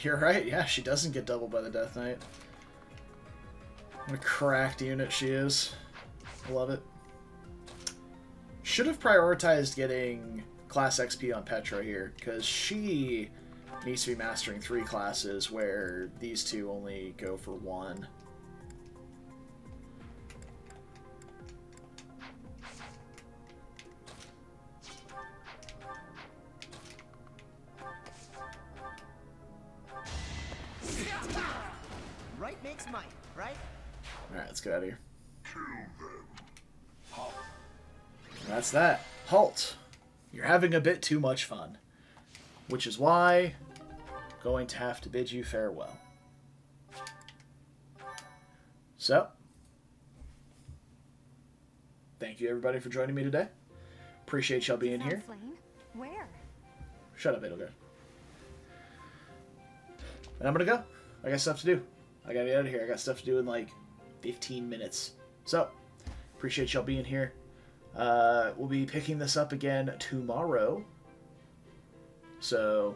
You're right, yeah, she doesn't get doubled by the Death Knight. What a cracked unit she is. Love it. Should have prioritized getting class XP on Petra here, because she needs to be mastering 3 classes where these two only go for 1. Right makes might, right? Alright, let's get out of here. That's that. Halt. You're having a bit too much fun. Which is why I'm going to have to bid you farewell. So, thank you everybody for joining me today. Appreciate y'all being here. Flame? Where? Shut up, Edelgard. And I'm gonna go. I got stuff to do. I gotta get out of here. I got stuff to do in like 15 minutes. So, appreciate y'all being here. We'll be picking this up again tomorrow. So,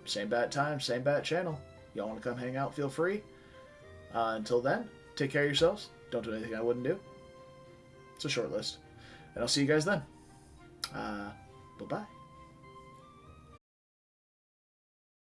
same bat time, same bat channel. Y'all want to come hang out, feel free. Until then, take care of yourselves. Don't do anything I wouldn't do. It's a short list. And I'll see you guys then. Bye-bye.